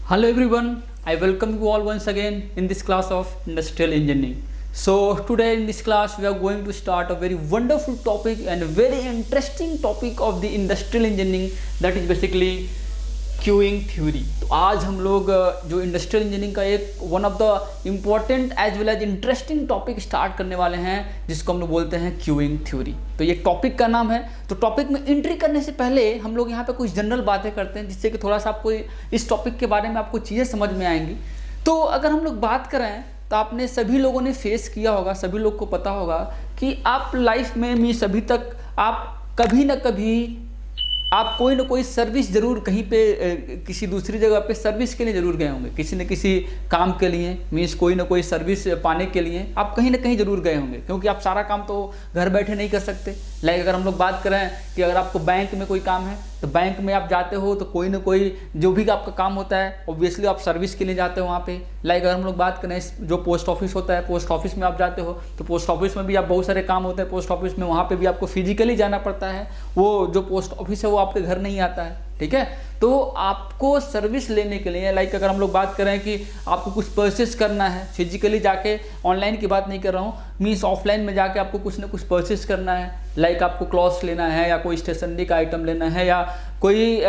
Hello everyone, I welcome you all once again in this class of Industrial Engineering. So today in this class we are going to start a very wonderful topic and a very interesting topic of the Industrial Engineering, that is basically queuing theory. तो आज हम लोग जो industrial engineering का एक one of the important as well as interesting topic start करने वाले हैं, जिसको हम लोग बोलते हैं क्यूइंग थ्योरी। तो ये टॉपिक का नाम है। तो टॉपिक में एंट्री करने से पहले हम लोग यहाँ पे कुछ जनरल बातें करते हैं, जिससे कि थोड़ा सा आपको इस टॉपिक के बारे में आपको चीज़ें समझ में आएंगी। तो अगर हम लोग बात करें तो आपने सभी लोगों ने फेस किया होगा, सभी लोग को पता होगा कि आप लाइफ में मीन्स अभी तक आप कभी ना कभी आप कोई ना कोई सर्विस ज़रूर कहीं पे किसी दूसरी जगह पे सर्विस के लिए ज़रूर गए होंगे, किसी न किसी काम के लिए, मीन्स कोई ना कोई सर्विस पाने के लिए आप कहीं ना कहीं ज़रूर गए होंगे, क्योंकि आप सारा काम तो घर बैठे नहीं कर सकते। लाइक अगर हम लोग बात करें कि अगर आपको बैंक में कोई काम है तो बैंक में आप जाते हो तो कोई ना कोई जो भी आपका काम होता है ऑब्वियसली आप सर्विस के लिए जाते हो वहाँ पे। लाइक अगर हम लोग बात करें जो पोस्ट ऑफिस होता है, पोस्ट ऑफिस में आप जाते हो तो पोस्ट ऑफिस में भी आप बहुत सारे काम होते हैं पोस्ट ऑफिस में, वहाँ पे भी आपको फिजिकली जाना पड़ता है। वो जो पोस्ट ऑफिस है वो आपके घर नहीं आता है, ठीक है। तो आपको सर्विस लेने के लिए लाइक अगर हम लोग बात करें कि आपको कुछ परचेस करना है, फिजिकली जाके, ऑनलाइन की बात नहीं कर रहा हूँ, मीन्स ऑफलाइन में जाके आपको कुछ ना कुछ परचेस करना है। लाइक आपको क्लॉथ्स लेना है या कोई स्टेशनरी का आइटम लेना है या कोई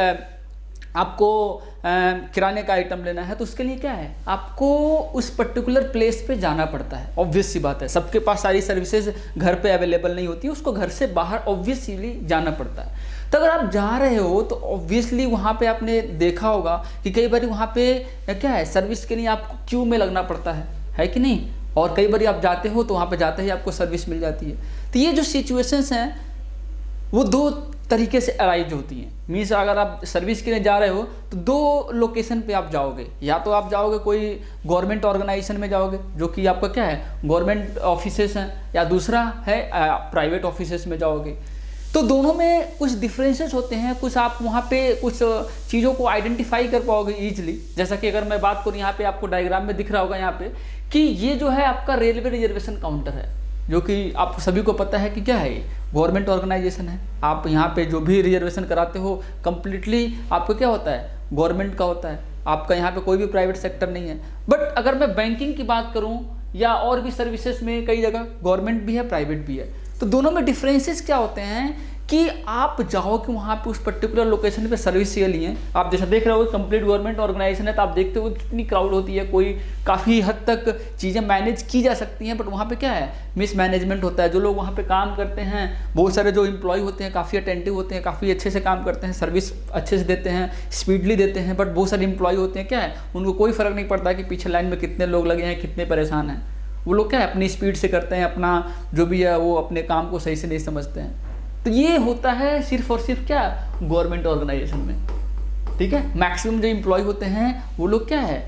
आपको किराने का आइटम लेना है, तो उसके लिए क्या है, आपको उस पर्टिकुलर प्लेस पे जाना पड़ता है। ऑब्वियस सी बात है, सबके पास सारी सर्विसेज घर पे अवेलेबल नहीं होती, उसको घर से बाहर ऑब्वियसली जाना पड़ता है। तो अगर आप जा रहे हो तो ऑब्वियसली वहाँ पे आपने देखा होगा कि कई बार वहाँ पे क्या है, सर्विस के लिए आपको क्यू में लगना पड़ता है कि नहीं। और कई बार आप जाते हो तो वहाँ पे जाते ही आपको सर्विस मिल जाती है। तो ये जो सिचुएशंस हैं वो दो तरीके से अराइज होती हैं। मीन्स अगर आप सर्विस के लिए जा रहे हो तो दो लोकेशन पे आप जाओगे, या तो आप जाओगे कोई गवर्नमेंट ऑर्गेनाइजेशन में जाओगे जो कि आपका क्या है गवर्नमेंट ऑफिसेस हैं, या दूसरा है प्राइवेट ऑफिसेस में जाओगे। तो दोनों में कुछ डिफरेंसेस होते हैं, कुछ आप वहाँ पे कुछ चीज़ों को आइडेंटिफाई कर पाओगे ईजिली। जैसा कि अगर मैं बात करूँ, यहाँ पे आपको डायग्राम में दिख रहा होगा यहाँ पे कि ये जो है आपका रेलवे रिजर्वेशन काउंटर है, जो कि आप सभी को पता है कि क्या है, ये गवर्नमेंट ऑर्गेनाइजेशन है। आप यहाँ पे जो भी रिजर्वेशन कराते हो कंप्लीटली आपको क्या होता है, गवर्नमेंट का होता है, आपका यहाँ पे कोई भी प्राइवेट सेक्टर नहीं है। बट अगर मैं बैंकिंग की बात करूँ या और भी सर्विसेज में कई जगह गवर्नमेंट भी है, प्राइवेट भी है। तो दोनों में डिफरेंसेस क्या होते हैं कि आप जाओ कि वहाँ पे उस पर्टिकुलर लोकेशन पे सर्विस के लिए, आप जैसा देख रहे हो कंप्लीट गवर्नमेंट ऑर्गेनाइजेशन है, तो आप देखते हो कितनी क्राउड होती है, कोई काफ़ी हद तक चीज़ें मैनेज की जा सकती हैं। बट वहाँ पे क्या है, मिसमैनेजमेंट होता है। जो लोग वहाँ पे काम करते हैं, बहुत सारे जो एम्प्लॉय होते हैं काफ़ी अटेंटिव होते हैं, काफ़ी अच्छे से काम करते हैं, सर्विस अच्छे से देते हैं, स्पीडली देते हैं। बट बहुत सारे एम्प्लॉय होते हैं क्या है, उनको कोई फ़र्क नहीं पड़ता कि पीछे लाइन में कितने लोग लगे हैं, कितने परेशान हैं। वो लोग क्या है अपनी स्पीड से करते हैं, अपना जो भी है वो अपने काम को सही से नहीं समझते हैं। तो ये होता है सिर्फ और सिर्फ क्या, गवर्नमेंट ऑर्गेनाइजेशन में, ठीक है। मैक्सिमम जो एम्प्लॉय होते हैं वो लोग क्या है,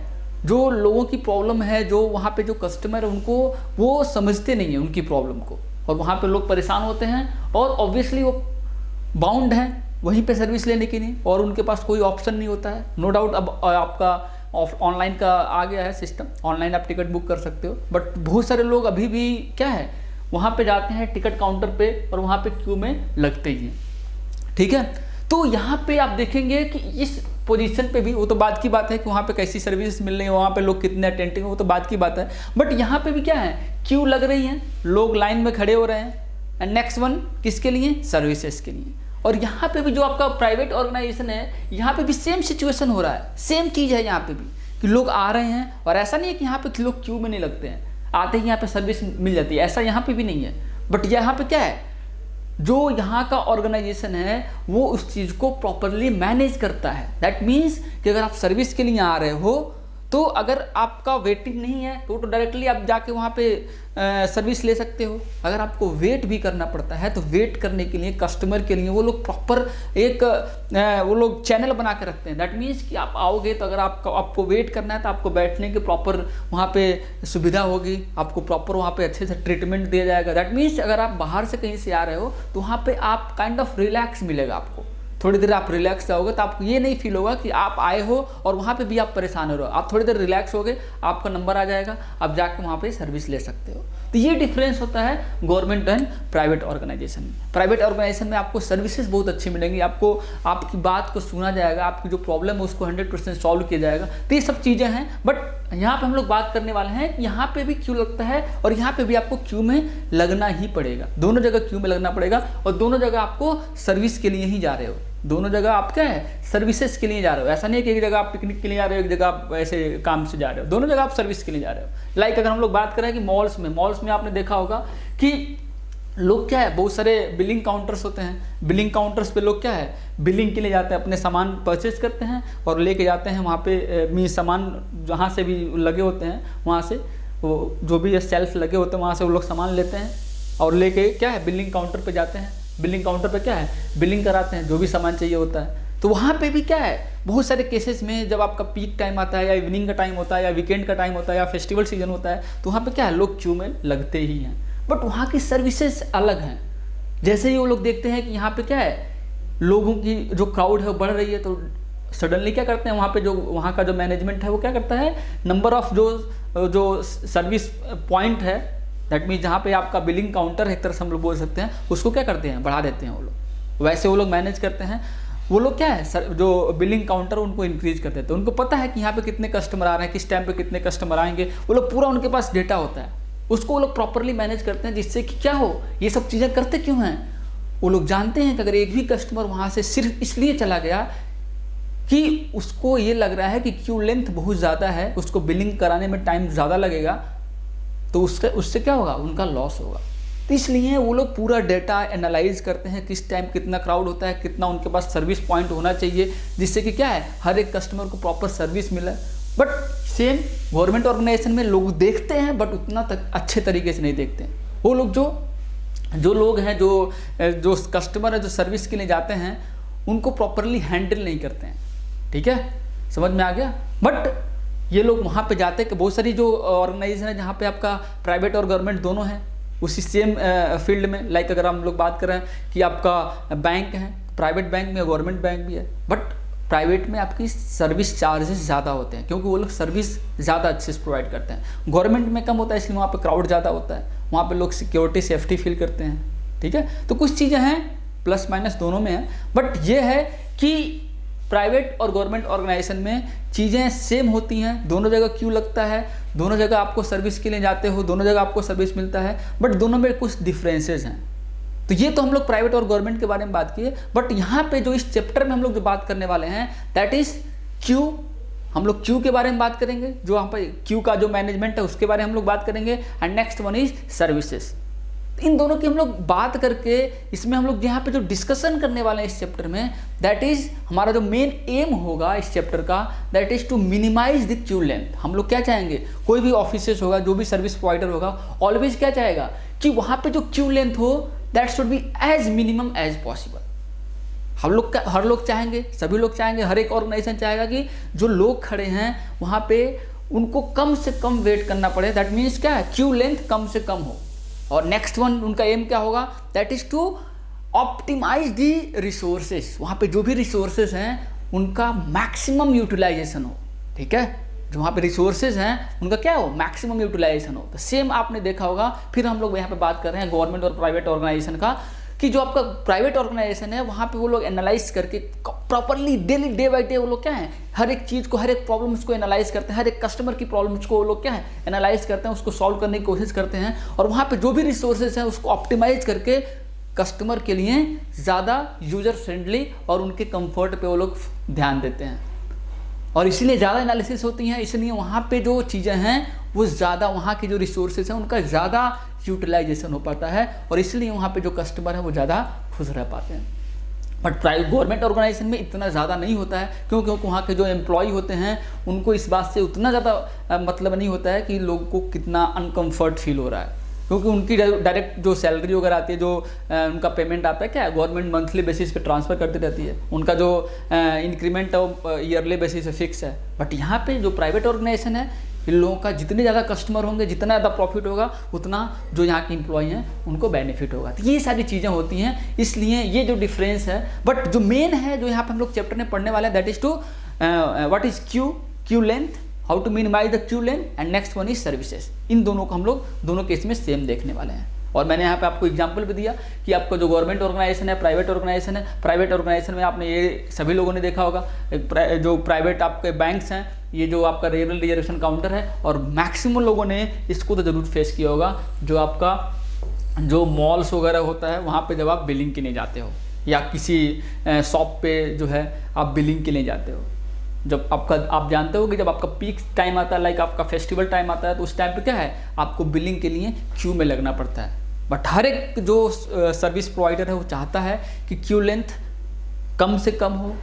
जो लोगों की प्रॉब्लम है, जो वहाँ पे जो कस्टमर है उनको वो समझते नहीं है उनकी प्रॉब्लम को, और वहाँ पे लोग परेशान होते हैं और ऑब्वियसली वो बाउंड हैं वहीं पे सर्विस लेने के लिए, और उनके पास कोई ऑप्शन नहीं होता है। नो डाउट अब आपका ऑनलाइन का आ गया है सिस्टम, ऑनलाइन आप टिकट बुक कर सकते हो। बट बहुत सारे लोग अभी भी क्या है वहाँ पे जाते हैं टिकट काउंटर पे और वहाँ पे क्यू में लगते ही हैं, ठीक है। तो यहाँ पे आप देखेंगे कि इस पोजीशन पे भी वो तो बात की बात है कि वहाँ पे कैसी सर्विस मिल रही है, वहाँ पे लोग कितने अटेंटिव हैं, वो तो बात की बात है। बट यहाँ पे भी क्या है, क्यू लग रही है, लोग लाइन में खड़े हो रहे हैं, एंड नेक्स्ट वन किसके लिए, सर्विसेज के लिए। और यहाँ पे भी जो आपका प्राइवेट ऑर्गेनाइजेशन है, यहाँ पे भी सेम सिचुएशन हो रहा है, सेम चीज़ है यहाँ पे भी कि लोग आ रहे हैं। और ऐसा नहीं है कि यहाँ पे लोग क्यू में नहीं लगते हैं, आते ही यहाँ पे सर्विस मिल जाती है, ऐसा यहाँ पे भी नहीं है। बट यहाँ पे क्या है, जो यहाँ का ऑर्गेनाइजेशन है वो उस चीज़ को प्रॉपरली मैनेज करता है। दैट मीन्स कि अगर आप सर्विस के लिए आ रहे हो तो अगर आपका वेटिंग नहीं है तो डायरेक्टली आप जाके वहाँ पे सर्विस ले सकते हो। अगर आपको वेट भी करना पड़ता है तो वेट करने के लिए कस्टमर के लिए वो लोग प्रॉपर एक वो लोग चैनल बना के रखते हैं। दैट मीन्स कि आप आओगे तो अगर आपको वेट करना है तो आपको बैठने की प्रॉपर वहाँ पे सुविधा होगी, आपको प्रॉपर वहाँ पे अच्छे से ट्रीटमेंट दिया जाएगा। दैट मीन्स अगर आप बाहर से कहीं से आ रहे हो तो वहाँ पे आप काइंड ऑफ रिलैक्स मिलेगा आपको, थोड़ी देर आप रिलैक्स जाओगे तो आपको ये नहीं फील होगा कि आप आए हो और वहाँ पे भी आप परेशान हो रहे हो। आप थोड़ी देर रिलैक्स होगे, आपका नंबर आ जाएगा, आप जाके वहाँ पे सर्विस ले सकते हो। तो ये डिफरेंस होता है गवर्नमेंट एंड प्राइवेट ऑर्गेनाइजेशन में। प्राइवेट ऑर्गेनाइजेशन में आपको सर्विसेज बहुत अच्छी मिलेंगी, आपको आपकी बात को सुना जाएगा, आपकी जो प्रॉब्लम है उसको 100% सॉल्व किया जाएगा। तो ये सब चीज़ें हैं, बट यहाँ पे हम लोग बात करने वाले हैं कि यहाँ पे भी क्यों लगता है और यहाँ पे भी आपको क्यू में लगना ही पड़ेगा। दोनों जगह क्यू में लगना पड़ेगा और दोनों जगह आपको सर्विस के लिए ही जा रहे हो। दोनों जगह आप क्या है, सर्विसेज के लिए जा रहे हो। ऐसा नहीं है कि एक जगह आप पिकनिक के लिए जा रहे हो, एक जगह आप ऐसे काम से जा रहे हो। दोनों जगह आप सर्विस के लिए जा रहे हो। लाइक अगर हम लोग बात करें कि मॉल्स में आपने देखा होगा कि लोग क्या है, बहुत सारे बिलिंग काउंटर्स होते हैं। बिलिंग काउंटर्स पे लोग क्या है, बिलिंग के लिए जाते हैं, अपने सामान परचेज करते हैं और लेके जाते हैं वहाँ पे। सामान जहाँ से भी लगे होते हैं वहाँ से, वो जो भी सेल्फ लगे होते हैं वहाँ से वो लोग सामान लेते हैं और लेके क्या है, बिलिंग काउंटर पे जाते हैं। बिलिंग काउंटर पे क्या है, बिलिंग कराते हैं जो भी सामान चाहिए होता है। तो वहाँ पे भी क्या है, बहुत सारे केसेस में जब आपका पीक टाइम आता है या इवनिंग का टाइम होता है या वीकेंड का टाइम होता है या फेस्टिवल सीजन होता है, तो वहाँ पे क्या है, लोग क्यू में लगते ही हैं। बट वहाँ की सर्विसेज अलग हैं। जैसे ही वो लोग देखते हैं कि यहाँ पे क्या है, लोगों की जो क्राउड है वो बढ़ रही है, तो सडनली क्या करते हैं, वहाँ पे जो वहाँ का जो मैनेजमेंट है वो क्या करता है, नंबर ऑफ जो सर्विस पॉइंट है, दैट मीन्स जहाँ पे आपका बिलिंग काउंटर है एक तरह से हम लोग बोल सकते हैं, उसको क्या करते हैं, बढ़ा देते हैं वो लोग। वैसे वो लोग मैनेज करते हैं। वो लोग क्या है, जो बिलिंग काउंटर उनको इंक्रीज कर देते हैं। उनको पता है कि यहाँ पे कितने कस्टमर आ रहे हैं, किस टाइम पे कितने कस्टमर आएंगे, वो लोग पूरा उनके पास डेटा होता है, उसको वो लोग प्रॉपरली मैनेज करते हैं। जिससे कि क्या हो, ये सब चीज़ें करते क्यों हैं, वो लोग जानते हैं कि अगर एक भी कस्टमर वहाँ से सिर्फ इसलिए चला गया कि उसको ये लग रहा है कि क्यू लेंथ बहुत ज़्यादा है, उसको बिलिंग कराने में टाइम ज़्यादा लगेगा, तो उससे क्या होगा, उनका लॉस होगा। तो इसलिए वो लोग पूरा डेटा एनालाइज करते हैं, किस टाइम कितना क्राउड होता है, कितना उनके पास सर्विस पॉइंट होना चाहिए, जिससे कि क्या है, हर एक कस्टमर को प्रॉपर सर्विस मिले। बट सेम गवर्नमेंट ऑर्गेनाइजेशन में लोग देखते हैं, बट उतना अच्छे तरीके से नहीं देखते हैं। वो लोग जो लोग हैं, जो कस्टमर है, जो सर्विस के लिए जाते हैं, उनको प्रॉपरली हैंडल नहीं करते हैं। ठीक है, समझ में आ गया। बट ये लोग वहाँ पे जाते हैं कि बहुत सारी जो ऑर्गेनाइजेशन है जहाँ पे आपका प्राइवेट और गवर्नमेंट दोनों हैं उसी सेम फील्ड में। लाइक अगर हम लोग बात करें कि आपका बैंक है, प्राइवेट बैंक में गवर्नमेंट बैंक भी है, बट प्राइवेट में आपकी सर्विस चार्जेस ज़्यादा होते हैं क्योंकि वो लोग सर्विस ज़्यादा अच्छे से प्रोवाइड करते हैं। गवर्नमेंट में कम होता है इसलिए वहाँ पे क्राउड ज़्यादा होता है, वहाँ पे लोग सिक्योरिटी सेफ्टी फील करते हैं। ठीक है, तो कुछ चीज़ें हैं प्लस माइनस दोनों में है, बट ये है कि प्राइवेट और गवर्नमेंट ऑर्गेनाइजेशन में चीज़ें सेम होती हैं। दोनों जगह क्यू लगता है, दोनों जगह आपको सर्विस के लिए जाते हो, दोनों जगह आपको सर्विस मिलता है, बट दोनों में कुछ डिफरेंसेस हैं। तो ये तो हम लोग प्राइवेट और गवर्नमेंट के बारे में बात किए, बट यहाँ पे जो इस चैप्टर में हम लोग जो बात करने वाले हैं दैट इज क्यू। हम लोग क्यू के बारे में बात करेंगे, जो यहाँ पर क्यू का जो मैनेजमेंट है उसके बारे में हम लोग बात करेंगे, and next one is services. इन दोनों की हम लोग बात करके इसमें हम लोग यहाँ पे जो डिस्कशन करने वाले हैं इस चैप्टर में, दैट इज हमारा जो मेन एम होगा इस चैप्टर का, that is to minimise the queue length. हम लोग क्या चाहेंगे, कोई भी ऑफिसेस होगा, जो भी सर्विस प्रोवाइडर होगा, ऑलवेज क्या चाहेगा कि वहाँ पे जो क्यू लेंथ हो that should be as minimum as possible. हर लोग चाहेंगे, सभी लोग चाहेंगे, हर एक ऑर्गेनाइजेशन चाहेगा कि जो लोग खड़े हैं वहाँ पे उनको कम से कम वेट करना पड़े। दैट मीन्स क्या है, क्यू लेंथ कम से कम हो। और नेक्स्ट वन उनका एम क्या होगा, that is to optimise the resources. वहाँ पे जो भी रिसोर्सेज हैं उनका मैक्सिमम यूटिलाइजेशन हो। ठीक है, जो वहाँ पे रिसोर्सेज हैं उनका क्या हो, मैक्सिमम यूटिलाइजेशन हो। तो सेम आपने देखा होगा। फिर हम लोग यहाँ पे बात कर रहे हैं गवर्नमेंट और प्राइवेट ऑर्गेनाइजेशन का, कि जो आपका प्राइवेट ऑर्गेनाइजेशन है वहाँ पे वो लोग एनालाइज करके properly daily day by day वो लोग क्या है, हर एक चीज़ को, हर एक प्रॉब्लम्स को एनालाइज करते हैं, हर एक कस्टमर की प्रॉब्लम्स को वो लोग क्या है एनालाइज करते हैं, उसको सॉल्व करने की कोशिश करते हैं, और वहाँ पे जो भी रिसोर्सेज हैं उसको ऑप्टिमाइज करके कस्टमर के लिए ज़्यादा यूजर फ्रेंडली और उनके कंफर्ट पे वो लोग ध्यान देते हैं। और इसीलिए ज़्यादा एनालिसिस होती हैं, इसलिए वहाँ पे जो चीज़ें हैं वो ज़्यादा, वहाँ की जो रिसोर्सेज हैं उनका ज़्यादा यूटिलाइजेशन हो पाता है, और इसलिए वहाँ पे जो कस्टमर है वो ज़्यादा खुश रह पाते हैं। बट प्राइवेट गवर्नमेंट ऑर्गेनाइजेशन में इतना ज़्यादा नहीं होता है, क्योंकि वहाँ के जो एम्प्लॉय होते हैं उनको इस बात से उतना ज़्यादा मतलब नहीं होता है कि लोगों को कितना अनकम्फर्ट फील हो रहा है, क्योंकि उनकी डायरेक्ट जो सैलरी वगैरह आती है, जो उनका पेमेंट आता है, क्या है, गवर्नमेंट मंथली बेसिस पे ट्रांसफ़र करती रहती है। उनका जो इंक्रीमेंट है वो ईयरली बेसिस पे फिक्स है। बट यहाँ पे जो प्राइवेट ऑर्गेनाइजेशन है, इन लोगों का जितने ज़्यादा कस्टमर होंगे, जितना ज़्यादा प्रॉफिट होगा, उतना जो यहाँ के एम्प्लॉय हैं उनको बेनिफिट होगा। तो ये सारी चीज़ें होती हैं, इसलिए ये जो डिफरेंस है। बट जो मेन है, जो यहाँ पे हम लोग चैप्टर में पढ़ने वाले हैं, that is to what is queue length how to minimise the queue length, and next one is services. इन दोनों को हम लोग दोनों केस में सेम देखने वाले हैं। और मैंने यहाँ पे आपको एग्जांपल भी दिया कि आपका जो गवर्नमेंट ऑर्गेनाइजेशन है, प्राइवेट ऑर्गेनाइजेशन है, प्राइवेट ऑर्गेनाइजेशन में आपने ये सभी लोगों ने देखा होगा, जो प्राइवेट आपके बैंक्स हैं, ये जो आपका रेलवे रिजर्वेशन काउंटर है, और मैक्सिमम लोगों ने इसको तो ज़रूर फेस किया होगा, जो आपका जो मॉल्स वगैरह होता है वहाँ पे जब आप बिलिंग के लिए जाते हो, या किसी शॉप पे जो है आप बिलिंग के लिए जाते हो, जब आपका आप जानते हो कि जब आपका पीक टाइम आता है, लाइक आपका फेस्टिवल टाइम आता है, तो उस टाइम पे क्या है, आपको बिलिंग के लिए क्यू में लगना पड़ता है। बट हर एक जो सर्विस प्रोवाइडर है वो चाहता है कि क्यू लेंथ कम से कम हो,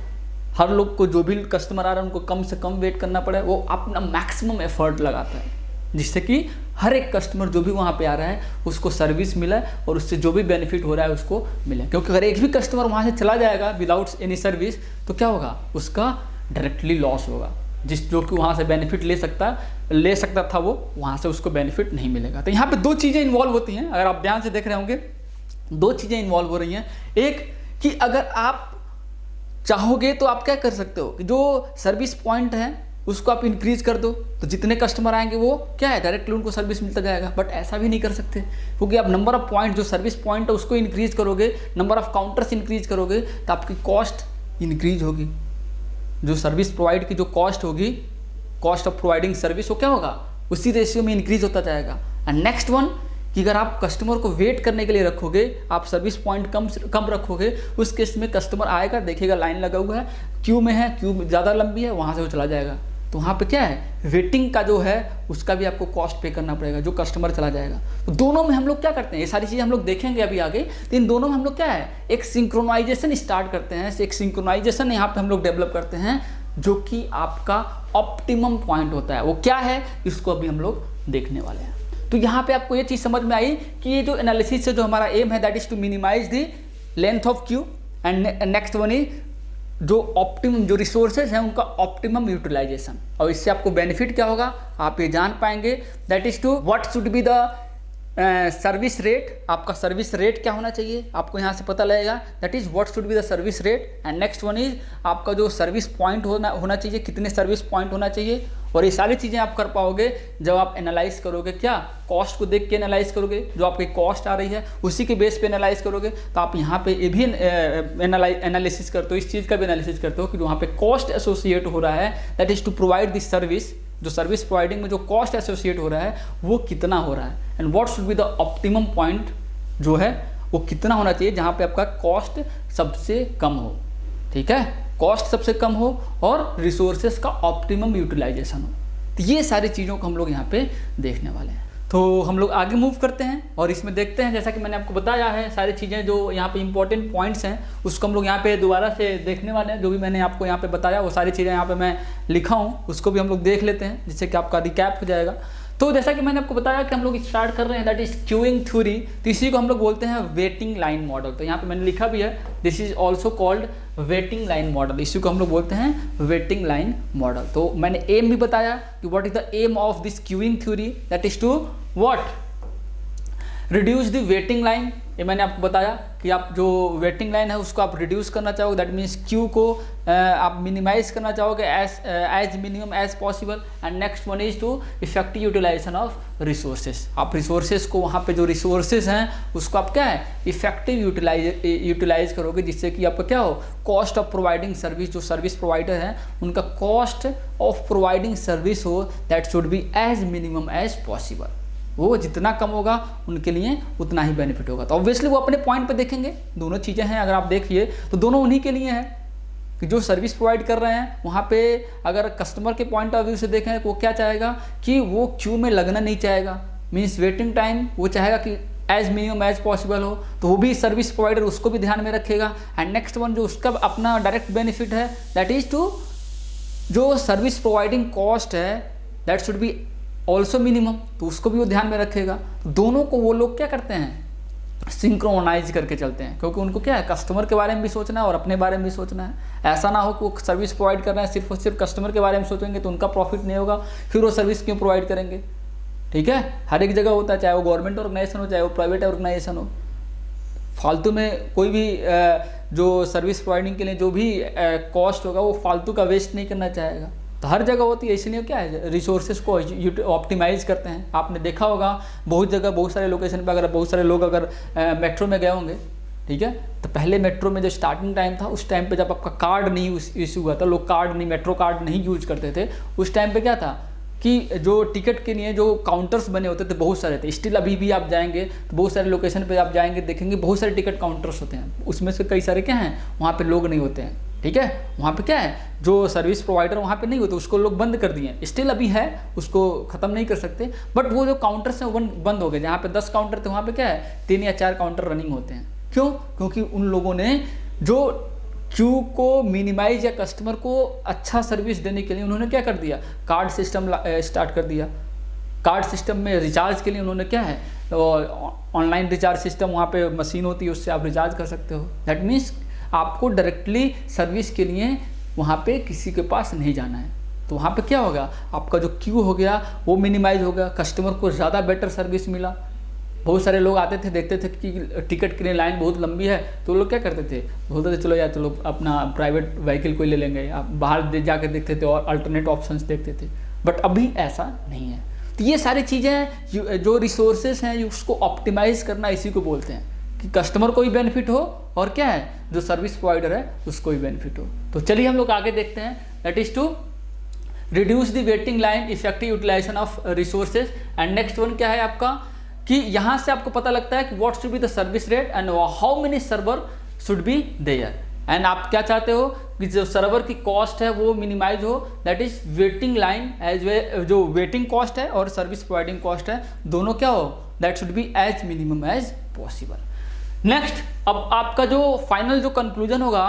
हर लोग को, जो भी कस्टमर आ रहा है उनको कम से कम वेट करना पड़े, वो अपना मैक्सिमम एफर्ट लगाता है, जिससे कि हर एक कस्टमर जो भी वहाँ पे आ रहा है उसको सर्विस मिले और उससे जो भी बेनिफिट हो रहा है उसको मिले। क्योंकि अगर एक भी कस्टमर वहाँ से चला जाएगा विदाउट एनी सर्विस, तो क्या होगा, उसका डायरेक्टली लॉस होगा। जो कि वहाँ से बेनिफिट ले सकता था, वो वहाँ से उसको बेनिफिट नहीं मिलेगा। तो यहाँ पे दो चीज़ें इन्वॉल्व होती हैं, अगर आप ध्यान से देख रहे होंगे, दो चीज़ें इन्वॉल्व हो रही हैं। एक कि अगर आप चाहोगे तो आप क्या कर सकते हो कि जो सर्विस पॉइंट है उसको आप इंक्रीज कर दो, तो जितने कस्टमर आएंगे वो क्या है, डायरेक्टली उनको सर्विस मिलता जाएगा। बट ऐसा भी नहीं कर सकते, क्योंकि आप नंबर ऑफ पॉइंट, जो सर्विस पॉइंट है उसको इंक्रीज करोगे, नंबर ऑफ काउंटर्स इंक्रीज करोगे, तो आपकी कॉस्ट इंक्रीज होगी। जो सर्विस प्रोवाइड की जो कॉस्ट होगी, कॉस्ट ऑफ प्रोवाइडिंग सर्विस, वो क्या होगा, उसी रेशियो में इंक्रीज होता जाएगा। एंड नेक्स्ट वन कि अगर आप कस्टमर को वेट करने के लिए रखोगे, आप सर्विस पॉइंट कम रखोगे, उस केस में कस्टमर आएगा, देखेगा लाइन लगा हुआ है, क्यू में है, क्यू ज़्यादा लंबी है, वहाँ से वो चला जाएगा। तो वहाँ पे क्या है, वेटिंग का जो है उसका भी आपको कॉस्ट पे करना पड़ेगा, जो कस्टमर चला जाएगा। तो दोनों में हम लोग क्या करते हैं, ये सारी चीज़ें हम लोग देखेंगे अभी आगे। तो इन दोनों में हम लोग क्या है, एक सिंक्रोनाइजेशन स्टार्ट करते हैं, एक सिंक्रोनाइजेशन यहाँ पे हम लोग डेवलप करते हैं, जो कि आपका ऑप्टिमम पॉइंट होता है। वो क्या है, इसको अभी हम लोग देखने वाले हैं। तो यहाँ पे आपको ये चीज़ समझ में आई कि ये जो एनालिसिस से जो हमारा एम है, that is to minimise the length of queue, and next one is जो ऑप्टिमम, जो रिसोर्सेज हैं उनका ऑप्टिमम यूटिलाइजेशन। और इससे आपको बेनिफिट क्या होगा, आप ये जान पाएंगे, that is to what should be the service rate. आपका सर्विस रेट क्या होना चाहिए, आपको यहाँ से पता लगेगा, that is what should be the service rate. And next one is आपका जो सर्विस पॉइंट होना चाहिए, कितने सर्विस पॉइंट होना चाहिए। और ये सारी चीज़ें आप कर पाओगे जब आप एनालाइज करोगे, क्या, कॉस्ट को देख के एनालाइज करोगे, जो आपकी कॉस्ट आ रही है उसी के बेस पे एनालाइज करोगे। तो आप यहाँ पे ये भी एनालिसिस करते हो, इस चीज़ का भी एनालिसिस करते हो कि जो वहाँ पे कॉस्ट एसोसिएट हो रहा है, that is to provide this service, जो सर्विस प्रोवाइडिंग में जो कॉस्ट एसोसिएट हो रहा है वो कितना हो रहा है, and what should be the optimum point जो है वो कितना होना चाहिए, जहाँ पे आपका कॉस्ट सबसे कम हो। ठीक है, कॉस्ट सबसे कम हो और रिसोर्सेज का ऑप्टिमम यूटिलाइजेशन हो। तो ये सारी चीज़ों को हम लोग यहाँ पे देखने वाले हैं। तो हम लोग आगे मूव करते हैं और इसमें देखते हैं, जैसा कि मैंने आपको बताया है, सारी चीज़ें जो यहाँ पे इंपॉर्टेंट पॉइंट्स हैं उसको हम लोग यहाँ पे दोबारा से देखने वाले हैं। जो भी मैंने आपको यहाँ पे बताया वो सारी चीज़ें यहाँ पे मैं लिखा हूँ, उसको भी हम लोग देख लेते हैं, जिससे कि आपका रिकैप हो जाएगा। तो जैसा कि मैंने आपको बताया कि हम लोग स्टार्ट कर रहे हैं, दैट इज क्यूइंग थ्योरी। तो इसी को हम लोग बोलते हैं वेटिंग लाइन मॉडल। तो यहाँ पे मैंने लिखा भी है, this is also called waiting line model. इसी को हम लोग बोलते हैं वेटिंग लाइन मॉडल। तो मैंने एम भी बताया कि what is the aim of this queuing theory, that is to what, reduce the waiting line. ये मैंने आपको बताया कि आप जो वेटिंग लाइन है उसको आप रिड्यूस करना चाहोगे, दैट मीन्स क्यू को आप मिनिमाइज करना चाहोगे as minimum as possible. And next one is to effective utilization of resources. आप रिसोर्सेज को, वहाँ पे जो रिसोर्सेज हैं उसको आप क्या है, इफेक्टिव यूटिलाइज करोगे, जिससे कि आपका क्या हो, कॉस्ट ऑफ प्रोवाइडिंग सर्विस, जो सर्विस प्रोवाइडर हैं उनका कॉस्ट ऑफ प्रोवाइडिंग सर्विस हो, that should be as minimum as possible. वो जितना कम होगा उनके लिए उतना ही बेनिफिट होगा। तो ऑब्वियसली वो अपने पॉइंट पे देखेंगे, दोनों चीज़ें हैं, अगर आप देखिए तो दोनों उन्हीं के लिए हैं कि जो सर्विस प्रोवाइड कर रहे हैं वहाँ पे अगर कस्टमर के पॉइंट ऑफ व्यू से देखें तो वो क्या चाहेगा कि वो क्यू में लगना नहीं चाहेगा, मीन्स वेटिंग टाइम वो चाहेगा कि एज मिनिमम एज पॉसिबल हो। तो वो भी सर्विस प्रोवाइडर उसको भी ध्यान में रखेगा। एंड नेक्स्ट वन जो उसका अपना डायरेक्ट बेनिफिट है, दैट इज टू जो सर्विस प्रोवाइडिंग कॉस्ट है that should B also minimum, तो उसको भी वो ध्यान में रखेगा। तो दोनों को वो लोग क्या करते हैं, सिंक्रोनाइज करके चलते हैं, क्योंकि उनको क्या है, कस्टमर के बारे में भी सोचना है और अपने बारे में भी सोचना है। ऐसा ना हो कि वो सर्विस प्रोवाइड कर रहे हैं सिर्फ और सिर्फ कस्टमर के बारे में सोचेंगे तो उनका प्रॉफिट नहीं होगा, फिर वो सर्विस क्यों प्रोवाइड करेंगे। ठीक है, हर एक जगह होता है, चाहे वो गवर्नमेंट ऑर्गेनाइजेशन हो चाहे वो प्राइवेट ऑर्गेनाइजेशन हो, फालतू में कोई भी जो सर्विस प्रोवाइडिंग के लिए जो भी कॉस्ट होगा वो फालतू का वेस्ट नहीं करना चाहेगा। तो हर जगह होती है, इसलिए क्या है रिसोर्सेज को ऑप्टिमाइज करते हैं। आपने देखा होगा बहुत जगह बहुत सारे लोकेशन पे अगर बहुत सारे लोग अगर मेट्रो में गए होंगे, ठीक है, तो पहले मेट्रो में जो स्टार्टिंग टाइम था उस टाइम पे जब आपका कार्ड नहीं इशू हुआ था, लोग कार्ड नहीं, मेट्रो कार्ड नहीं यूज करते थे, उस टाइम पे क्या था कि जो टिकट के लिए जो काउंटर्स बने होते थे बहुत सारे थे। स्टिल अभी भी आप जाएंगे तो बहुत सारे लोकेशन पे आप जाएंगे देखेंगे बहुत सारे टिकट काउंटर्स होते हैं, उसमें से कई सारे क्या हैं वहाँ पे लोग नहीं होते हैं, ठीक है, वहाँ पे क्या है जो सर्विस प्रोवाइडर वहाँ पे नहीं होते, उसको लोग बंद कर दिए हैं। स्टिल अभी है, उसको ख़त्म नहीं कर सकते, बट वो जो काउंटर्स हैं वो बंद हो गए। जहाँ पे 10 काउंटर थे वहाँ पे क्या है 3 या 4 काउंटर रनिंग होते हैं। क्यों? क्योंकि उन लोगों ने जो क्यू को मिनिमाइज या कस्टमर को अच्छा सर्विस देने के लिए उन्होंने क्या कर दिया, कार्ड सिस्टम स्टार्ट कर दिया। कार्ड सिस्टम में रिचार्ज के लिए उन्होंने क्या है ऑनलाइन रिचार्ज सिस्टम, वहाँ पे मशीन होती है उससे आप रिचार्ज कर सकते हो। दैट मीन्स आपको डायरेक्टली सर्विस के लिए वहाँ पे किसी के पास नहीं जाना है। तो वहाँ पे क्या होगा, आपका जो क्यू हो गया वो मिनिमाइज हो गया, कस्टमर को ज़्यादा बेटर सर्विस मिला। बहुत सारे लोग आते थे देखते थे कि टिकट के लिए लाइन बहुत लंबी है, तो लोग क्या करते थे, बोलते थे चलो यार चलो अपना प्राइवेट व्हीकल कोई ले लेंगे, आप बाहर जाकर देखते थे और अल्टरनेट ऑप्शंस देखते थे। बट अभी ऐसा नहीं है। तो ये सारी चीज़ें जो रिसोर्सेज हैं उसको ऑप्टिमाइज करना इसी को बोलते हैं कि कस्टमर को भी बेनिफिट हो और क्या है जो सर्विस प्रोवाइडर है उसको भी बेनिफिट हो। तो चलिए हम लोग आगे देखते हैं, that is to reduce the waiting line, effective utilization of resources. And next one क्या है आपका कि यहाँ से आपको पता लगता है कि what should be the service rate and how many server should be there. And आप क्या चाहते हो कि जो सर्वर की कॉस्ट है वो मिनिमाइज हो, that is waiting line as way, जो वेटिंग कॉस्ट है और सर्विस प्रोवाइडिंग कॉस्ट है दोनों क्या हो, that should be as minimum as possible. Next, अब आपका जो फाइनल जो कंक्लूजन होगा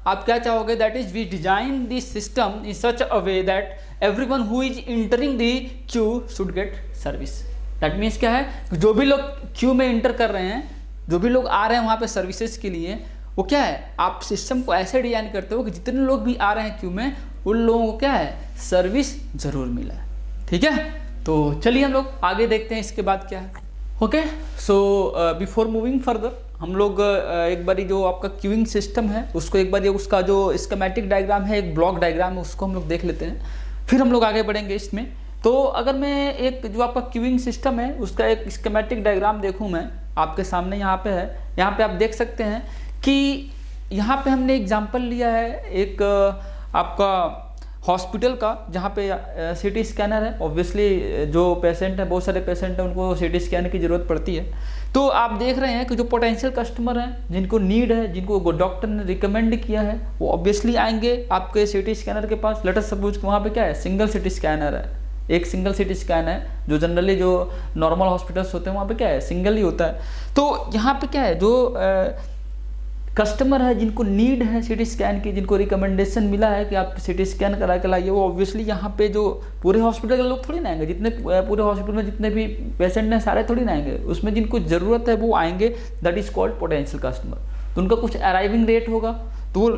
आप क्या चाहोगे, that is we design this system in such a way that everyone who is entering the queue should get service. That means क्या है, जो भी लोग क्यू में इंटर कर रहे हैं, जो भी लोग आ रहे हैं वहाँ पे सर्विसेज के लिए, वो क्या है आप सिस्टम को ऐसे डिजाइन करते हो कि जितने लोग भी आ रहे हैं क्यू में उन लोगों को क्या है सर्विस जरूर मिला है। ठीक है, तो चलिए हम लोग आगे देखते हैं इसके बाद क्या है। Okay, so before moving further हम लोग एक बारी जो आपका क्यूइंग सिस्टम है उसको एक बार उसका जो स्कीमेटिक डायग्राम है, एक ब्लॉक डायग्राम है, उसको हम लोग देख लेते हैं, फिर हम लोग आगे बढ़ेंगे इसमें। तो अगर मैं एक जो आपका क्यूइंग सिस्टम है उसका एक स्कीमेटिक डायग्राम देखूं, मैं आपके सामने यहाँ पे है, यहाँ पे आप देख सकते हैं कि यहाँ पे हमने एग्जांपल लिया है एक आपका हॉस्पिटल का, जहाँ पे सीटी स्कैनर है। ऑब्वियसली जो पेशेंट है, बहुत सारे पेशेंट हैं, उनको सीटी स्कैनर की ज़रूरत पड़ती है। तो आप देख रहे हैं कि जो पोटेंशियल कस्टमर हैं, जिनको नीड है, जिनको डॉक्टर ने रिकमेंड किया है, वो ऑब्वियसली आएंगे आपके सीटी स्कैनर के पास। लेट अस सपोज कि वहाँ पे क्या है सिंगल सीटी स्कैनर है, एक सिंगल सीटी स्कैन है, जो जनरली जो नॉर्मल हॉस्पिटल्स होते हैं वहाँ पे क्या है सिंगल ही होता है। तो यहाँ पे क्या है जो कस्टमर है, जिनको नीड है सीटी स्कैन की, जिनको रिकमेंडेशन मिला है कि आप सीटी स्कैन करा के लाइए, वो ऑब्वियसली यहाँ पे जो पूरे हॉस्पिटल के लोग थोड़ी ना आएंगे, जितने पूरे हॉस्पिटल में जितने भी पेशेंट हैं सारे थोड़ी ना आएंगे, उसमें जिनको ज़रूरत है वो आएंगे, that is called potential customer. तो उनका कुछ अराइविंग रेट होगा, तो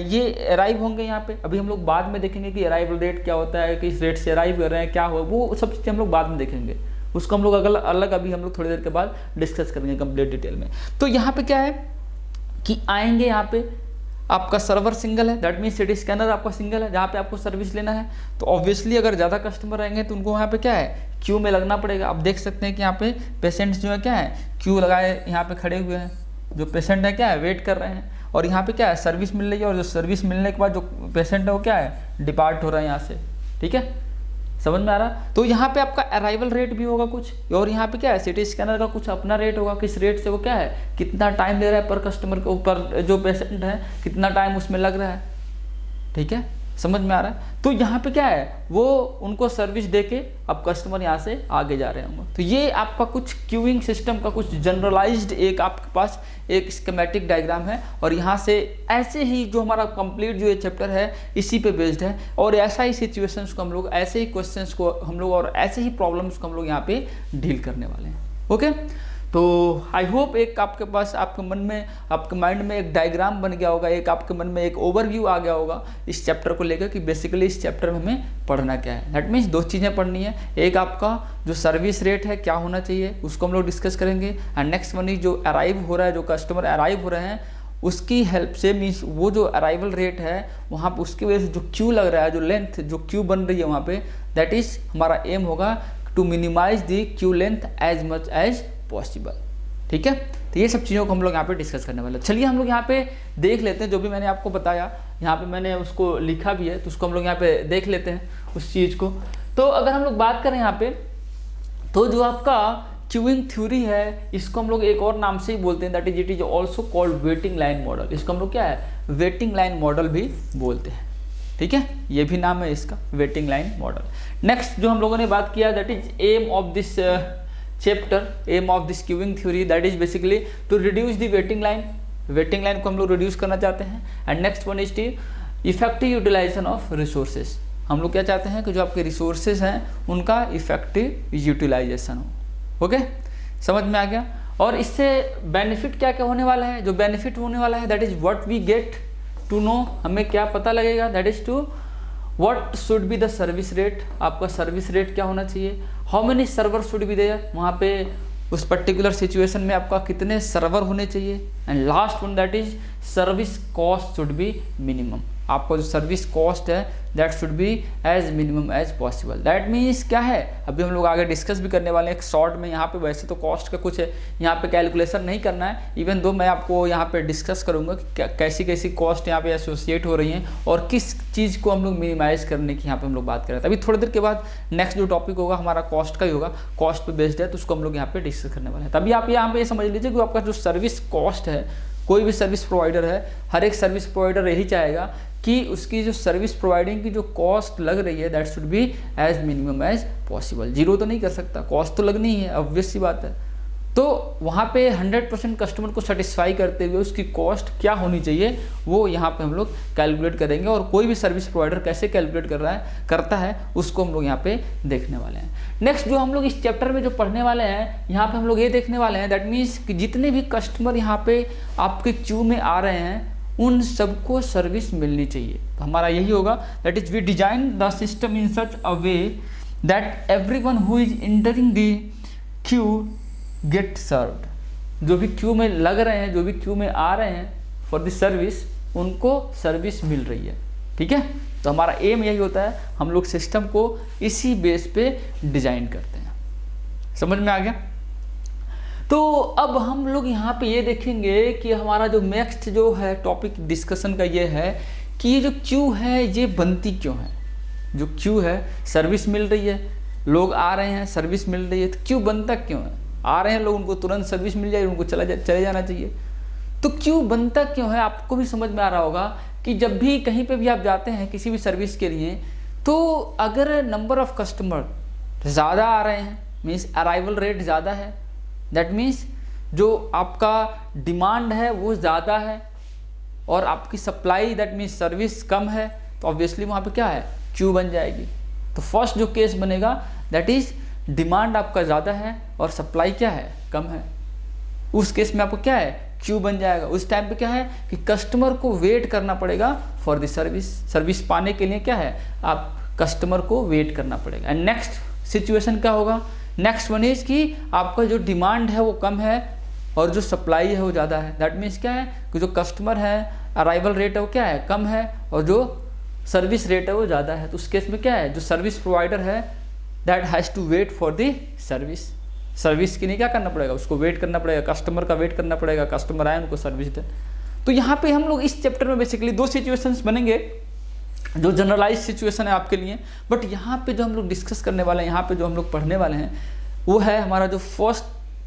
ये अराइव होंगे यहाँ पे। अभी हम लोग बाद में देखेंगे कि अराइवल रेट क्या होता है, किस रेट से अराइव कर रहे हैं, क्या हुआ, वो सब चीज़ें हम लोग बाद में देखेंगे, उसको हम लोग अलग अभी हम लोग थोड़ी देर के बाद डिस्कस करेंगे कंप्लीट डिटेल में। तो यहाँ पे क्या है कि आएंगे यहाँ पे आपका सर्वर सिंगल है, दैट मीन्स सीटी स्कैनर आपका सिंगल है जहाँ पे आपको सर्विस लेना है। तो ऑब्वियसली अगर ज़्यादा कस्टमर आएंगे तो उनको यहाँ पे क्या है क्यू में लगना पड़ेगा। आप देख सकते हैं कि यहाँ पे पेशेंट्स जो है क्या है क्यू लगाए यहाँ पे खड़े हुए हैं, जो पेशेंट है क्या है वेट कर रहे हैं, और यहाँ पे क्या है सर्विस मिल रही है, और जो सर्विस मिलने के बाद जो पेशेंट है वो क्या है डिपार्ट हो रहा है यहाँ से। ठीक है, समझ में आ रहा। तो यहाँ पे आपका अराइवल रेट भी होगा कुछ, और यहाँ पे क्या है सीटी स्कैनर का कुछ अपना रेट होगा, किस रेट से वो क्या है कितना टाइम ले रहा है पर कस्टमर के ऊपर, जो पेशेंट है कितना टाइम उसमें लग रहा है। ठीक है, समझ में आ रहा है। तो यहाँ पे क्या है वो उनको सर्विस देके अब कस्टमर यहाँ से आगे जा रहे होंगे। तो ये आपका कुछ क्यूइंग सिस्टम का कुछ जनरलाइज्ड एक आपके पास एक स्कीमेटिक डायग्राम है, और यहाँ से ऐसे ही जो हमारा कंप्लीट जो ये चैप्टर है इसी पे बेस्ड है, और ऐसा ही सिचुएशंस को हम लोग, ऐसे ही क्वेश्चंस को हम लोग, और ऐसे ही प्रॉब्लम्स को हम लोग यहाँ पे डील करने वाले हैं। ओके, तो आई होप एक आपके पास आपके मन में, आपके माइंड में एक डायग्राम बन गया होगा, एक आपके मन में एक ओवरव्यू आ गया होगा इस चैप्टर को लेकर कि बेसिकली इस चैप्टर में हमें पढ़ना क्या है। दैट मीन्स 2 चीज़ें पढ़नी है, एक आपका जो सर्विस रेट है क्या होना चाहिए उसको हम लोग डिस्कस करेंगे, एंड नेक्स्ट वन जो अराइव हो रहा है, जो कस्टमर अराइव हो रहे हैं उसकी हेल्प से, मीन्स वो जो अराइवल रेट है वहाँ पे उसकी वजह से जो क्यू लग रहा है, जो लेंथ जो क्यू बन रही है वहाँ पे, दैट इज़ हमारा एम होगा to minimise the queue length as much as possible. ठीक है, तो ये सब चीज़ों को हम लोग यहाँ पे डिस्कस करने वाले हैं। चलिए हम लोग यहाँ पे देख लेते हैं जो भी मैंने आपको बताया, यहाँ पे मैंने उसको लिखा भी है, तो उसको हम लोग यहाँ पे देख लेते हैं उस चीज़ को। तो अगर हम लोग बात करें यहाँ पे, तो जो आपका क्यूइंग थ्योरी है इसको हम लोग एक और नाम से ही बोलते हैं, that is it is also called waiting line model. इसको हम लोग क्या है, वेटिंग लाइन मॉडल भी बोलते हैं। ठीक है, ये भी नाम है इसका, वेटिंग लाइन मॉडल। नेक्स्ट जो हम लोगों ने बात किया, that is aim of this chapter, aim of this queuing theory, that is basically to reduce the waiting line. Waiting line को हम लोग रिड्यूस करना चाहते हैं। And next one is the effective utilization of resources. हम लोग क्या चाहते हैं कि जो आपके रिसोर्सेज हैं उनका इफेक्टिव यूटिलाइजेशन हो। ओके, समझ में आ गया। और इससे बेनिफिट क्या क्या होने वाला है, जो बेनिफिट होने वाला है that is what we get to know, हमें क्या पता लगेगा, that is to what should be the service rate, आपका सर्विस रेट क्या होना चाहिए, how many server should be there, वहाँ पे उस पर्टिकुलर सिचुएशन में आपका कितने सर्वर होने चाहिए। And last one that is service cost should be minimum, आपका जो सर्विस कॉस्ट है that should be as minimum as possible. That means क्या है, अभी हम लोग आगे डिस्कस भी करने वाले हैं एक शॉर्ट में। यहाँ पे वैसे तो कॉस्ट का कुछ यहाँ पे कैलकुलेशन नहीं करना है, इवन दो मैं आपको यहाँ पे डिस्कस करूँगा कि कैसी कैसी कॉस्ट यहाँ पे एसोसिएट हो रही हैं और किस चीज़ को हम लोग मिनिमाइज करने की यहाँ पे हम लोग बात कर रहे हैं। अभी थोड़ी देर के बाद नेक्स्ट जो टॉपिक होगा हमारा कॉस्ट का ही होगा, कॉस्ट पे बेस्ड है, तो उसको हम लोग यहाँ पे डिस्कस करने वाले हैं। तभी आप यहाँ पे ये समझ लीजिए कि आपका जो सर्विस कॉस्ट है, कोई भी सर्विस प्रोवाइडर है, हर एक सर्विस प्रोवाइडर यही चाहेगा कि उसकी जो सर्विस प्रोवाइडिंग की जो कॉस्ट लग रही है that should be as minimum as possible. Zero तो नहीं कर सकता, कॉस्ट तो लगनी ही है, ऑब्वियस सी बात है। तो वहाँ पे 100% कस्टमर को सेटिस्फाई करते हुए उसकी कॉस्ट क्या होनी चाहिए वो यहाँ पे हम लोग कैलकुलेट करेंगे। और कोई भी सर्विस प्रोवाइडर कैसे कैलकुलेट करता है उसको हम लोग यहाँ पे देखने वाले हैं। नेक्स्ट जो हम लोग इस चैप्टर में जो पढ़ने वाले हैं, यहाँ पे हम लोग ये देखने वाले हैं, दैट मीन्स कि जितने भी कस्टमर यहाँ पे आपके क्यू में आ रहे हैं उन सबको सर्विस मिलनी चाहिए। तो हमारा यही होगा, that is we design the system in such a way that everyone who is entering the queue get served. जो भी क्यू में लग रहे हैं, जो भी क्यू में आ रहे हैं फॉर द सर्विस, उनको सर्विस मिल रही है। ठीक है, तो हमारा एम यही होता है, हम लोग सिस्टम को इसी बेस पे डिजाइन करते हैं। समझ में आ गया। तो अब हम लोग यहाँ पे ये देखेंगे कि हमारा जो नेक्स्ट जो है टॉपिक डिस्कशन का ये है कि ये जो क्यू है ये बनती क्यों है। जो क्यू है, सर्विस मिल रही है, लोग आ रहे हैं, सर्विस मिल रही है, तो क्यू बनता क्यों है। आ रहे हैं लोग, उनको तुरंत सर्विस मिल जाए, उनको चले जाना चाहिए। तो क्यू बनता क्यों है, आपको भी समझ में आ रहा होगा कि जब भी कहीं पे भी आप जाते हैं किसी भी सर्विस के लिए, तो अगर नंबर ऑफ कस्टमर ज़्यादा आ रहे हैं, मीन्स अराइवल रेट ज़्यादा है, दैट मीन्स जो आपका डिमांड है वो ज़्यादा है और आपकी सप्लाई दैट मीन्स सर्विस कम है, तो ऑब्वियसली वहाँ पे क्या है, क्यू बन जाएगी। तो फर्स्ट जो केस बनेगा दैट इज़ डिमांड आपका ज़्यादा है और सप्लाई क्या है, कम है। उस केस में आपको क्या है, क्यू बन जाएगा। उस टाइम पे क्या है कि कस्टमर को वेट करना पड़ेगा फॉर द सर्विस। सर्विस पाने के लिए क्या है, आप कस्टमर को वेट करना पड़ेगा। एंड नेक्स्ट सिचुएशन क्या होगा, नेक्स्ट वन इज कि आपका जो डिमांड है वो कम है और जो सप्लाई है वो ज़्यादा है। दैट मीन्स क्या है कि जो कस्टमर है अराइवल रेट है वो क्या है, कम है, और जो सर्विस रेट है वो ज़्यादा है। तो उस केस में क्या है, जो सर्विस प्रोवाइडर है that has to wait for the service. Service के लिए क्या करना पड़ेगा, उसको वेट करना पड़ेगा, कस्टमर का वेट करना पड़ेगा, कस्टमर आए उनको सर्विस दें। तो यहाँ पे हम लोग इस चैप्टर में बेसिकली दो सिचुएशंस बनेंगे जो जनरलाइज सिचुएशन है आपके लिए। बट यहाँ पे जो हम लोग डिस्कस करने वाले हैं, यहाँ पे जो हम लोग पढ़ने वाले हैं, वो है हमारा जो फर्स्ट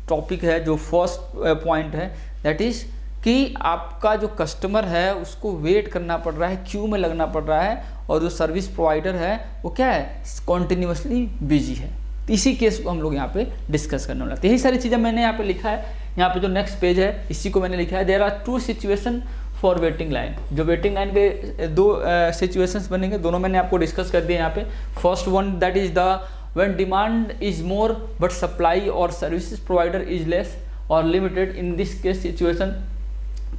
टॉपिक है, जो फर्स्ट पॉइंट है, दैट इज़ कि आपका जो कस्टमर है उसको वेट करना पड़ रहा है, क्यू में लगना पड़ रहा है, और जो सर्विस प्रोवाइडर है वो क्या है, कॉन्टिन्यूसली बिजी है। तो इसी केस को हम लोग यहाँ पे डिस्कस करने वाला है। तो यही सारी चीज़ें मैंने यहाँ पे लिखा है, यहाँ पे जो नेक्स्ट पेज है इसी को मैंने लिखा है, there are two situation for waiting line. जो वेटिंग लाइन के दो सिचुएशंस बनेंगे, दोनों मैंने आपको डिस्कस कर दिया यहाँ पे। First one that is the when demand is more but supply और सर्विसेज प्रोवाइडर इज लेस और limited. In this case situation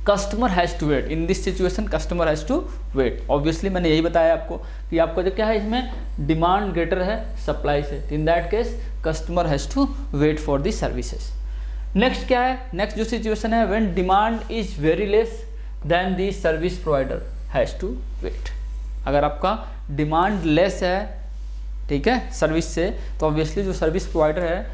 customer has to wait. In this situation customer has to wait. Obviously मैंने यही बताया आपको कि आपका जो क्या है, इसमें डिमांड ग्रेटर है सप्लाई से। In that case customer has to wait for the services. Next क्या है, नेक्स्ट जो सिचुएशन है, when demand is very less then the service provider has to wait. अगर आपका डिमांड लेस है, ठीक है, सर्विस से, तो ऑब्वियसली जो सर्विस प्रोवाइडर है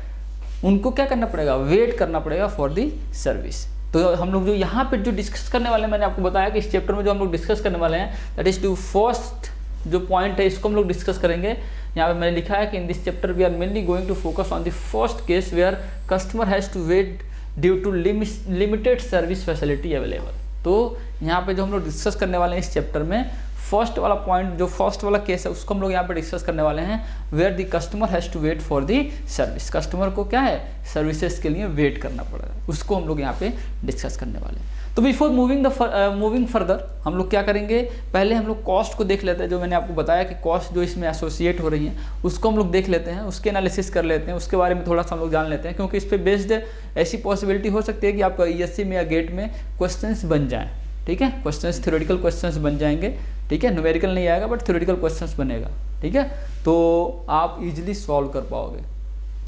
उनको क्या करना पड़ेगा, वेट करना पड़ेगा फॉर दी सर्विस। तो हम लोग जो यहाँ पे जो डिस्कस करने वाले हैं, मैंने आपको बताया कि इस चैप्टर में जो हम लोग डिस्कस करने वाले हैं दैट इज टू फर्स्ट जो पॉइंट है इसको हम लोग डिस्कस करेंगे। यहाँ पे मैंने लिखा है कि in this chapter we are mainly going to focus on the first case where customer has to wait due to limited service facility available. तो यहाँ पे जो हम लोग डिस्कस करने वाले हैं इस चैप्टर में फर्स्ट वाला पॉइंट, जो फर्स्ट वाला केस है उसको हम लोग यहाँ पे डिस्कस करने वाले हैं, where the customer has to wait for the service. Customer को क्या है, सर्विसेज के लिए वेट करना पड़ रहा है, उसको हम लोग यहाँ पे डिस्कस करने वाले हैं। तो बिफोर मूविंग फर्दर हम लोग क्या करेंगे, पहले हम लोग कॉस्ट को देख लेते हैं। जो मैंने आपको बताया कि कॉस्ट जो इसमें एसोसिएट हो रही है उसको हम लोग देख लेते हैं, उसके एनालिसिस कर लेते हैं, उसके बारे में थोड़ा सा हम लोग जान लेते हैं, क्योंकि इस पर बेस्ड ऐसी पॉसिबिलिटी हो सकती है कि आपका ESC में या गेट में क्वेश्चंस बन जाएँ, ठीक है, क्वेश्चंस थ्योरेटिकल क्वेश्चंस बन जाएंगे, ठीक है, न्यूमेरिकल नहीं आएगा बट थ्योरेटिकल क्वेश्चंस बनेगा, ठीक है। तो आप इजीली सॉल्व कर पाओगे।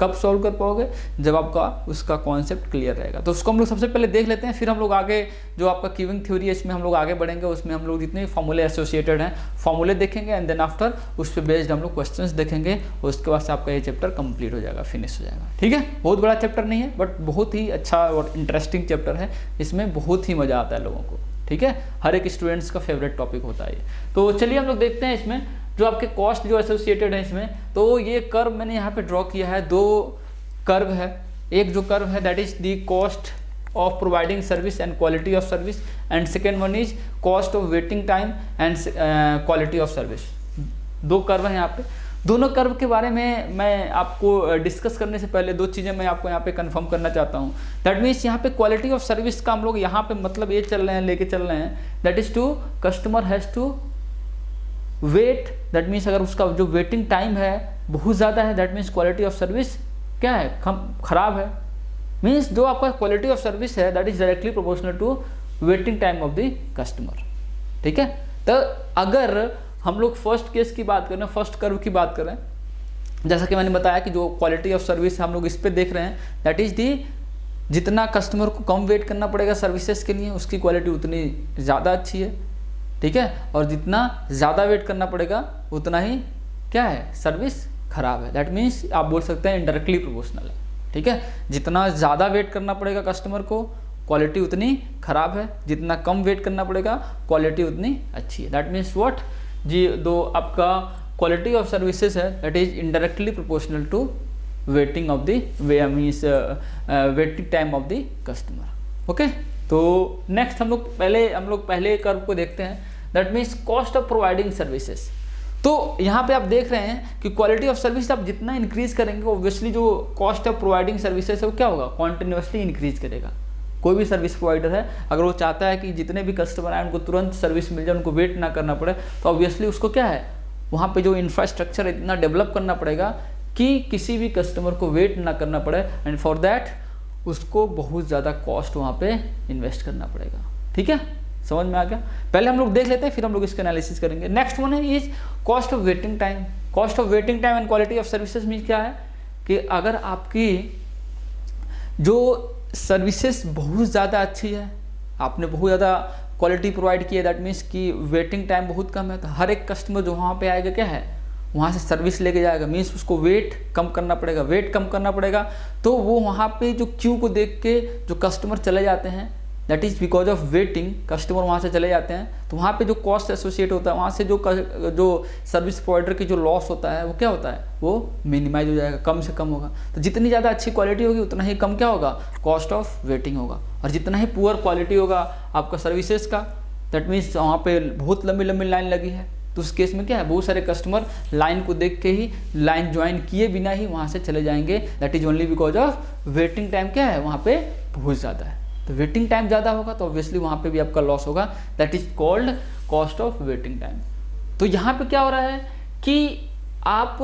कब सॉल्व कर पाओगे, जब आपका उसका कॉन्सेप्ट क्लियर रहेगा। तो उसको हम लोग सबसे पहले देख लेते हैं, फिर हम लोग आगे जो आपका क्यूइंग थ्योरी है इसमें हम लोग आगे बढ़ेंगे, उसमें हम लोग जितने फॉर्मूले एसोसिएटेड हैं फॉर्मूले देखेंगे एंड देन आफ्टर उस पर बेस्ड हम लोग क्वेश्चंस देखेंगे और उसके बाद से आपका ये चैप्टर कंप्लीट हो जाएगा, फिनिश हो जाएगा, ठीक है। बहुत बड़ा चैप्टर नहीं है बट बहुत ही अच्छा और इंटरेस्टिंग चैप्टर है, इसमें बहुत ही मज़ा आता है लोगों को, ठीक है, हर एक स्टूडेंट्स का फेवरेट टॉपिक होता है ये। तो चलिए हम लोग देखते हैं इसमें जो आपके कॉस्ट जो एसोसिएटेड है इसमें। तो ये कर्व मैंने यहाँ पे ड्रॉ किया है, दो कर्व है, एक जो कर्व है that is the cost of providing service and quality of service and second one is cost of waiting time and quality of service. दो कर्व हैं यहाँ पे। दोनों कर्व के बारे में मैं आपको डिस्कस करने से पहले दो चीज़ें मैं आपको यहाँ पे कंफर्म करना चाहता हूँ। दैट मीन्स यहाँ पे क्वालिटी ऑफ सर्विस का हम लोग यहाँ पे मतलब ये चल रहे हैं, लेके चल रहे हैं, that is to customer has to wait. That means अगर उसका जो वेटिंग टाइम है बहुत ज़्यादा है, that means quality of service क्या है, खराब है। मीन्स जो आपका क्वालिटी ऑफ सर्विस है that is directly proportional to waiting time of the customer, ठीक है। तो अगर हम लोग फर्स्ट केस की बात करें, फर्स्ट कर्व की बात करें, जैसा कि मैंने बताया कि जो क्वालिटी ऑफ सर्विस हम लोग इस पर देख रहे हैं दैट इज दी, जितना कस्टमर को कम वेट करना पड़ेगा सर्विसेज के लिए उसकी क्वालिटी उतनी ज़्यादा अच्छी है, ठीक है, और जितना ज़्यादा वेट करना पड़ेगा उतना ही क्या है, सर्विस खराब है। दैट मीन्स आप बोल सकते हैं इनडायरेक्टली प्रोपोर्शनल है, ठीक है। जितना ज़्यादा वेट करना पड़ेगा कस्टमर को क्वालिटी उतनी खराब है, जितना कम वेट करना पड़ेगा क्वालिटी उतनी अच्छी है। दैट मीन्स व्हाट जी, दो आपका क्वालिटी ऑफ सर्विसेज है that is indirectly proportional to waiting of the means waiting time of the customer, okay. तो नेक्स्ट हम लोग पहले कर्व को देखते हैं, that means cost of providing services. तो यहाँ पे आप देख रहे हैं कि क्वालिटी ऑफ सर्विस आप जितना इंक्रीज करेंगे ऑब्वियसली जो कॉस्ट ऑफ प्रोवाइडिंग सर्विसेज है वो क्या होगा, कॉन्टिन्यूसली इंक्रीज करेगा। कोई भी सर्विस प्रोवाइडर है अगर वो चाहता है कि जितने भी कस्टमर आए उनको तुरंत सर्विस मिल जाए, उनको वेट ना करना पड़े, तो ऑब्वियसली उसको क्या है, वहाँ पे जो इंफ्रास्ट्रक्चर इतना डेवलप करना पड़ेगा कि किसी भी कस्टमर को वेट ना करना पड़े, एंड फॉर दैट उसको बहुत ज़्यादा कॉस्ट वहाँ पे इन्वेस्ट करना पड़ेगा, ठीक है। समझ में आ गया। पहले हम लोग देख लेते हैं फिर हम लोग इसका एनालिसिस करेंगे। नेक्स्ट वन है is cost of waiting time. Cost of waiting time and quality of services mean क्या है कि अगर आपकी जो सर्विसेज बहुत ज़्यादा अच्छी है, आपने बहुत ज़्यादा क्वालिटी प्रोवाइड की है, दैट मीन्स कि वेटिंग टाइम बहुत कम है, तो हर एक कस्टमर जो वहाँ पे आएगा क्या है, वहाँ से सर्विस लेके जाएगा, मीन्स उसको वेट कम करना पड़ेगा। वेट कम करना पड़ेगा तो वो वहाँ पे जो क्यू को देख के जो कस्टमर चले जाते हैं, that is because of waiting customer वहाँ से चले जाते हैं, तो वहाँ पे जो कॉस्ट एसोसिएट होता है, वहाँ से जो सर्विस प्रोवाइडर की जो लॉस होता है वो क्या होता है, वो मिनिमाइज हो जाएगा, कम से कम होगा। तो जितनी ज़्यादा अच्छी क्वालिटी होगी उतना ही कम क्या होगा, कॉस्ट ऑफ वेटिंग होगा। और जितना ही पुअर क्वालिटी होगा आपका सर्विसेज का, दैट मीन्स वहाँ पे बहुत लंबी लंबी लाइन लगी है, तो उस केस में क्या है, बहुत सारे कस्टमर लाइन को देख के ही, लाइन ज्वाइन किए बिना ही वहाँ से चले जाएंगे। That is only because of waiting time क्या है, वहाँ पे बहुत ज़्यादा है। तो वेटिंग टाइम ज़्यादा होगा तो ऑब्वियसली वहाँ पे भी आपका लॉस होगा, that is called cost of waiting time. तो यहाँ पे क्या हो रहा है कि आप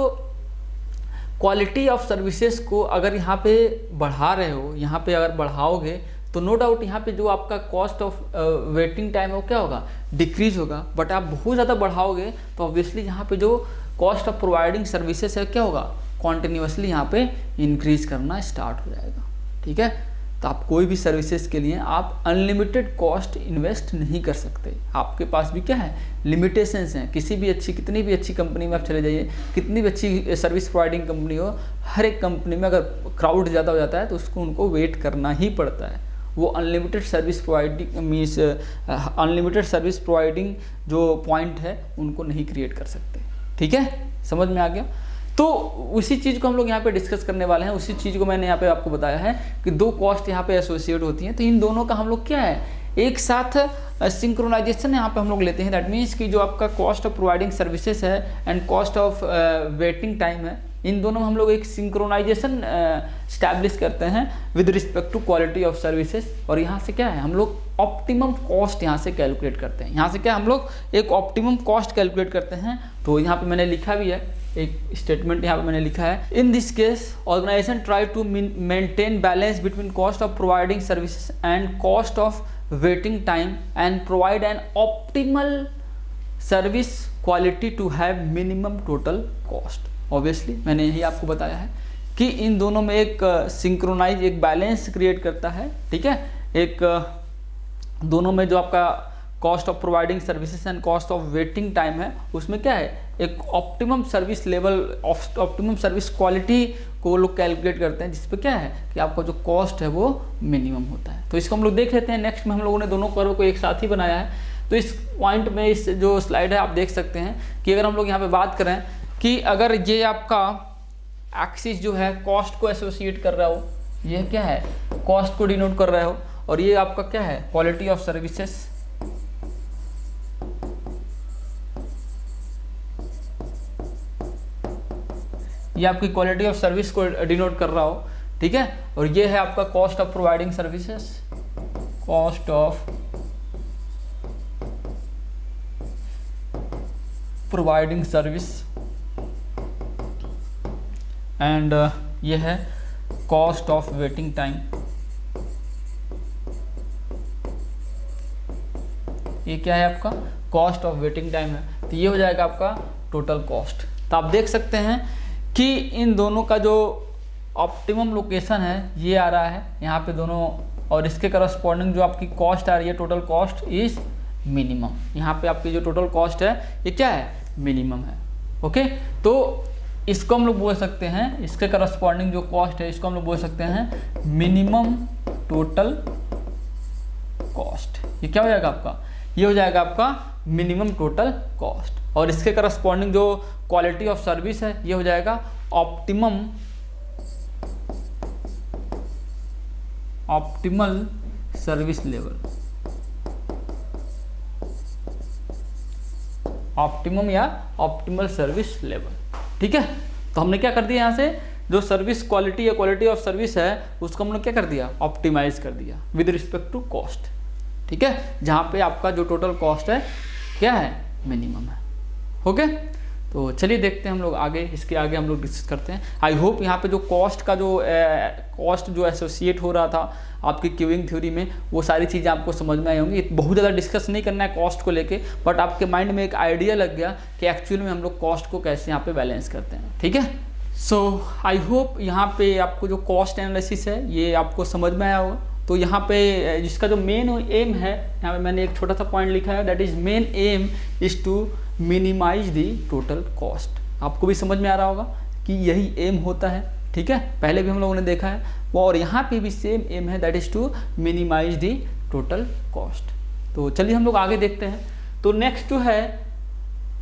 क्वालिटी ऑफ सर्विसेज को अगर यहाँ पे बढ़ा रहे हो, यहाँ पे अगर बढ़ाओगे तो नो डाउट यहाँ पे जो आपका कॉस्ट ऑफ वेटिंग टाइम है वो क्या होगा, डिक्रीज होगा। बट आप बहुत ज़्यादा बढ़ाओगे तो ऑब्वियसली यहाँ पे जो कॉस्ट ऑफ प्रोवाइडिंग सर्विसेज है क्या होगा, कॉन्टिन्यूसली यहाँ पे इंक्रीज करना स्टार्ट हो जाएगा, ठीक है। तो आप कोई भी सर्विसेज के लिए आप अनलिमिटेड कॉस्ट इन्वेस्ट नहीं कर सकते। आपके पास भी क्या है, लिमिटेशंस हैं। कितनी भी अच्छी कंपनी में आप चले जाइए, कितनी भी अच्छी सर्विस प्रोवाइडिंग कंपनी हो, हर एक कंपनी में अगर क्राउड ज़्यादा हो जाता है तो उनको वेट करना ही पड़ता है। वो unlimited service providing means unlimited service providing जो पॉइंट है उनको नहीं क्रिएट कर सकते। ठीक है, समझ में आ गया। तो उसी चीज़ को हम लोग यहाँ पे डिस्कस करने वाले हैं। उसी चीज़ को मैंने यहाँ पे आपको बताया है कि दो कॉस्ट यहाँ पे एसोसिएट होती हैं, तो इन दोनों का हम लोग क्या है, एक साथ सिंक्रोनाइजेशन यहाँ पे हम लोग लेते हैं। दैट मीन्स कि जो आपका कॉस्ट ऑफ प्रोवाइडिंग सर्विसेज है and cost of waiting time है, इन दोनों में हम लोग एक सिंक्रोनाइजेशन स्टैब्लिश करते हैं with respect to quality of services. और यहाँ से क्या है, हम लोग ऑप्टिमम कॉस्ट यहाँ से कैलकुलेट करते हैं। यहाँ से क्या हम लोग एक ऑप्टिमम कॉस्ट कैलकुलेट करते हैं। तो यहाँ पे मैंने लिखा भी है, एक स्टेटमेंट यहाँ पे मैंने लिखा है, in this case organization try to maintain balance between cost of providing services and cost of waiting time and provide an optimal service quality to have minimum total cost. Obviously मैंने यही आपको बताया है कि इन दोनों में एक सिंक्रोनाइज एक बैलेंस क्रिएट करता है। ठीक है, एक दोनों में जो आपका cost of providing services and cost of waiting time है, उसमें क्या है, एक optimum service level, optimum service quality को लोग कैलकुलेट करते हैं, जिस पे क्या है कि आपका जो कॉस्ट है वो मिनिमम होता है। तो इसको हम लोग देख लेते हैं। नेक्स्ट में हम लोगों ने दोनों कर्व को एक साथ ही बनाया है। तो इस पॉइंट में इस जो स्लाइड है आप देख सकते हैं कि अगर हम लोग यहाँ पे बात करें कि अगर ये आपका एक्सिस जो है कॉस्ट को एसोसिएट कर रहा हो, ये क्या है, कॉस्ट को डिनोट कर रहा हो, और ये आपका क्या है, क्वालिटी ऑफ सर्विसेज, ये आपकी क्वालिटी ऑफ सर्विस को डिनोट कर रहा हो। ठीक है, और ये है आपका cost of providing services, cost of providing service, and ये है कॉस्ट ऑफ वेटिंग टाइम। ये क्या है आपका, कॉस्ट ऑफ वेटिंग टाइम है। तो ये हो जाएगा आपका टोटल कॉस्ट। तो आप देख सकते हैं कि इन दोनों का जो ऑप्टिमम लोकेशन है ये आ रहा है यहाँ पे दोनों, और इसके करस्पॉन्डिंग जो आपकी कॉस्ट आ रही है, टोटल कॉस्ट इज मिनिमम। यहाँ पे आपकी जो टोटल कॉस्ट है ये क्या है, मिनिमम है। ओके, तो इसको हम लोग बोल सकते हैं, इसके करस्पॉन्डिंग जो कॉस्ट है इसको हम लोग बोल सकते हैं मिनिमम टोटल कॉस्ट। ये क्या हो जाएगा आपका, ये हो जाएगा आपका मिनिमम टोटल कॉस्ट। और इसके करस्पॉन्डिंग जो क्वालिटी ऑफ सर्विस है ये हो जाएगा ऑप्टिमल सर्विस लेवल, ऑप्टिमम या ऑप्टिमल सर्विस लेवल। ठीक है, तो हमने क्या कर दिया, यहाँ से जो सर्विस क्वालिटी या क्वालिटी ऑफ सर्विस है उसको हमने क्या कर दिया, ऑप्टिमाइज कर दिया विद रिस्पेक्ट टू कॉस्ट। ठीक है, जहाँ पे आपका जो टोटल कॉस्ट है क्या है, मिनिमम है। ओके, तो चलिए देखते हैं हम लोग आगे, इसके आगे हम लोग डिस्कस करते हैं। आई होप यहाँ पे जो कॉस्ट का जो कॉस्ट जो एसोसिएट हो रहा था आपकी क्यूइंग थ्योरी में, वो सारी चीज़ें आपको समझ में आई होंगी। बहुत ज़्यादा डिस्कस नहीं करना है कॉस्ट को लेके, बट आपके माइंड में एक आइडिया लग गया कि एक्चुअल में हम लोग कॉस्ट को कैसे यहाँ पे बैलेंस करते हैं। ठीक है, सो आई होप यहाँ पे आपको जो कॉस्ट एनालिसिस है ये आपको समझ में आया होगा। तो यहाँ पे जिसका जो मेन एम है, यहाँ पे मैंने एक छोटा सा पॉइंट लिखा है, that is main aim is to minimize the total cost. आपको भी समझ में आ रहा होगा कि यही एम होता है। ठीक है, पहले भी हम लोगों ने देखा है वो, और यहाँ पे भी सेम एम है, that is to minimize the total cost. तो चलिए हम लोग आगे देखते हैं। तो नेक्स्ट जो है,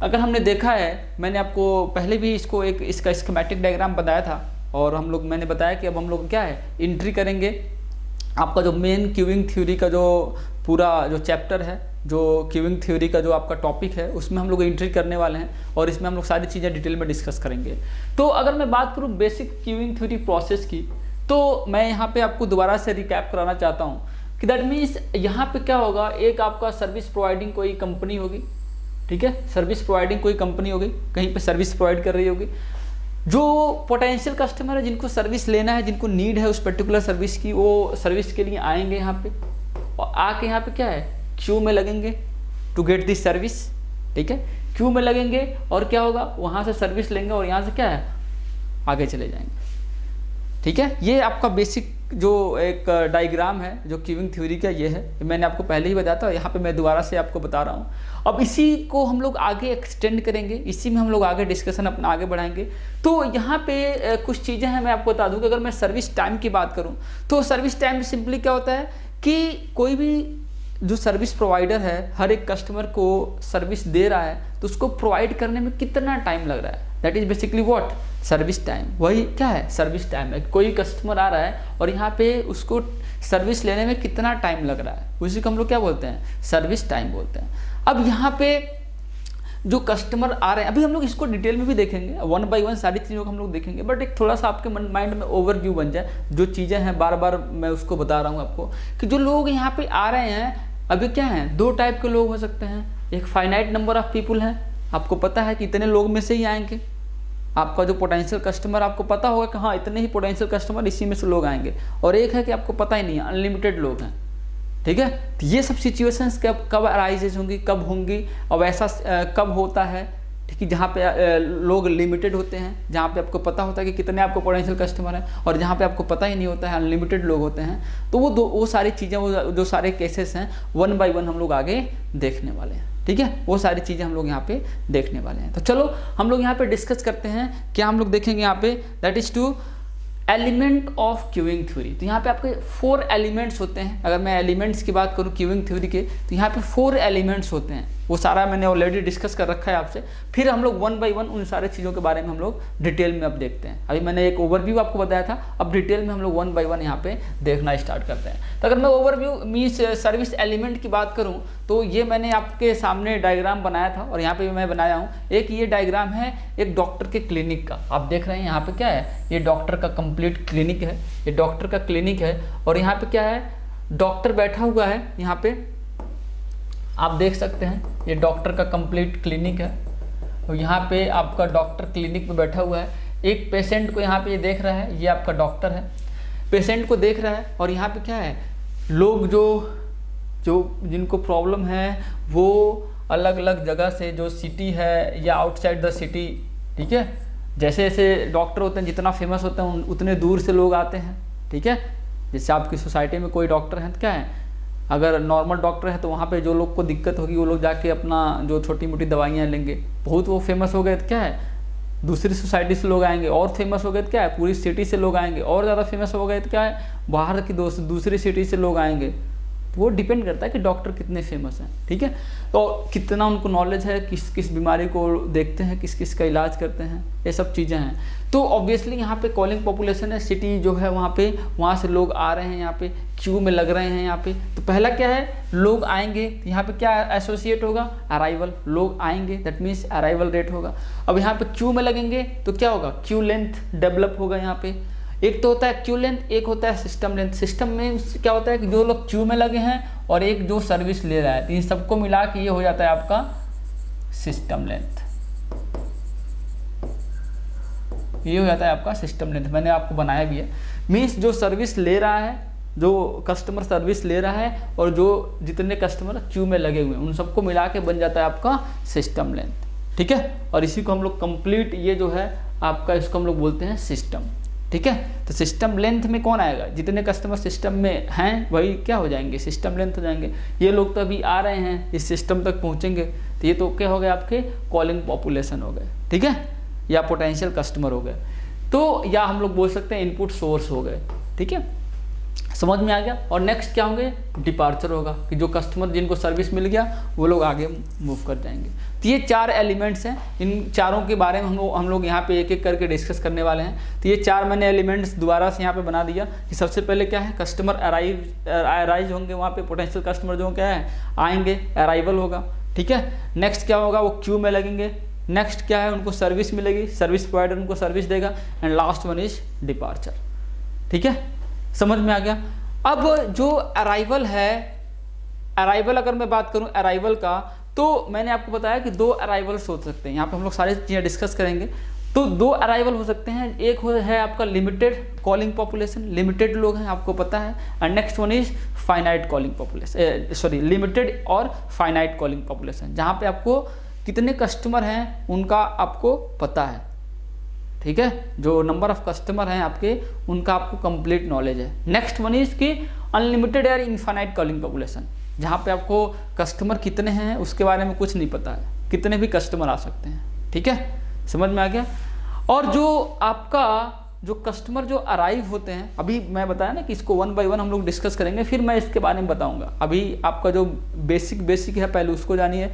अगर हमने देखा है, मैंने आपको पहले भी इसको एक इसका स्कीमेटिक डायग्राम बताया था, और हम लोग मैंने बताया कि अब हम लोग क्या है, एंट्री करेंगे आपका जो मेन क्यूइंग थ्योरी का जो पूरा जो चैप्टर है, जो क्यूइंग थ्योरी का जो आपका टॉपिक है, उसमें हम लोग एंट्री करने वाले हैं, और इसमें हम लोग सारी चीज़ें डिटेल में डिस्कस करेंगे। तो अगर मैं बात करूँ बेसिक क्यूइंग थ्योरी प्रोसेस की, तो मैं यहाँ पे आपको दोबारा से रिकैप कराना चाहता हूँ कि दैट मीन्स यहाँ पे क्या होगा, एक आपका सर्विस प्रोवाइडिंग कोई कंपनी होगी। ठीक है, सर्विस प्रोवाइडिंग कोई कंपनी होगी, कहीं पे सर्विस प्रोवाइड कर रही होगी। जो पोटेंशियल कस्टमर है, जिनको सर्विस लेना है, जिनको नीड है उस पर्टिकुलर सर्विस की, वो सर्विस के लिए आएंगे यहाँ पे, और आके यहाँ पे क्या है, क्यू में लगेंगे टू गेट दिस सर्विस। ठीक है, क्यू में लगेंगे और क्या होगा, वहाँ से सर्विस लेंगे और यहाँ से क्या है, आगे चले जाएंगे। ठीक है, ये आपका बेसिक जो एक डायग्राम है जो क्यूइंग थ्योरी का ये है, मैंने आपको पहले ही बताया था, यहाँ पे मैं दोबारा से आपको बता रहा हूँ। अब इसी को हम लोग आगे एक्सटेंड करेंगे, इसी में हम लोग आगे डिस्कशन अपना आगे बढ़ाएंगे। तो यहाँ पे कुछ चीज़ें हैं, मैं आपको बता दूँ कि अगर मैं सर्विस टाइम की बात करूँ तो सर्विस टाइम सिंपली क्या होता है कि कोई भी जो सर्विस प्रोवाइडर है हर एक कस्टमर को सर्विस दे रहा है तो उसको प्रोवाइड करने में कितना टाइम लग रहा है, that is basically what, service time. वही क्या है, सर्विस टाइम है। कोई कस्टमर आ रहा है और यहाँ पे उसको सर्विस लेने में कितना टाइम लग रहा है, उसी को हम लोग क्या बोलते हैं, सर्विस टाइम बोलते हैं। अब यहाँ पे जो कस्टमर आ रहे हैं, अभी हम लोग इसको डिटेल में भी देखेंगे, वन बाय वन सारी चीज़ों को हम लोग देखेंगे, बट एक थोड़ा सा आपके माइंड में ओवरव्यू बन जाए, जो चीज़ें हैं बार बार मैं उसको बता रहा हूँ आपको कि जो लोग यहाँ पे आ रहे हैं अभी क्या हैं, दो टाइप के लोग हो सकते हैं। एक फाइनाइट नंबर ऑफ पीपुल है, आपको पता है कि इतने लोग में से ही आएंगे, आपका जो पोटेंशियल कस्टमर आपको पता होगा कि हाँ इतने ही पोटेंशियल कस्टमर इसी में से लोग आएंगे। और एक है कि आपको पता ही नहीं है, अनलिमिटेड लोग हैं, ठीक है। तो ये सब सिचुएशंस कब अराइजेज होंगी, कब होंगी, और ऐसा कब होता है, ठीक है, जहाँ पे लोग लिमिटेड होते हैं, जहाँ पे आपको पता होता है कि कितने आपको पोटेंशियल कस्टमर हैं, और जहाँ पे आपको पता ही नहीं होता है, अनलिमिटेड लोग होते हैं। तो वो सारी चीज़ें, वो जो सारे केसेस हैं वन बाय वन हम लोग आगे देखने वाले हैं, ठीक है। वो सारी चीज़ें हम लोग यहाँ पे देखने वाले हैं। तो चलो हम लोग यहाँ पे डिस्कस करते हैं, क्या हम लोग देखेंगे यहाँ पे, that is two element of queuing theory. तो यहाँ पे आपके 4 एलिमेंट्स होते हैं। अगर मैं एलिमेंट्स की बात करूँ क्यूइंग थ्योरी के, तो यहाँ पे 4 एलिमेंट्स होते हैं, वो सारा मैंने ऑलरेडी डिस्कस कर रखा है आपसे। फिर हम लोग वन बाय वन उन सारे चीज़ों के बारे में हम लोग डिटेल में अब देखते हैं। अभी मैंने एक ओवरव्यू आपको बताया था, अब डिटेल में हम लोग वन बाय वन यहाँ पे देखना स्टार्ट करते हैं। तो अगर मैं ओवरव्यू मीन्स सर्विस एलिमेंट की बात करूँ तो ये मैंने आपके सामने डायग्राम बनाया था, और यहाँ पे भी मैं बनाया हूँ। एक ये डायग्राम है एक डॉक्टर के क्लिनिक का, आप देख रहे हैं यहाँ पे क्या है, ये डॉक्टर का कंप्लीट क्लिनिक है, ये डॉक्टर का क्लिनिक है। और यहाँ पे क्या है, डॉक्टर बैठा हुआ है, यहाँ पे आप देख सकते हैं, ये डॉक्टर का कंप्लीट क्लिनिक है। और यहाँ पे आपका डॉक्टर क्लिनिक पे बैठा हुआ है, एक पेशेंट को यहाँ पे ये देख रहा है, ये आपका डॉक्टर है, पेशेंट को देख रहा है। और यहाँ पे क्या है, लोग जो जिनको प्रॉब्लम है वो अलग अलग जगह से, जो सिटी है या आउटसाइड द सिटी, ठीक है, जैसे जैसे डॉक्टर होते हैं जितना फेमस होते हैं उतने दूर से लोग आते हैं, ठीक है। जैसे आपकी सोसाइटी में कोई डॉक्टर हैं तो क्या है, अगर नॉर्मल डॉक्टर है तो वहाँ पे जो लोग को दिक्कत होगी वो लोग जाके अपना जो छोटी मोटी दवाइयाँ लेंगे। बहुत वो फेमस हो गए तो क्या है, दूसरी सोसाइटी से लोग आएंगे, और फेमस हो गए तो क्या है, पूरी सिटी से लोग आएंगे, और ज़्यादा फेमस हो गए तो क्या है, बाहर की दूसरी सिटी से लोग आएंगे। वो डिपेंड करता है कि डॉक्टर कितने फेमस हैं, ठीक है, तो कितना उनको नॉलेज है, किस किस बीमारी को देखते हैं, किस किस का इलाज करते हैं, ये सब चीज़ें हैं। तो ऑब्वियसली यहाँ पे कॉलिंग पॉपुलेशन है, सिटी जो है वहाँ से लोग आ रहे हैं, यहाँ पे क्यू में लग रहे हैं यहाँ पे। तो पहला क्या है, लोग आएंगे, यहाँ पे क्या एसोसिएट होगा, अराइवल, लोग आएंगे दैट मीन्स अराइवल रेट होगा। अब यहाँ पे क्यू में लगेंगे तो क्या होगा, क्यू लेंथ डेवलप होगा। यहाँ पे एक तो होता है क्यू लेंथ, एक होता है सिस्टम लेंथ। सिस्टम में क्या होता है कि जो लोग क्यू में लगे हैं और एक जो सर्विस ले रहा है, तो इन सबको मिला के ये हो जाता है आपका सिस्टम लेंथ, ये हो जाता है आपका सिस्टम लेंथ। मैंने आपको बनाया भी है, मीन्स जो सर्विस ले रहा है, जो कस्टमर सर्विस ले रहा है और जो जितने कस्टमर क्यू में लगे हुए हैं उन सबको मिला के बन जाता है आपका सिस्टम लेंथ, ठीक है। और इसी को हम लोग कंप्लीट, ये जो है आपका, इसको हम लोग बोलते हैं सिस्टम, ठीक है। तो सिस्टम लेंथ में कौन आएगा, जितने कस्टमर सिस्टम में हैं वही क्या हो जाएंगे, सिस्टम लेंथ हो जाएंगे। ये लोग तो अभी आ रहे हैं, इस सिस्टम तक पहुंचेंगे, तो ये तो क्या हो गए, आपके कॉलिंग पॉपुलेशन हो गए, ठीक है, या पोटेंशियल कस्टमर हो गए। तो या हम लोग बोल सकते हैं इनपुट सोर्स हो गए, ठीक है, समझ में आ गया। और नेक्स्ट क्या होंगे, डिपार्चर होगा, कि जो कस्टमर जिनको सर्विस मिल गया वो लोग आगे मूव कर जाएंगे। तो ये 4 एलिमेंट्स हैं, इन चारों के बारे में हम लोग यहाँ पे एक एक करके डिस्कस करने वाले हैं। तो ये 4 मैंने एलिमेंट्स दोबारा से यहाँ पे बना दिया कि सबसे पहले क्या है, कस्टमर अराइज होंगे, वहाँ पे पोटेंशियल कस्टमर जो क्या है आएंगे, अराइवल होगा, ठीक है। नेक्स्ट क्या होगा, वो क्यू में लगेंगे। नेक्स्ट क्या है, उनको सर्विस मिलेगी, सर्विस प्रोवाइडर उनको सर्विस देगा। And last one is departure, ठीक है, समझ में आ गया। अब जो अराइवल है, अराइवल अगर मैं बात करूं अराइवल का, तो मैंने आपको बताया कि 2 अराइवल्स हो सकते हैं। यहाँ पे हम लोग सारी चीज़ें डिस्कस करेंगे। तो 2 अराइवल हो सकते हैं, एक है आपका लिमिटेड कॉलिंग पॉपुलेशन, लिमिटेड लोग हैं आपको पता है। And next one is finite calling population, sorry limited और फाइनाइट कॉलिंग पॉपुलेशन, जहाँ पे आपको कितने कस्टमर हैं उनका आपको पता है, ठीक है, जो नंबर ऑफ कस्टमर हैं आपके उनका आपको कंप्लीट नॉलेज है। नेक्स्ट वन इज कि अनलिमिटेड या इनफाइनाइट कॉलिंग पॉपुलेशन, जहाँ पे आपको कस्टमर कितने हैं उसके बारे में कुछ नहीं पता है, कितने भी कस्टमर आ सकते हैं, ठीक है, समझ में आ गया। और जो आपका जो कस्टमर जो अराइव होते हैं, अभी मैं बताया ना कि इसको 1 by 1 हम लोग डिस्कस करेंगे, फिर मैं इसके बारे में बताऊंगा। अभी आपका जो बेसिक है पहले उसको जानिए,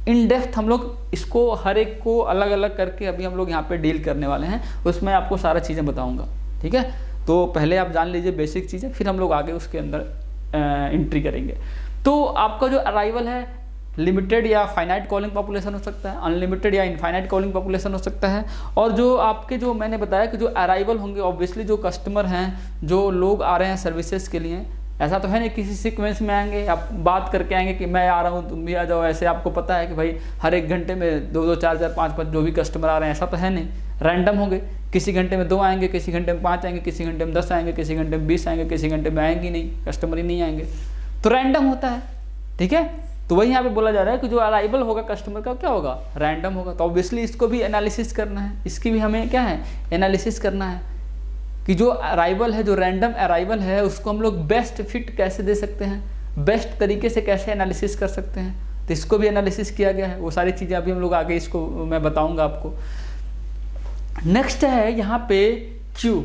इन डेप्थ हम लोग इसको हर एक को अलग अलग करके अभी हम लोग यहाँ पे डील करने वाले हैं, उसमें आपको सारा चीज़ें बताऊंगा, ठीक है। तो पहले आप जान लीजिए बेसिक चीज़ें, फिर हम लोग आगे उसके अंदर एंट्री करेंगे। तो आपका जो अराइवल है लिमिटेड या फाइनाइट कॉलिंग पॉपुलेशन हो सकता है, अनलिमिटेड या इनफाइनाइट कॉलिंग पॉपुलेशन हो सकता है। और जो आपके जो मैंने बताया कि जो अराइवल होंगे ऑब्वियसली जो कस्टमर हैं, जो लोग आ रहे हैं सर्विसेज के लिए, ऐसा तो है नहीं किसी सीक्वेंस में आएंगे, आप बात करके आएंगे कि मैं आ रहा हूँ तुम भी आ जाओ, ऐसे आपको पता है कि भाई हर एक घंटे में 2-2 4-4 5-5 जो भी कस्टमर आ रहे हैं, ऐसा तो है नहीं, रैंडम होंगे, किसी घंटे में 2 आएंगे, किसी घंटे में 5 आएंगे, किसी घंटे में 10 आएंगे, किसी घंटे में 20 आएंगे, किसी घंटे में आएंगे नहीं, कस्टमर ही नहीं आएंगे, तो रैंडम होता है, ठीक है। तो वही यहाँ पे बोला जा रहा है कि जो अराइवल होगा कस्टमर का क्या होगा, रैंडम होगा। तो ऑब्वियसली इसको भी एनालिसिस करना है, इसकी भी हमें क्या है एनालिसिस करना है कि जो अराइवल है, जो रैंडम अराइवल है, उसको हम लोग बेस्ट फिट कैसे दे सकते हैं, बेस्ट तरीके से कैसे एनालिसिस कर सकते हैं, तो इसको भी एनालिसिस किया गया है। वो सारी चीज़ें अभी हम लोग आगे इसको मैं बताऊँगा आपको। नेक्स्ट है यहाँ पे क्यू।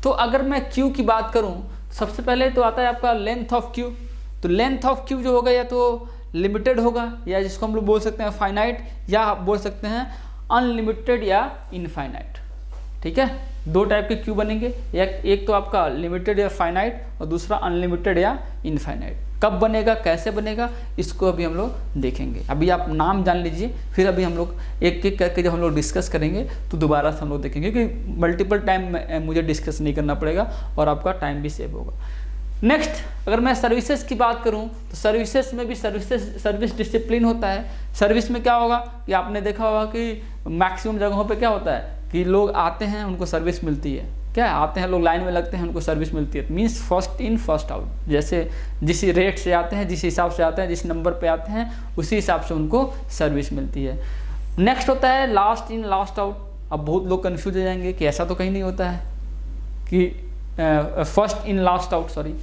तो अगर मैं क्यू की बात करूँ, सबसे पहले तो आता है आपका लेंथ ऑफ क्यू। तो लेंथ ऑफ क्यू जो होगा या तो लिमिटेड होगा, या जिसको हम लोग बोल सकते हैं फाइनाइट, या आप बोल सकते हैं अनलिमिटेड या इनफाइनाइट, ठीक है। 2 टाइप के क्यू बनेंगे, एक तो आपका लिमिटेड या फाइनाइट और दूसरा अनलिमिटेड या इनफाइनाइट। कब बनेगा, कैसे बनेगा, इसको अभी हम लोग देखेंगे। अभी आप नाम जान लीजिए, फिर अभी हम लोग एक एक करके जब हम लोग डिस्कस करेंगे तो दोबारा से हम लोग देखेंगे कि मल्टीपल टाइम मुझे डिस्कस नहीं करना पड़ेगा और आपका टाइम भी सेव होगा। नेक्स्ट, अगर मैं सर्विसेज की बात करूं तो सर्विसेज में भी सर्विस डिसिप्लिन होता है। सर्विस में क्या होगा कि आपने देखा होगा कि मैक्सिमम जगहों पे क्या होता है कि लोग आते हैं उनको सर्विस मिलती है, क्या आते हैं लोग लाइन में लगते हैं उनको सर्विस मिलती है, means first in first out, जैसे जिस रेट से आते हैं, जिस हिसाब से आते हैं, जिस नंबर पे आते हैं उसी हिसाब से उनको सर्विस मिलती है। नेक्स्ट होता है लास्ट इन लास्ट आउट। अब बहुत लोग कन्फ्यूज हो जाएंगे कि ऐसा तो कहीं नहीं होता है कि first in last out, sorry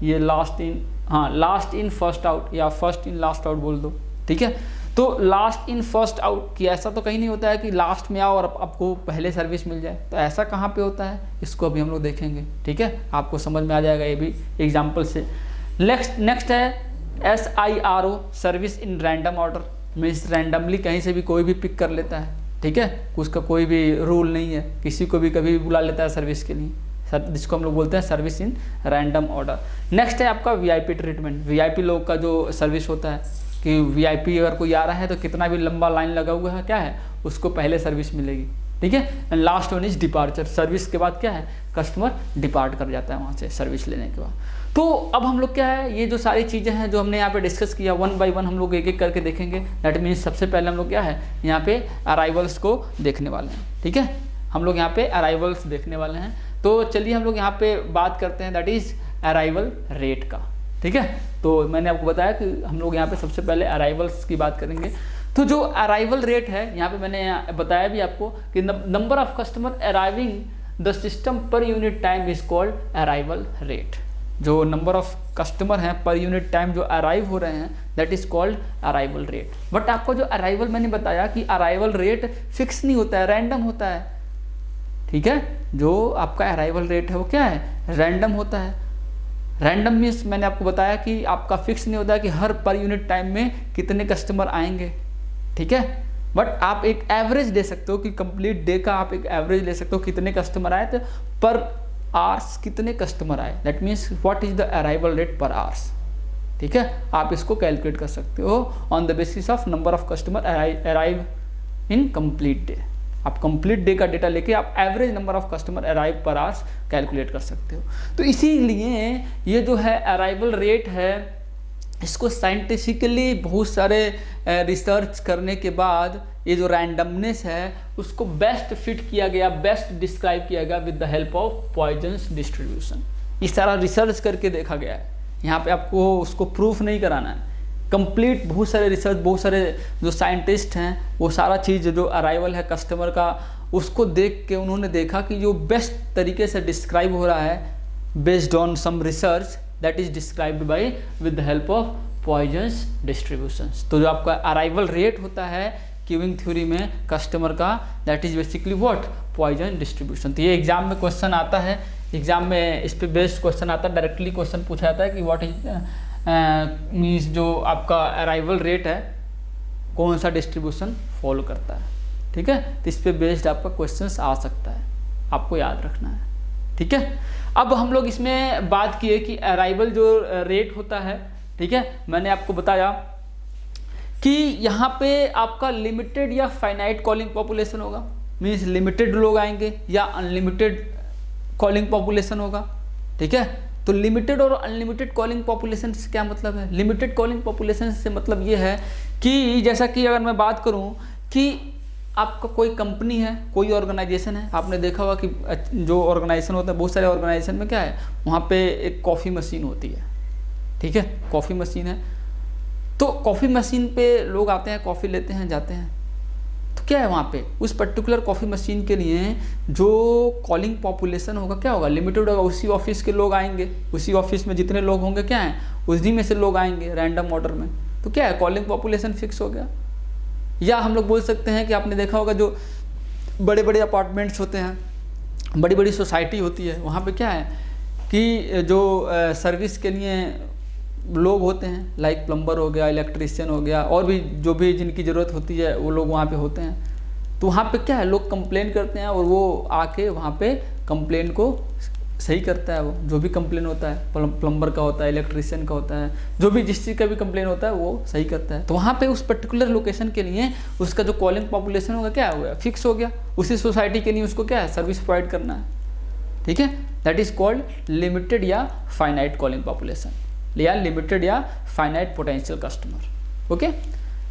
ये लास्ट इन फर्स्ट आउट या फर्स्ट इन लास्ट आउट बोल दो, ठीक है। तो लास्ट इन फर्स्ट आउट कि ऐसा तो कहीं नहीं होता है कि लास्ट में आओ और आपको पहले सर्विस मिल जाए, तो ऐसा कहाँ पे होता है, इसको अभी हम लोग देखेंगे, ठीक है। आपको समझ में आ जाएगा ये भी एग्जाम्पल से। नेक्स्ट है SIRO, service in random order, means randomly कहीं से भी कोई भी पिक कर लेता है, ठीक है, उसका कोई भी रूल नहीं है, किसी को भी कभी भी बुला लेता है सर्विस के लिए, जिसको हम लोग बोलते हैं service in random order. Next है आपका VIP ट्रीटमेंट। VIP लोग का जो सर्विस होता है कि VIP अगर कोई आ रहा है तो कितना भी लंबा लाइन लगा हुआ है क्या है उसको पहले सर्विस मिलेगी, ठीक है। And last one is departure. Service के बाद क्या है कस्टमर डिपार्ट कर जाता है वहाँ से सर्विस लेने के बाद। तो अब हम लोग क्या है ये जो सारी चीज़ें हैं जो हमने यहाँ पे डिस्कस किया 1 by 1 हम लोग एक एक करके देखेंगे। दैट मीन्स सबसे पहले हम लोग क्या है यहाँ पे अराइवल्स को देखने वाले हैं, ठीक है। हम लोग यहाँ पे अराइवल्स देखने वाले हैं। तो चलिए हम लोग यहाँ पे बात करते हैं दैट इज़ अराइवल रेट का, ठीक है। तो मैंने आपको बताया कि हम लोग यहाँ पे सबसे पहले अराइवल्स की बात करेंगे। तो जो अराइवल रेट है यहाँ पे मैंने बताया भी आपको कि number of customer arriving the system पर unit time is called arrival rate. जो नंबर ऑफ कस्टमर हैं पर यूनिट टाइम जो अराइव हो रहे हैं that is called arrival rate. But आपको जो अराइवल मैंने बताया कि अराइवल रेट फिक्स नहीं होता है, रैंडम होता है, ठीक है। जो आपका अराइवल रेट है वो क्या है रैंडम होता है। रैंडम मीन्स मैंने आपको बताया कि आपका फिक्स नहीं होता है कि हर पर यूनिट टाइम में कितने कस्टमर आएंगे, ठीक है। बट आप एक एवरेज दे सकते हो कि कंप्लीट डे का आप एक एवरेज ले सकते हो कितने कस्टमर आए थे पर आवर्स कितने कस्टमर आए, that means what is the arrival rate पर आवर्स, ठीक है। आप इसको कैलकुलेट कर सकते हो on the basis of number of customer arrive in complete day. आप कंप्लीट डे का डेटा लेके आप average number of customer arrive पर आवर्स कैलकुलेट कर सकते हो। तो इसीलिए ये जो है अराइवल रेट है इसको साइंटिफिकली बहुत सारे रिसर्च करने के बाद ये जो रैंडमनेस है उसको बेस्ट फिट किया गया, बेस्ट डिस्क्राइब किया गया with the help of Poisson's distribution. ये सारा रिसर्च करके देखा गया है, यहाँ पे आपको उसको प्रूफ नहीं कराना है, कंप्लीट बहुत सारे रिसर्च, बहुत सारे जो साइंटिस्ट हैं वो सारा चीज़ जो अराइवल है कस्टमर का उसको देख के उन्होंने देखा कि जो बेस्ट तरीके से डिस्क्राइब हो रहा है based on some research that is described by with the help of Poisson's distributions. तो जो आपका अराइवल रेट होता है क्यूइंग थ्योरी में कस्टमर का, that is basically what, Poisson distribution. तो ये एग्जाम में क्वेश्चन आता है, एग्जाम में इस पे बेस्ड क्वेश्चन आता है, डायरेक्टली क्वेश्चन पूछा जाता है कि व्हाट इज मीन्स जो आपका अराइवल रेट है कौन सा डिस्ट्रीब्यूशन फॉलो करता है, ठीक है। तो इस पे बेस्ड आपका क्वेश्चन आ सकता है, आपको याद रखना है, ठीक है। अब हम लोग इसमें बात किए कि अराइवल जो रेट होता है, ठीक है, मैंने आपको बताया कि यहाँ पे आपका लिमिटेड या फाइनाइट कॉलिंग पॉपुलेशन होगा, मीन्स लिमिटेड लोग आएंगे या अनलिमिटेड कॉलिंग पॉपुलेशन होगा, ठीक है। तो लिमिटेड और अनलिमिटेड कॉलिंग पॉपुलेशन से क्या मतलब है? लिमिटेड कॉलिंग पॉपुलेशन से मतलब ये है कि जैसा कि अगर मैं बात करूँ कि आपका कोई कंपनी है, कोई ऑर्गेनाइजेशन है, आपने देखा होगा कि जो ऑर्गेनाइजेशन होता है, बहुत सारे ऑर्गेनाइजेशन में क्या है, वहाँ पे एक कॉफ़ी मशीन होती है, ठीक है, कॉफ़ी मशीन है। तो कॉफ़ी मशीन पे लोग आते हैं, कॉफ़ी लेते हैं, जाते हैं। तो क्या है वहाँ पे उस पर्टिकुलर कॉफ़ी मशीन के लिए जो कॉलिंग पॉपुलेशन होगा क्या होगा, लिमिटेड होगा। उसी ऑफिस के लोग आएंगे, उसी ऑफिस में जितने लोग होंगे क्या है, उसी में से लोग आएंगे रैंडम ऑर्डर में। तो क्या है, कॉलिंग पॉपुलेशन फिक्स हो गया। या हम लोग बोल सकते हैं कि आपने देखा होगा जो बड़े बड़े अपार्टमेंट्स होते हैं, बड़ी बड़ी सोसाइटी होती है, वहाँ पे क्या है कि जो सर्विस के लिए लोग होते हैं, लाइक प्लम्बर हो गया, इलेक्ट्रीशियन हो गया, और भी जो भी जिनकी ज़रूरत होती है वो लोग वहाँ पे होते हैं। तो वहाँ पे क्या है, लोग कंप्लेन करते हैं और वो आके वहाँ पे कंप्लेन को सही करता है। वो जो भी कंप्लेन होता है, प्लम्बर का होता है, इलेक्ट्रीशियन का होता है, जो भी जिस चीज़ का भी कंप्लेन होता है वो सही करता है। तो वहाँ पे उस पर्टिकुलर लोकेशन के लिए उसका जो कॉलिंग पॉपुलेशन होगा क्या हो गया, फिक्स हो गया। उसी सोसाइटी के लिए उसको क्या है, सर्विस प्रोवाइड करना है, ठीक है। दैट इज़ कॉल्ड लिमिटेड या फाइनाइट कॉलिंग पॉपुलेशन, या लिमिटेड या finite potential customer, okay.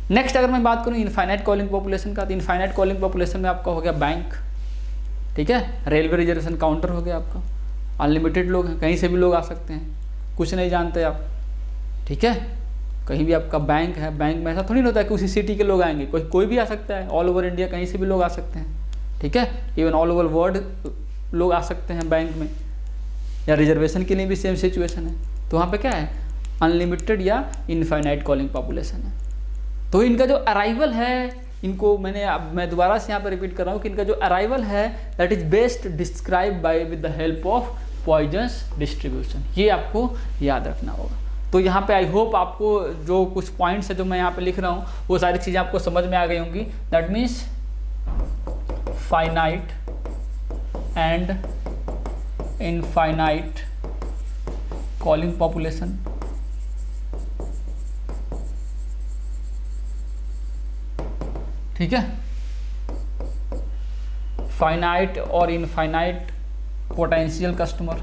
Next अगर मैं बात करूँ इनफाइनाइट कॉलिंग पॉपुलेशन का, तो इनफाइनाइट कॉलिंग पॉपुलेशन में आपका हो गया बैंक, ठीक है, रेलवे रिजर्वेशन काउंटर हो गया आपका, अनलिमिटेड लोग हैं, कहीं से भी लोग आ सकते हैं, कुछ नहीं जानते आप, ठीक है। कहीं भी आपका बैंक है, बैंक में ऐसा थोड़ी ना होता है कि उसी सिटी के लोग आएंगे, कोई भी आ सकता है, ऑल ओवर इंडिया कहीं से भी लोग आ सकते हैं, ठीक है। इवन ऑल ओवर वर्ल्ड लोग आ सकते हैं बैंक में। या रिजर्वेशन के लिए भी सेम सिचुएशन है। तो वहाँ पे क्या है, अनलिमिटेड या इनफाइनाइट कॉलिंग पॉपुलेशन है। तो इनका जो अराइवल है, इनको मैं दोबारा से यहाँ पर रिपीट कर रहा हूँ कि इनका जो अराइवल है that is best describe by with the help of Poisson's distribution. ये आपको याद रखना होगा। तो यहाँ पे आई होप आपको जो कुछ पॉइंट्स है जो मैं यहाँ पे लिख रहा हूँ वो सारी चीज़ें आपको समझ में आ गई होंगी। That means finite and infinite calling population, ठीक है, फाइनाइट और infinite potential customer,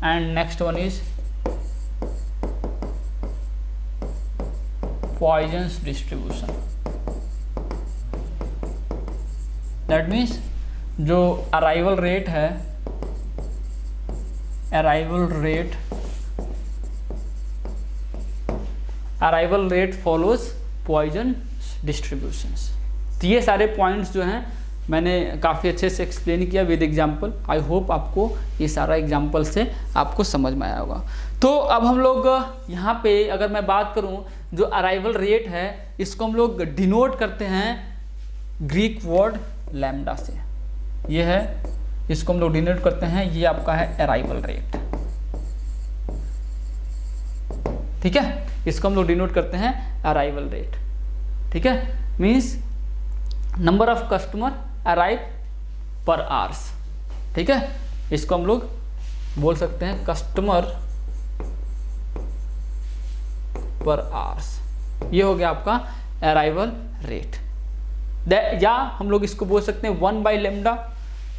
and next one is Poisson's distribution. That means जो अराइवल रेट है, arrival rate follows Poisson distributions. तो ये सारे पॉइंट्स जो हैं मैंने काफ़ी अच्छे से एक्सप्लेन किया विद एग्जांपल। आई होप आपको ये सारा एग्जांपल से आपको समझ में आया होगा। तो अब हम लोग यहाँ पे अगर मैं बात करूँ जो अराइवल रेट है इसको हम लोग डिनोट करते हैं ग्रीक वर्ड लैम्डा से। ये है, इसको हम लोग डिनोट करते हैं, ये आपका है अराइवल रेट, ठीक है। इसको हम लोग डिनोट करते हैं अराइवल रेट, ठीक है। Means number of customer arrive पर आवर्स, ठीक है। इसको हम लोग बोल सकते हैं कस्टमर पर आवर्स। ये हो गया आपका अराइवल रेट। या हम लोग इसको बोल सकते हैं 1/λ।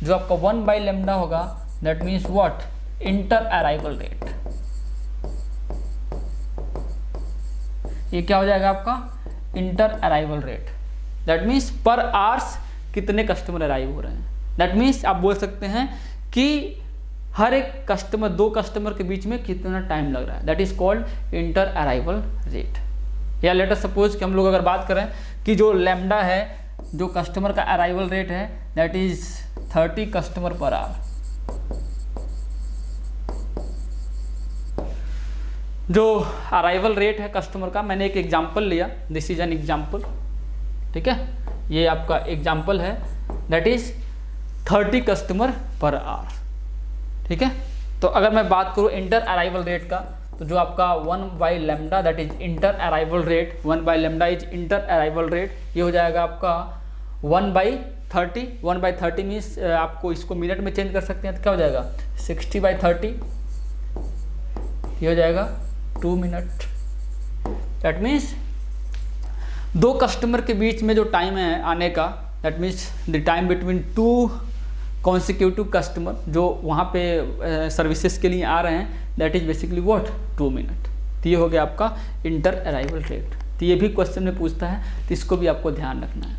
जो आपका 1/λ होगा that means what, inter arrival rate. ये क्या हो जाएगा आपका, inter arrival rate. That means पर आवर्स कितने कस्टमर अराइव हो रहे हैं। दैट मीन्स आप बोल सकते हैं कि हर एक कस्टमर, दो कस्टमर के बीच में कितना टाइम लग रहा है। That is called inter arrival rate, या लेट अस सपोज कि हम लोग अगर बात करें कि जो लैम्डा है, जो कस्टमर का अराइवल रेट है that is 30 customer per our. जो अराइवल रेट है कस्टमर का, मैंने एक एग्जांपल लिया, दिस इज एन एग्जांपल, ठीक है, ये आपका एग्जांपल है, that is 30 customer per our, ठीक है। तो अगर मैं बात करूँ इंटर अराइवल रेट का, तो जो आपका 1/λ that is inter arrival rate, 1/λ is inter arrival rate, ये हो जाएगा आपका 1/30। 1/30 मीन्स आपको इसको मिनट में चेंज कर सकते हैं, तो क्या हो जाएगा 60/30, ये हो जाएगा 2 मिनट। दैट मीन्स दो कस्टमर के बीच में जो टाइम है आने का, that means the time between 2 consecutive customer जो वहाँ पे सर्विसेज के लिए आ रहे हैं, that is basically what 2 minute. तो ये हो गया आपका इंटर अराइवल रेट। तो ये भी क्वेश्चन में पूछता है, तो इसको भी आपको ध्यान रखना है।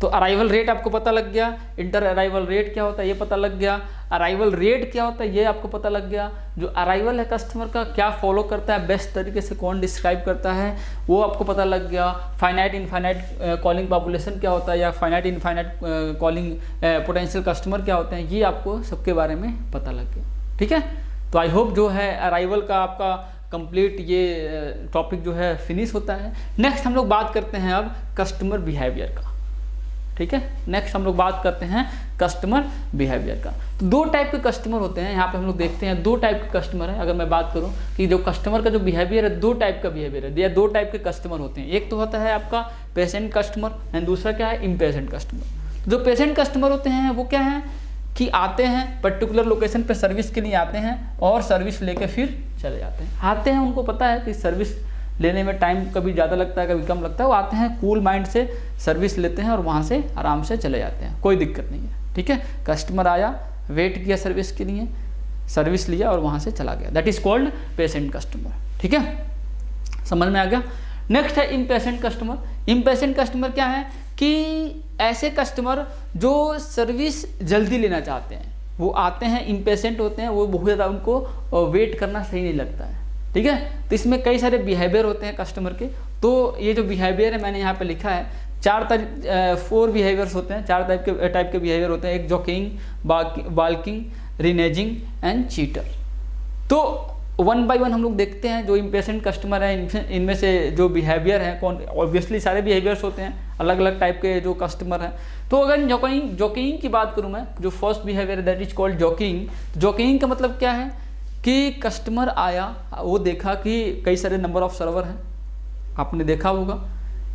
तो अराइवल रेट आपको पता लग गया, इंटर अराइवल रेट क्या होता है ये पता लग गया, अराइवल रेट क्या होता है ये आपको पता लग गया, जो अराइवल है कस्टमर का क्या फॉलो करता है, बेस्ट तरीके से कौन डिस्क्राइब करता है वो आपको पता लग गया। फाइनाइट इनफाइनाइट कॉलिंग पॉपुलेशन क्या होता है, या finite infinite calling potential customer क्या होते हैं, ये आपको सबके बारे में पता लग गया, ठीक है। तो आई होप जो है अराइवल का आपका कंप्लीट ये टॉपिक जो है फिनिश होता है। नेक्स्ट हम लोग बात करते हैं अब कस्टमर बिहेवियर का, ठीक है। नेक्स्ट हम लोग बात करते हैं कस्टमर बिहेवियर का। तो 2 टाइप के कस्टमर होते हैं, यहाँ पे हम लोग देखते हैं 2 टाइप के कस्टमर हैं। अगर मैं बात करूँ कि जो कस्टमर का जो बिहेवियर है, 2 टाइप का बिहेवियर है, या 2 टाइप के कस्टमर होते हैं। एक तो होता है आपका पेशेंट कस्टमर एंड दूसरा क्या है इम्पेशेंट कस्टमर। जो पेशेंट कस्टमर होते हैं वो क्या है कि आते हैं पर्टिकुलर लोकेशन पे सर्विस के लिए आते हैं और सर्विस लेके फिर चले जाते हैं। आते हैं, उनको पता है कि सर्विस लेने में टाइम कभी ज़्यादा लगता है कभी कम लगता है, वो आते हैं कूल माइंड से सर्विस लेते हैं और वहाँ से आराम से चले जाते हैं, कोई दिक्कत नहीं है, ठीक है। कस्टमर आया, वेट किया सर्विस के लिए, सर्विस लिया और वहाँ से चला गया, that is called patient customer, ठीक है, समझ में आ गया। नेक्स्ट है इम्पेशेंट कस्टमर। इम्पेशेंट कस्टमर क्या है कि ऐसे कस्टमर जो सर्विस जल्दी लेना चाहते हैं, वो आते हैं, इम्पेशेंट होते हैं, वो बहुत ज़्यादा उनको वेट करना सही नहीं लगता है, ठीक है। तो इसमें कई सारे बिहेवियर होते हैं कस्टमर के। तो ये जो बिहेवियर है मैंने यहाँ पे लिखा है, 4 बिहेवियर्स होते हैं, 4 टाइप के बिहेवियर होते हैं। एक जॉकिंग, बाल्किंग, रिनेजिंग एंड चीटर। तो 1 बाय 1 हम लोग देखते हैं। जो इम्पेशेंट कस्टमर है इनमें से जो बिहेवियर है, कौन, ऑब्वियसली सारे बिहेवियर्स होते हैं, अलग अलग टाइप के जो कस्टमर हैं। तो अगर जॉकिंग की बात करूँ मैं, जो फर्स्ट बिहेवियर है that is called jockeying. Jockeying का मतलब क्या है कि कस्टमर आया, वो देखा कि कई सारे नंबर ऑफ सर्वर हैं, आपने देखा होगा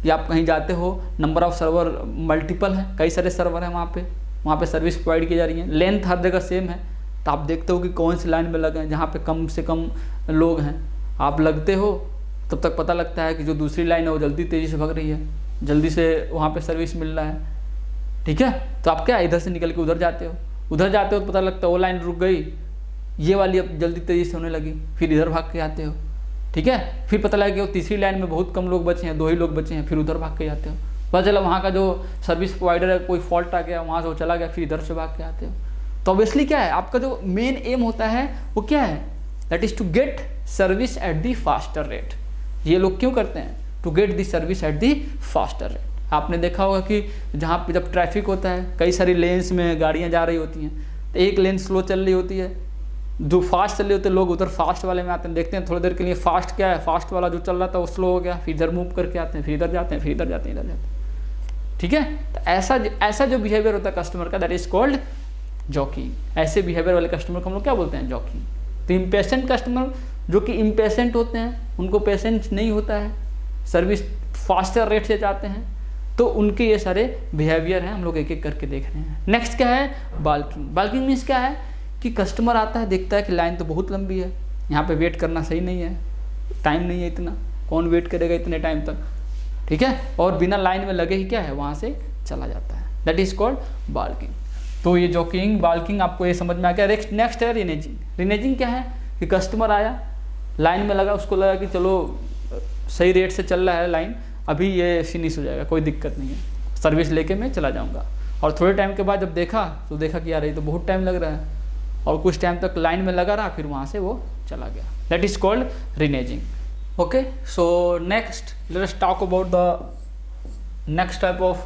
कि आप कहीं जाते हो, नंबर ऑफ सर्वर मल्टीपल हैं, कई सारे सर्वर हैं वहाँ पे सर्विस प्रोवाइड की जा रही है, लेंथ हर जगह सेम है। तो आप देखते हो कि कौन सी लाइन में लगे हैं, जहाँ पे कम से कम लोग हैं, आप लगते हो तब तक पता लगता है कि जो दूसरी लाइन है वो जल्दी तेज़ी से भाग रही है, जल्दी से वहाँ पे सर्विस मिल रहा है, ठीक है। तो आप क्या इधर से निकल के उधर जाते हो तो पता लगता है वो लाइन रुक गई, ये वाली अब जल्दी तेज़ी से होने लगी, फिर इधर भाग के आते हो, ठीक है। फिर पता लगा कि वो तीसरी लाइन में बहुत कम लोग बचे हैं, 2 ही लोग बचे हैं, फिर उधर भाग के जाते हो। पता चला वहाँ का जो सर्विस प्रोवाइडर है कोई फॉल्ट आ गया, वहाँ से वो चला गया, फिर इधर से भाग के आते हो। तो ऑब्वियसली क्या है, आपका जो मेन एम होता है वो क्या है, that is to get service at the faster rate. ये लोग क्यों करते हैं, to get the service at the faster rate. आपने देखा होगा कि जहाँ पे जब ट्रैफिक होता है, कई सारी लेन्स में गाड़ियाँ जा रही होती हैं, तो एक लेन स्लो चल रही होती है, जो फास्ट चल रहे होते हैं लोग उधर फास्ट वाले में आते हैं, देखते हैं थोड़ी देर के लिए फास्ट क्या है, फास्ट वाला जो चल रहा था वो स्लो हो गया, फिर इधर मूव करके आते हैं, फिर इधर जाते हैं, फिर इधर जाते हैं, इधर जाते हैं, ठीक है। तो ऐसा जो बिहेवियर होता है कस्टमर का, दैट इज कॉल्ड जॉकिंग। ऐसे बिहेवियर वाले कस्टमर को हम लोग क्या बोलते हैं, जॉकिंग। तो इम्पेशेंट कस्टमर जो कि इम्पेशेंट होते हैं, उनको पेशेंस नहीं होता है, सर्विस फास्टर रेट से चाहते हैं, तो उनके ये सारे बिहेवियर हैं, हम लोग एक एक करके देख रहे हैं। नेक्स्ट क्या है, बाल्किंग। बाल्किंग मीन्स क्या है कि कस्टमर आता है, देखता है कि लाइन तो बहुत लंबी है, यहाँ पे वेट करना सही नहीं है, टाइम नहीं है इतना, कौन वेट करेगा इतने टाइम तक, ठीक है, और बिना लाइन में लगे ही क्या है वहाँ से चला जाता है, दैट इज कॉल्ड बाल्किंग। तो ये जॉकिंग, बाल्किंग आपको ये समझ में आ गया। नेक्स्ट है रिनेजिंग। रिनेजिंग क्या है कि कस्टमर आया, लाइन में लगा, उसको लगा कि चलो सही रेट से चल रहा है लाइन, अभी ये फिनिश हो जाएगा, कोई दिक्कत नहीं है, सर्विस लेके मैं चला जाऊँगा। और थोड़े टाइम के बाद जब देखा तो देखा कि यार ये तो बहुत टाइम लग रहा है, और कुछ टाइम तक लाइन में लगा रहा, फिर वहाँ से वो चला गया, that is called reneging. Okay, so next let us talk about the next type of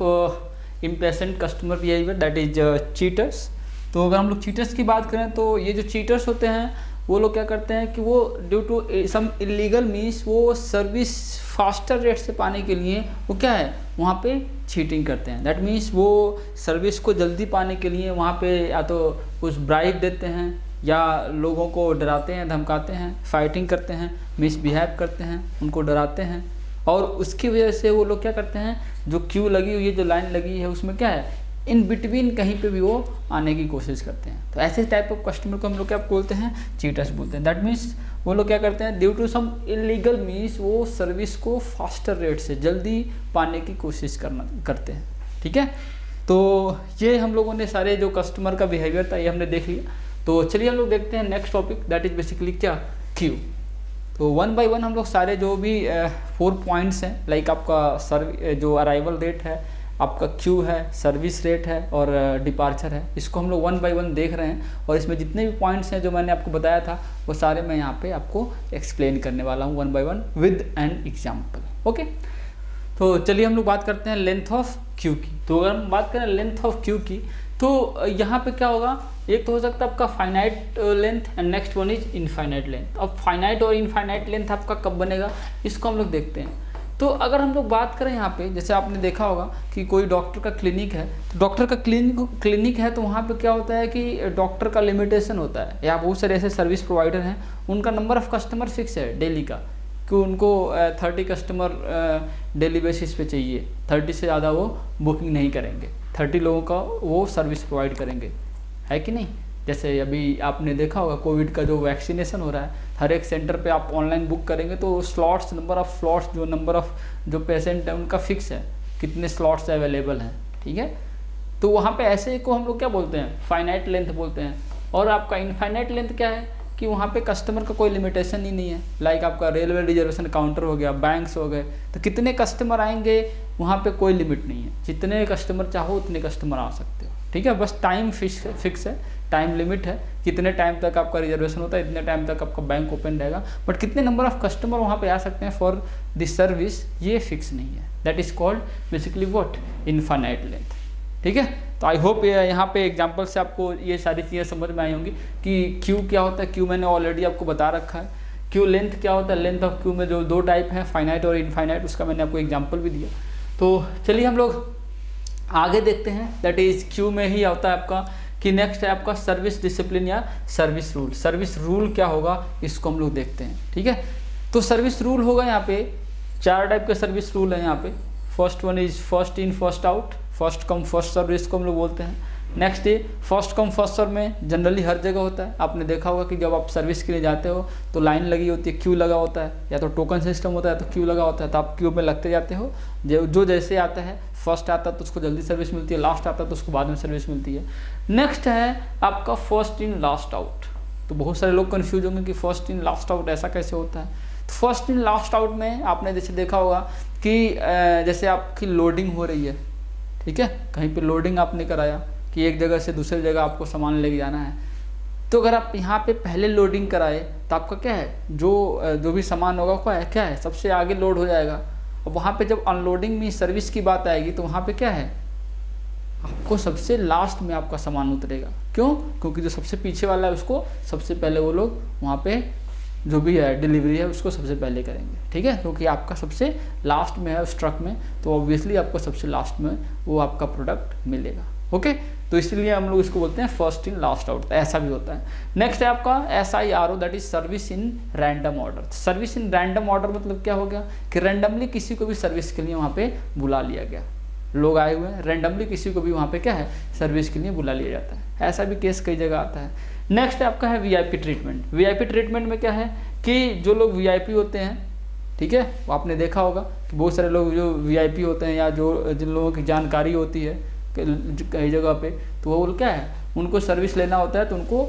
impatient customer behavior, that is cheaters. तो अगर हम लोग चीटर्स की बात करें तो ये जो चीटर्स होते हैं वो लोग क्या करते हैं कि वो due to some illegal means वो सर्विस फास्टर रेट से पाने के लिए वो क्या है वहाँ पे चीटिंग करते हैं। दैट मीन्स वो सर्विस को जल्दी पाने के लिए वहाँ पे या तो कुछ ब्राइब देते हैं या लोगों को डराते हैं, धमकाते हैं, फाइटिंग करते हैं, मिसबिहेव करते हैं, उनको डराते हैं, और उसकी वजह से वो लोग क्या करते हैं, जो क्यू लगी हुई है, जो लाइन लगी है, उसमें क्या है इन बिटवीन कहीं पे भी वो आने की कोशिश करते हैं। तो ऐसे टाइप ऑफ कस्टमर को हम लोग क्या बोलते हैं, चीटर्स बोलते हैं। दैट मीन्स वो लोग क्या करते हैं, due to some illegal means वो सर्विस को फास्टर रेट से जल्दी पाने की कोशिश करते हैं। ठीक है, तो ये हम लोगों ने सारे जो कस्टमर का बिहेवियर था ये हमने देख लिया। तो चलिए हम लोग देखते हैं next topic, that is basically क्या, क्यू। तो वन बाय वन हम लोग सारे जो भी 4 पॉइंट्स हैं, लाइक आपका जो अराइवल रेट है, आपका क्यू है, सर्विस रेट है और डिपार्चर है, इसको हम लोग वन बाय वन देख रहे हैं। और इसमें जितने भी पॉइंट्स हैं जो मैंने आपको बताया था वो सारे मैं यहाँ पे आपको एक्सप्लेन करने वाला हूँ one by one with an example. Okay, तो चलिए हम लोग बात करते हैं लेंथ ऑफ क्यू की। तो अगर हम बात करें लेंथ ऑफ क्यू की तो यहाँ पे क्या होगा, एक तो हो सकता है आपका finite length and next one is infinite length. अब फाइनाइट और इनफाइनाइट लेंथ आपका कब बनेगा इसको हम लोग देखते हैं। तो अगर हम लोग बात करें यहाँ पे, जैसे आपने देखा होगा कि कोई डॉक्टर का क्लिनिक है, तो डॉक्टर का क्लिनिक है तो वहाँ पे क्या होता है कि डॉक्टर का लिमिटेशन होता है, या बहुत सारे ऐसे सर्विस प्रोवाइडर हैं उनका नंबर ऑफ़ कस्टमर फिक्स है डेली का, कि उनको 30 कस्टमर डेली बेसिस पे चाहिए, 30 से ज़्यादा वो बुकिंग नहीं करेंगे, 30 लोगों का वो सर्विस प्रोवाइड करेंगे, है कि नहीं। जैसे अभी आपने देखा होगा कोविड का जो वैक्सीनेशन हो रहा है, हर एक सेंटर पे आप ऑनलाइन बुक करेंगे तो स्लॉट्स, नंबर ऑफ़ स्लॉट्स, जो नंबर ऑफ़ जो पेशेंट है उनका फिक्स है, कितने स्लॉट्स अवेलेबल हैं। ठीक है, तो वहाँ पे ऐसे को हम लोग क्या बोलते हैं, फाइनाइट लेंथ बोलते हैं। और आपका इनफाइनाइट लेंथ क्या है कि वहाँ पे कस्टमर का कोई लिमिटेशन ही नहीं है, लाइक आपका रेलवे रिजर्वेशन काउंटर हो गया, बैंक्स हो गए, तो कितने कस्टमर आएंगे वहाँ पे कोई लिमिट नहीं है, जितने कस्टमर चाहो उतने कस्टमर आ सकते हो। ठीक है, बस टाइम फिक्स है, टाइम लिमिट है, कितने टाइम तक आपका रिजर्वेशन होता है, इतने टाइम तक आपका बैंक ओपन रहेगा, बट कितने नंबर ऑफ कस्टमर वहाँ पे आ सकते हैं फॉर दिस सर्विस ये फिक्स नहीं है। That is called basically what, infinite length. ठीक है, तो आई होप यहाँ पे एग्जांपल से आपको ये सारी चीज़ें समझ में आई होंगी कि क्यू क्या होता है। क्यू मैंने ऑलरेडी आपको बता रखा है। क्यू लेंथ क्या होता है, लेंथ ऑफ क्यू में जो 2 टाइप हैं, फाइनाइट और इनफाइनाइट, उसका मैंने आपको एग्जाम्पल भी दिया। तो चलिए हम लोग आगे देखते हैं, दैट इज क्यू में ही आता है आपका कि नेक्स्ट है आपका सर्विस डिसिप्लिन या सर्विस रूल। सर्विस रूल क्या होगा इसको हम लोग देखते हैं। ठीक है, तो सर्विस रूल होगा यहाँ पे 4 टाइप के सर्विस रूल है यहाँ पे। First one is first in first out, first come first serve, इसको हम लोग बोलते हैं। नेक्स्ट है फर्स्ट कम फर्स्ट सर्व में जनरली हर जगह होता है। आपने देखा होगा कि जब आप सर्विस के लिए जाते हो तो लाइन लगी होती है, क्यू लगा होता है, या तो टोकन सिस्टम होता है तो क्यू लगा होता है, तो आप क्यू में लगते जाते हो। जो जैसे आता है, फर्स्ट आता है तो उसको जल्दी सर्विस मिलती है, लास्ट आता है तो उसको बाद में सर्विस मिलती है। नेक्स्ट है आपका फर्स्ट इन लास्ट आउट। तो बहुत सारे लोग कन्फ्यूज होंगे कि फर्स्ट इन लास्ट आउट ऐसा कैसे होता है। तो फर्स्ट इन लास्ट आउट में आपने जैसे देखा होगा कि जैसे आपकी लोडिंग हो रही है, ठीक है, कहीं पे लोडिंग आपने कराया कि एक जगह से दूसरी जगह आपको सामान लेके जाना है, तो अगर आप यहाँ पे पहले लोडिंग कराए तो आपका क्या है, जो भी सामान होगा क्या है सबसे आगे लोड हो जाएगा। और वहाँ पे जब अनलोडिंग में सर्विस की बात आएगी तो वहाँ पे क्या है, आपको सबसे लास्ट में आपका सामान उतरेगा। क्यों? क्योंकि जो सबसे पीछे वाला है उसको सबसे पहले वो लोग वहाँ पे जो भी है डिलीवरी है उसको सबसे पहले करेंगे। ठीक है, क्योंकि आपका सबसे लास्ट में है उस ट्रक में, तो ऑब्वियसली आपको सबसे लास्ट में वो आपका प्रोडक्ट मिलेगा। ओके, तो इसलिए हम लोग इसको बोलते हैं फर्स्ट इन लास्ट आउट, ऐसा भी होता है। नेक्स्ट है आपका SIRO, that is service in random order. Service in random order मतलब क्या हो गया कि रैंडमली किसी को भी सर्विस के लिए वहाँ पे बुला लिया गया, लोग आए हुए हैं, रैंडमली किसी को भी वहाँ पे क्या है सर्विस के लिए बुला लिया जाता है। ऐसा भी केस कई जगह आता है। नेक्स्ट आपका है VIP ट्रीटमेंट। VIP ट्रीटमेंट में क्या है कि जो लोग VIP होते हैं, ठीक है, वो आपने देखा होगा कि बहुत सारे लोग जो VIP होते हैं या जो जिन लोगों की जानकारी होती है कई जगह पे, तो वो क्या है उनको सर्विस लेना होता है, तो उनको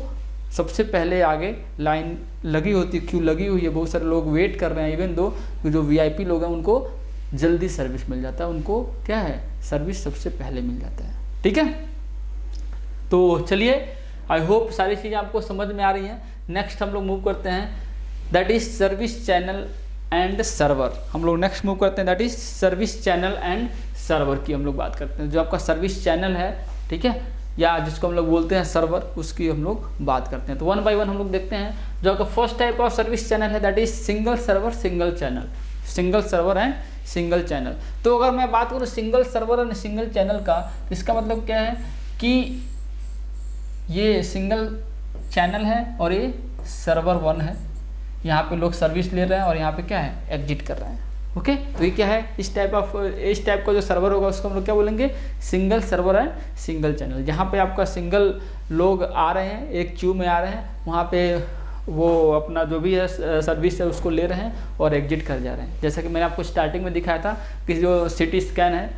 सबसे पहले आगे लाइन लगी होती है, क्यू लगी हुई है, बहुत सारे लोग वेट कर रहे हैं। इवन दो जो VIP लोग हैं उनको जल्दी सर्विस मिल जाता है, उनको क्या है सर्विस सबसे पहले मिल जाता है। ठीक है, तो चलिए आई होप सारी चीज़ें आपको समझ में आ रही हैं। नेक्स्ट हम लोग मूव करते हैं, that is service channel and server. हम लोग नेक्स्ट मूव करते हैं, that is service channel and server की हम लोग बात करते हैं। जो आपका सर्विस चैनल है, ठीक है, या जिसको हम लोग बोलते हैं सर्वर, उसकी हम लोग बात करते हैं। तो वन बाय वन हम लोग देखते हैं। जो आपका first type of service channel है that is single server single channel, single server and single channel. तो अगर मैं बात करूँ single server and single channel का, तो इसका मतलब क्या है कि ये सिंगल चैनल है और ये सर्वर 1 है। यहाँ पे लोग सर्विस ले रहे हैं और यहाँ पे क्या है, एग्जिट कर रहे हैं। ओके, तो ये क्या है, इस टाइप का जो सर्वर होगा उसको हम लोग क्या बोलेंगे, single server and single channel. जहाँ पे आपका सिंगल लोग आ रहे हैं, एक क्यू में आ रहे हैं, वहाँ पे वो अपना जो भी है सर्विस है उसको ले रहे हैं और एग्जिट कर जा रहे हैं। जैसा कि मैंने आपको स्टार्टिंग में दिखाया था कि जो सिटी स्कैन है,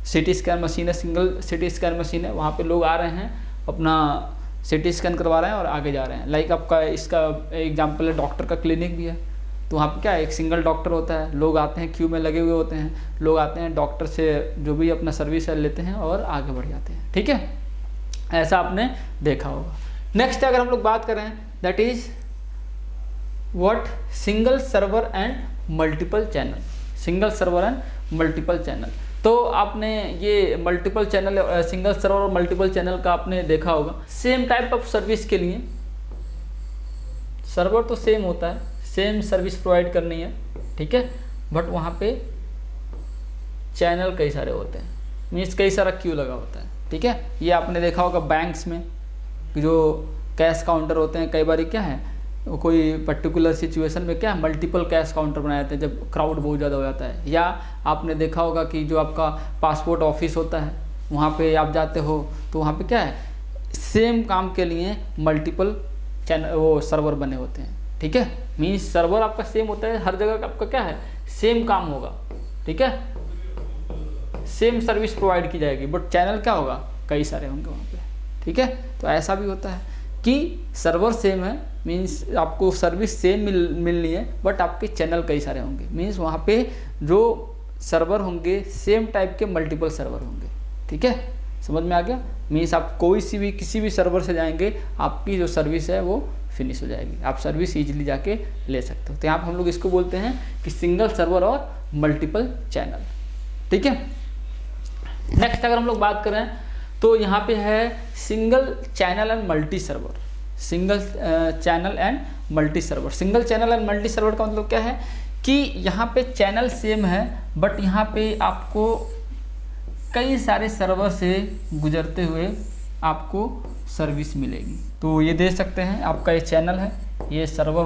सिटी स्कैन मशीन है, सिंगल सिटी स्कैन मशीन है, वहाँ पे लोग आ रहे हैं, अपना सिटी स्कैन करवा रहे हैं और आगे जा रहे हैं। लाइक आपका इसका एग्जांपल है, डॉक्टर का क्लिनिक भी है। तो वहाँ पे क्या है, एक सिंगल डॉक्टर होता है, लोग आते हैं, क्यू में लगे हुए होते हैं, लोग आते हैं, डॉक्टर से जो भी अपना सर्विस है लेते हैं और आगे बढ़ जाते हैं। ठीक है, ऐसा आपने देखा होगा। नेक्स्ट अगर हम लोग बात करें that is what, single server and multiple channel, single server and multiple channel. तो आपने ये मल्टीपल चैनल, सिंगल सर्वर और मल्टीपल चैनल का आपने देखा होगा। सेम टाइप ऑफ सर्विस के लिए सर्वर तो सेम होता है, सेम सर्विस प्रोवाइड करनी है, ठीक है, बट वहाँ पे चैनल कई सारे होते हैं, मीन्स कई सारा क्यू लगा होता है। ठीक है, ये आपने देखा होगा बैंक्स में जो कैश काउंटर होते हैं, कई बार क्या है, कोई पर्टिकुलर सिचुएशन में क्या है, मल्टीपल कैश काउंटर बनाए जाते हैं जब क्राउड बहुत ज़्यादा हो जाता है। या आपने देखा होगा कि जो आपका पासपोर्ट ऑफिस होता है, वहाँ पे आप जाते हो तो वहाँ पे क्या है, सेम काम के लिए मल्टीपल चैनल वो सर्वर बने होते हैं। ठीक है, मीन्स सर्वर आपका सेम होता है, हर जगह आपका क्या है, सेम काम होगा। ठीक है, सेम सर्विस प्रोवाइड की जाएगी, बट चैनल क्या होगा, कई सारे होंगे वहाँ पे। ठीक है, तो ऐसा भी होता है कि सर्वर सेम है, मीन्स आपको सर्विस सेम मिलनी है, बट आपके चैनल कई सारे होंगे, मीन्स वहाँ पे जो सर्वर होंगे सेम टाइप के मल्टीपल सर्वर होंगे। ठीक है, समझ में आ गया। मीन्स आप किसी भी सर्वर से जाएंगे, आपकी जो सर्विस है वो फिनिश हो जाएगी, आप सर्विस ईजिली जाके ले सकते हो। तो यहाँ पर हम लोग इसको बोलते हैं कि सिंगल सर्वर और मल्टीपल चैनल। ठीक है, नेक्स्ट अगर हम लोग बात करें तो यहाँ पे है single channel and multi server, single channel and multi server. Single channel and multi server का मतलब क्या है कि यहाँ पे चैनल सेम है, बट यहाँ पे आपको कई सारे सर्वर से गुजरते हुए आपको सर्विस मिलेगी। तो ये दे सकते हैं, आपका ये चैनल है, ये सर्वर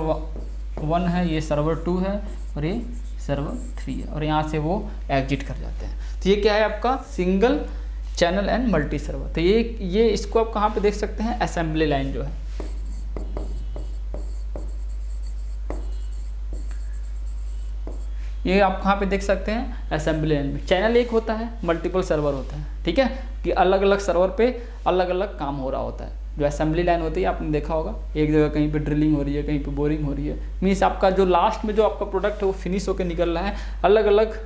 1 है, ये सर्वर 2 है और ये सर्वर 3 है, और यहाँ से वो एग्जिट कर जाते हैं। तो ये क्या है आपका single channel and multi server. तो ये इसको आप कहाँ पे देख सकते हैं, असेंबली लाइन जो है, ये आप कहाँ पे देख सकते हैं, असेंबली लाइन में। चैनल एक होता है, मल्टीपल सर्वर होता है। ठीक है, कि अलग अलग सर्वर पे अलग अलग काम हो रहा होता है। जो असेंबली लाइन होती है आपने देखा होगा, एक जगह कहीं पे ड्रिलिंग हो रही है, कहीं पे बोरिंग हो रही है, मीन्स आपका जो लास्ट में जो आपका प्रोडक्ट है वो फिनिश होकर निकल रहा है। अलग अलग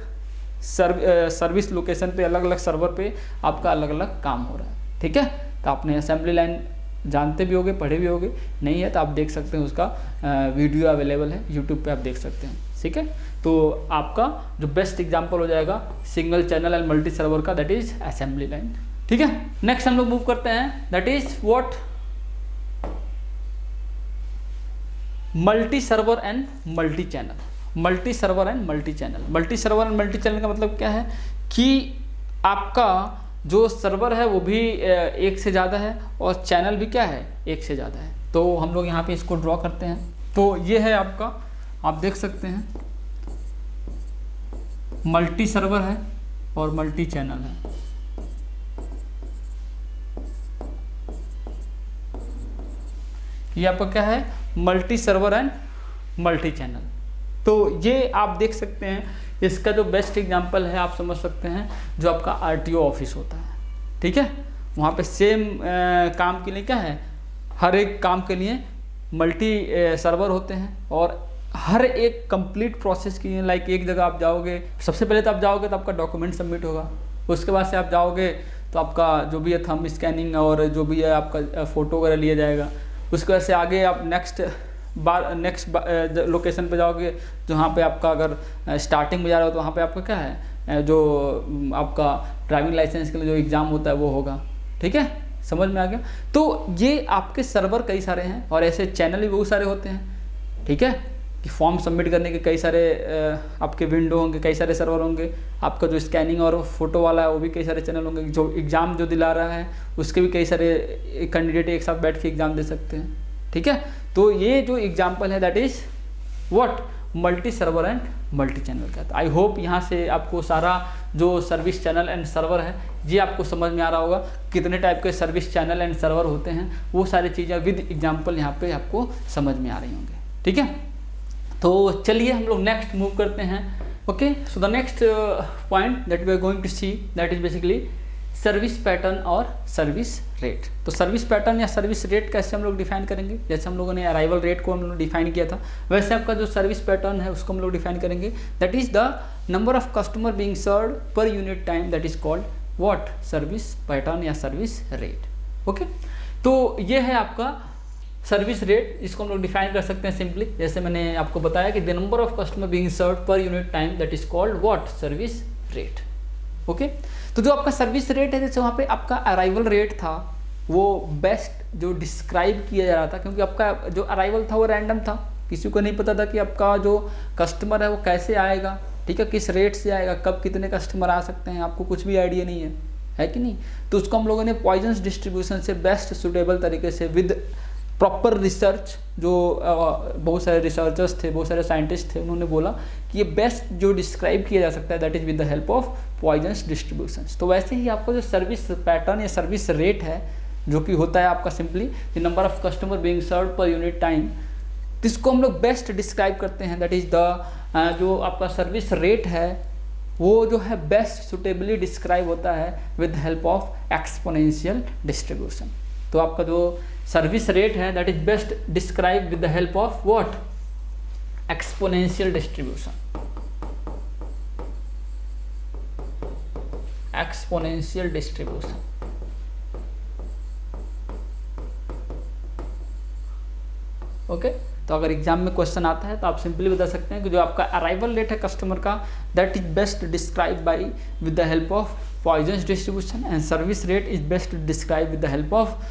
सर्विस लोकेशन पे, अलग अलग सर्वर पे आपका अलग अलग काम हो रहा है। ठीक है, तो आपने असेंबली लाइन जानते भी होगे, पढ़े भी होगे, नहीं है तो आप देख सकते हैं, उसका वीडियो अवेलेबल है यूट्यूब पे, आप देख सकते हैं। ठीक है, तो आपका जो बेस्ट एग्जांपल हो जाएगा single channel and multi server का, दैट इज असेंबली लाइन। ठीक है, नेक्स्ट हम लोग मूव करते हैं, that is what, multi server and multi channel. Multi server and multi channel, multi server and multi channel का मतलब क्या है कि आपका जो सर्वर है वो भी एक से ज़्यादा है और चैनल भी क्या है, एक से ज़्यादा है। तो हम लोग यहाँ पे इसको ड्रॉ करते हैं। तो ये है आपका, आप देख सकते हैं मल्टी सर्वर है और मल्टी चैनल है। ये आपका क्या है, multi server and multi channel. तो ये आप देख सकते हैं, इसका जो बेस्ट एग्जांपल है आप समझ सकते हैं, जो आपका आरटीओ ऑफिस होता है। ठीक है, वहाँ पे सेम काम के लिए क्या है, हर एक काम के लिए मल्टी सर्वर होते हैं और हर एक कंप्लीट प्रोसेस के लिए, लाइक एक जगह आप जाओगे, सबसे पहले तो आप जाओगे तो आपका डॉक्यूमेंट सबमिट होगा, उसके बाद से आप जाओगे तो आपका जो भी है थंब स्कैनिंग और जो भी है आपका फ़ोटो वगैरह लिया जाएगा, उसके बाद से आगे आप नेक्स्ट बार नेक्स्ट लोकेशन पे जाओगे जहाँ पे आपका अगर स्टार्टिंग में जा रहे हो तो वहाँ पे आपका क्या है जो आपका ड्राइविंग लाइसेंस के लिए जो एग्ज़ाम होता है वो होगा। ठीक है, समझ में आ गया। तो ये आपके सर्वर कई सारे हैं और ऐसे चैनल भी बहुत सारे होते हैं। ठीक है, कि फॉर्म सबमिट करने के कई सारे आपके विंडो होंगे, कई सारे सर्वर होंगे, आपका जो स्कैनिंग और फोटो वाला है वो भी कई सारे चैनल होंगे, जो एग्ज़ाम जो दिला रहा है उसके भी कई सारे कैंडिडेट एक साथ बैठ के एग्ज़ाम दे सकते हैं। ठीक है, तो ये जो एग्जाम्पल है that is what multi server and multi channel का। आई होप यहाँ से आपको सारा जो सर्विस चैनल एंड सर्वर है ये आपको समझ में आ रहा होगा, कितने टाइप के सर्विस चैनल एंड सर्वर होते हैं, वो सारी चीज़ें विद एग्जाम्पल यहाँ पे आपको समझ में आ रही होंगे। ठीक है, तो चलिए हम लोग नेक्स्ट मूव करते हैं। Okay, so the next point that we are going to see that is basically service pattern और सर्विस रेट। तो सर्विस पैटर्न या सर्विस रेट कैसे हम लोग डिफाइन करेंगे, जैसे हम लोगों ने अराइवल रेट को हम लोग डिफाइन किया था, वैसे आपका जो सर्विस पैटर्न है उसको हम लोग डिफाइन करेंगे। That is the number of customer being served per unit time, that is called what service pattern या सर्विस रेट। ओके, तो ये है आपका सर्विस रेट, इसको हम लोग डिफाइन कर सकते हैं सिंपली, जैसे मैंने आपको बताया कि the number of customer being served per unit time, that is called what service rate. Okay, तो जो आपका सर्विस रेट है, जैसे वहाँ पे आपका अराइवल रेट था वो बेस्ट जो डिस्क्राइब किया जा रहा था, क्योंकि आपका जो अराइवल था वो रैंडम था, किसी को नहीं पता था कि आपका जो कस्टमर है वो कैसे आएगा, ठीक है, किस रेट से आएगा, कब कितने कस्टमर आ सकते हैं, आपको कुछ भी आइडिया नहीं है कि नहीं। तो उसको हम लोगों ने पॉइजन्स डिस्ट्रीब्यूशन से बेस्ट सुटेबल तरीके से विद प्रॉपर रिसर्च, जो बहुत सारे रिसर्चर्स थे, बहुत सारे साइंटिस्ट थे, उन्होंने बोला कि ये बेस्ट जो डिस्क्राइब किया जा सकता है that is with the help of Poisson's distributions. तो वैसे ही आपका जो सर्विस पैटर्न या सर्विस रेट है जो कि होता है आपका simply the number of customer being served per unit time, जिसको हम लोग बेस्ट डिस्क्राइब करते हैं दैट इज द जो आपका सर्विस रेट है वो जो है बेस्ट सुटेबली डिस्क्राइब होता है with help of exponential distribution. तो आपका जो सर्विस रेट है that is best describe with the help of what exponential distribution, exponential distribution. Okay, तो अगर एग्जाम में क्वेश्चन आता है तो आप सिंपली बता सकते हैं कि जो आपका अराइवल रेट है कस्टमर का that is best describe by with the help of Poisson's distribution and service rate is best describe with the help of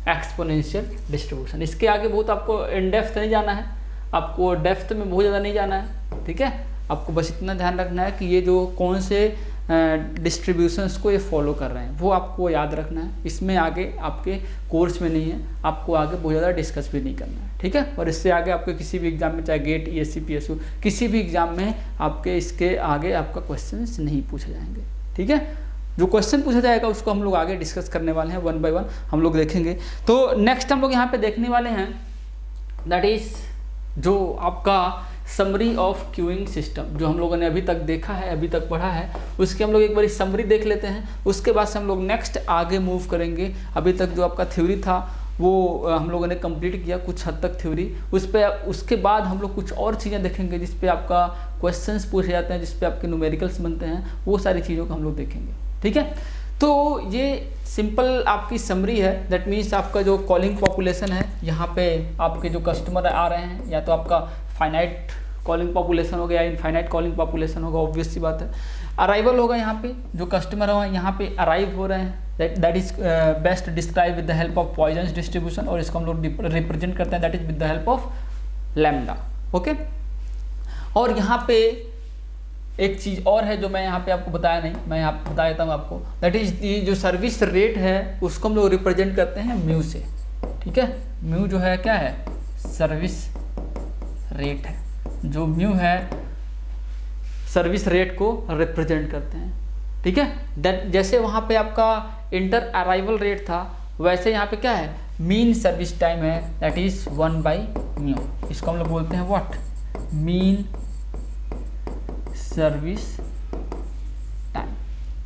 exponential distribution. इसके आगे बहुत आपको इन डेप्थ नहीं जाना है, आपको डेप्थ में बहुत ज़्यादा नहीं जाना है। ठीक है, आपको बस इतना ध्यान रखना है कि ये जो कौन से डिस्ट्रीब्यूशंस को ये फॉलो कर रहे हैं वो आपको याद रखना है। इसमें आगे आपके कोर्स में नहीं है, आपको आगे बहुत ज़्यादा डिस्कस भी नहीं करना है। ठीक है, और इससे आगे आपके किसी भी एग्जाम में, चाहे गेट, ईएससी, पीएसयू, किसी भी एग्जाम में आपके इसके आगे आपका क्वेश्चन नहीं पूछे जाएंगे। ठीक है, जो क्वेश्चन पूछा जाएगा उसको हम लोग आगे डिस्कस करने वाले हैं, वन बाय वन हम लोग देखेंगे। तो नेक्स्ट हम लोग यहाँ पे देखने वाले हैं दैट इज जो आपका समरी ऑफ क्यूइंग सिस्टम, जो हम लोगों ने अभी तक देखा है, अभी तक पढ़ा है, उसके हम लोग एक बार समरी देख लेते हैं। उसके बाद से हम लोग नेक्स्ट आगे मूव करेंगे। अभी तक जो आपका थ्योरी था वो हम लोगों ने कंप्लीट किया कुछ हद तक थ्योरी, उस पर उसके बाद हम लोग कुछ और चीज़ें देखेंगे जिस पे आपका क्वेश्चंस पूछे जाते हैं, जिस पे आपके न्यूमेरिकल्स बनते हैं, वो सारी चीज़ों को हम लोग देखेंगे। ठीक है, तो ये सिंपल आपकी समरी है। दैट मीन्स आपका जो कॉलिंग पॉपुलेशन है, यहाँ पे आपके जो कस्टमर आ रहे हैं, या तो आपका फाइनाइट कॉलिंग पॉपुलेशन होगा या इनफाइनाइट कॉलिंग पॉपुलेशन होगा, ऑब्वियस सी बात है। अराइवल होगा, यहाँ पे जो कस्टमर है यहाँ पे अराइव हो रहे हैं, that is best describe with the help of Poisson's distribution, और इसको हम लोग रिप्रेजेंट करते हैं that is with the help of lambda. Okay, और यहाँ पे एक चीज़ और है जो मैं यहाँ पे आपको बताया नहीं, मैं यहाँ पे बता देता हूँ आपको, दैट इज जो सर्विस रेट है उसको हम लोग रिप्रेजेंट करते हैं म्यू से। ठीक है, म्यू जो है क्या है, सर्विस रेट है, जो म्यू है सर्विस रेट को रिप्रेजेंट करते हैं। ठीक है, दैट जैसे वहाँ पे आपका इंटर अराइवल रेट था, वैसे यहाँ पे क्या है, मीन सर्विस टाइम है, दैट इज 1/μ। इसको हम लोग बोलते हैं व्हाट, मीन सर्विस टाइम।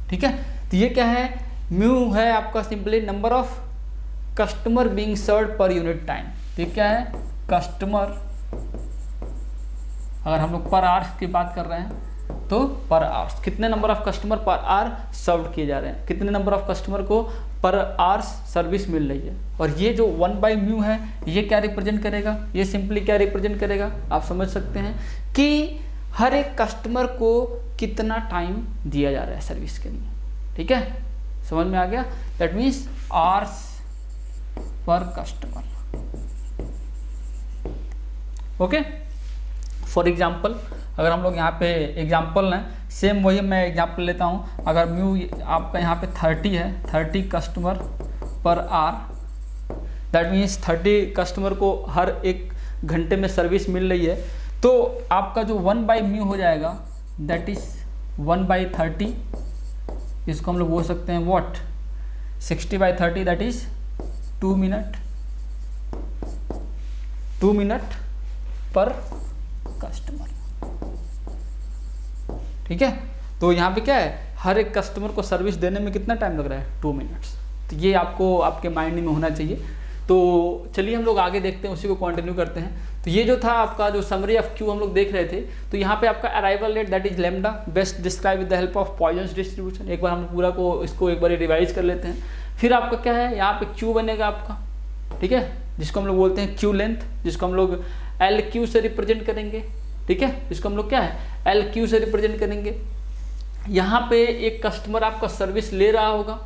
ठीक है, तो ये क्या है, म्यू है आपका simply number of customer being served per unit time. तो ये क्या है, कस्टमर, अगर हम लोग पर आवर्स की बात कर रहे हैं तो पर आवर्स, कितने number of customer per hour serve किए जा रहे हैं, कितने नंबर ऑफ कस्टमर को पर आवर्स सर्विस मिल रही है। और ये जो 1/μ है ये क्या रिप्रेजेंट करेगा, ये सिंपली क्या रिप्रेजेंट करेगा, आप समझ सकते हैं कि हर एक कस्टमर को कितना टाइम दिया जा रहा है सर्विस के लिए। ठीक है, समझ में आ गया। That means hours per customer. Okay, for example अगर हम लोग यहाँ पे एग्जाम्पल लें, सेम वही मैं एग्जाम्पल लेता हूँ। अगर म्यू आपका यहाँ पे 30 है, 30 customer per our, that means 30 customer को हर एक घंटे में सर्विस मिल रही है, तो आपका जो 1/μ हो जाएगा दैट इज 1/30, इसको हम लोग बोल सकते हैं व्हाट 60/30, दैट इज 2 मिनट पर कस्टमर। ठीक है, तो यहाँ पे क्या है, हर एक कस्टमर को सर्विस देने में कितना टाइम लग रहा है, 2 मिनट्स। तो ये आपको आपके माइंड में होना चाहिए। तो चलिए हम लोग आगे देखते हैं, उसी को कंटिन्यू करते हैं। तो ये जो था आपका जो समरी ऑफ क्यू हम लोग देख रहे थे, तो यहाँ पे आपका arrival rate that is lambda best describe with the help of Poisson's distribution. एक बार हम पूरा को इसको एक बार रिवाइज कर लेते हैं। फिर आपका क्या है, यहाँ पे क्यू बनेगा आपका, ठीक है, जिसको हम लोग बोलते हैं क्यू लेंथ, जिसको हम लोग एल क्यू से रिप्रेजेंट करेंगे। ठीक है, इसको हम लोग क्या है, एल क्यू से रिप्रेजेंट करेंगे। यहाँ पे एक कस्टमर आपका सर्विस ले रहा होगा,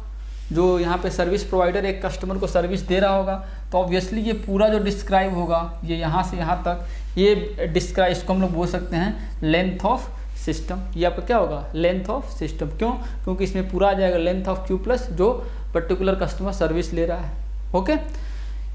जो यहाँ पे सर्विस प्रोवाइडर एक कस्टमर को सर्विस दे रहा होगा, तो ऑब्वियसली ये पूरा जो डिस्क्राइब होगा, ये यहाँ से यहाँ तक, ये डिस्क्राइब, इसको हम लोग बोल सकते हैं लेंथ ऑफ सिस्टम। ये आपका क्या होगा, लेंथ ऑफ सिस्टम। क्यों, क्योंकि इसमें पूरा आ जाएगा लेंथ ऑफ क्यू प्लस जो पर्टिकुलर कस्टमर सर्विस ले रहा है। ओके,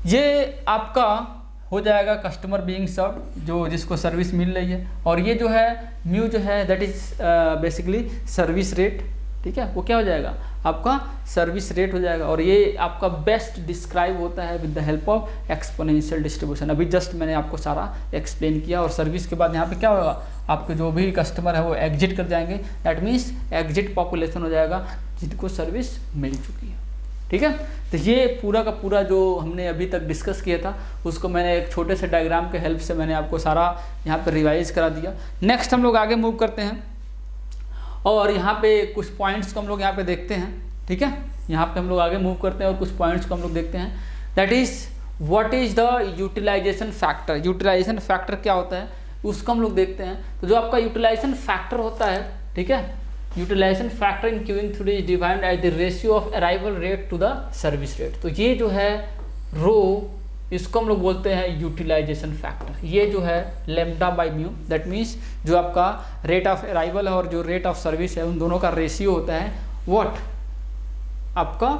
ये आपका हो जाएगा कस्टमर बीइंग सर्व, जो जिसको सर्विस मिल रही है। और ये जो है म्यू जो है that is basically service rate. ठीक है, वो क्या हो जाएगा, आपका सर्विस रेट हो जाएगा। और ये आपका बेस्ट डिस्क्राइब होता है with the help of exponential distribution. अभी जस्ट मैंने आपको सारा एक्सप्लेन किया। और सर्विस के बाद यहाँ पे क्या होगा, आपके जो भी कस्टमर है वो एग्जिट कर जाएंगे, दैट मीन्स एग्जिट पॉपुलेशन हो जाएगा जिनको सर्विस मिल चुकी है। ठीक है, तो ये पूरा का पूरा जो हमने अभी तक डिस्कस किया था, उसको मैंने एक छोटे से डायग्राम के हेल्प से मैंने आपको सारा यहाँ पे रिवाइज करा दिया। नेक्स्ट हम लोग आगे मूव करते हैं और यहाँ पे कुछ पॉइंट्स को हम लोग यहाँ पे देखते हैं। ठीक है, यहाँ पे हम लोग आगे मूव करते हैं और कुछ पॉइंट्स को हम लोग देखते हैं। That is what is the utilization factor. Utilization factor क्या होता है उसको हम लोग देखते हैं। तो जो आपका यूटिलाइजेशन फैक्टर होता है, ठीक है, utilization factor in queuing theory is defined as the ratio of arrival rate to the service rate. तो ये जो है रो, इसको हम लोग बोलते हैं यूटिलाइजेशन फैक्टर। ये जो है lambda by mu, that means जो आपका रेट ऑफ अराइवल है और जो रेट ऑफ सर्विस है उन दोनों का रेशियो होता है व्हाट, आपका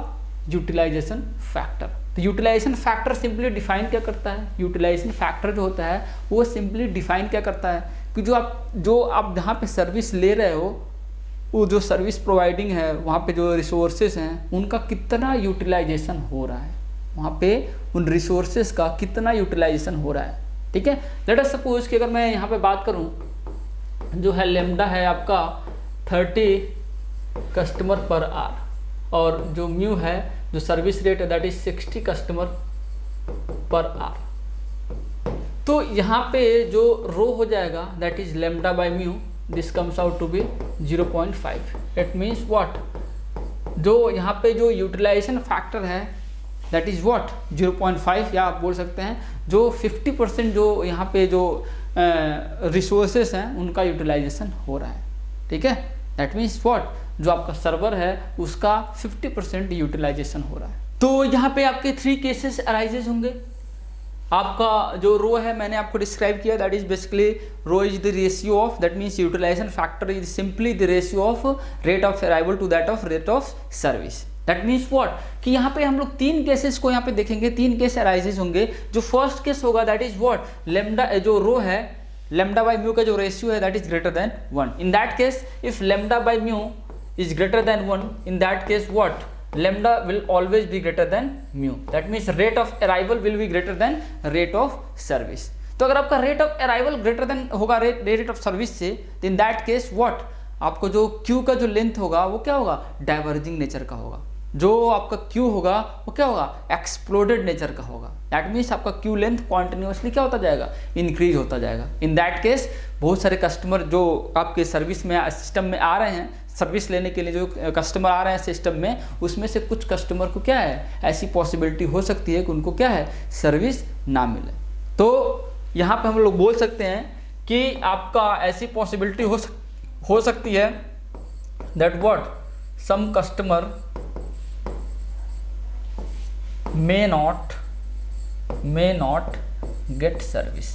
यूटिलाइजेशन फैक्टर। तो यूटिलाइजेशन फैक्टर सिंपली डिफाइन क्या करता है, यूटिलाइजेशन फैक्टर जो होता है वो सिंपली डिफाइन क्या करता है कि जो आप जहाँ पे सर्विस ले रहे हो, वो जो सर्विस प्रोवाइडिंग है वहाँ पे जो रिसोर्सेज हैं उनका कितना यूटिलाइजेशन हो रहा है, वहाँ पे उन रिसोर्सेज का कितना यूटिलाइजेशन हो रहा है। ठीक है, लेट अस सपोज कि अगर मैं यहाँ पे बात करूँ, जो है लेम्डा है आपका 30 कस्टमर पर आवर और जो म्यू है जो सर्विस रेट है that is 60 customer per hour. तो यहाँ पे जो रो हो जाएगा that is lambda by mu, this comes out to be 0.5। It means what, जो यहाँ पे जो यूटिलाइजेशन फैक्टर है दैट इज व्हाट 0.5, या आप बोल सकते हैं जो 50% जो यहाँ पे जो रिसोर्सेस हैं उनका यूटिलाइजेशन हो रहा है। ठीक है, दैट मीन्स व्हाट, जो आपका सर्वर है उसका 50% यूटिलाइजेशन हो रहा है। तो यहाँ पे आपके 3 केसेस अराइजेज होंगे। आपका जो रो है मैंने आपको डिस्क्राइब किया, that is basically rho is the ratio of, that means utilization factor is simply the ratio of rate of arrival to that of rate of service. That means what, कि यहाँ पे हम लोग 3 केसेस को यहाँ पे देखेंगे, 3 केस अराइजेज होंगे। जो फर्स्ट केस होगा दैट इज व्हाट, लेम्डा जो रो है लेम्डा बाई म्यू का जो रेशियो है that is greater then 1। In that case if lambda by mu is greater than 1, in that case what, lambda will always be greater than mu, that means rate of arrival will be greater than rate of service। तो अगर आपका rate of arrival greater than होगा rate of service से, तो in that case what, आपको जो Q का जो लेंथ होगा वो क्या होगा, डाइवर्जिंग नेचर का होगा। जो आपका Q होगा वो क्या होगा, एक्सप्लोडेड नेचर का होगा। दैट मीन्स आपका Q लेंथ कॉन्टिन्यूसली क्या होता जाएगा, इंक्रीज होता जाएगा। इन दैट केस बहुत सारे कस्टमर जो आपके सर्विस में सिस्टम में आ रहे हैं, सर्विस लेने के लिए जो कस्टमर आ रहे हैं सिस्टम में, उसमें से कुछ कस्टमर को क्या है, ऐसी पॉसिबिलिटी हो सकती है कि उनको क्या है, सर्विस ना मिले। तो यहाँ पे हम लोग बोल सकते हैं कि आपका ऐसी पॉसिबिलिटी हो सकती है that what some customer may not get service.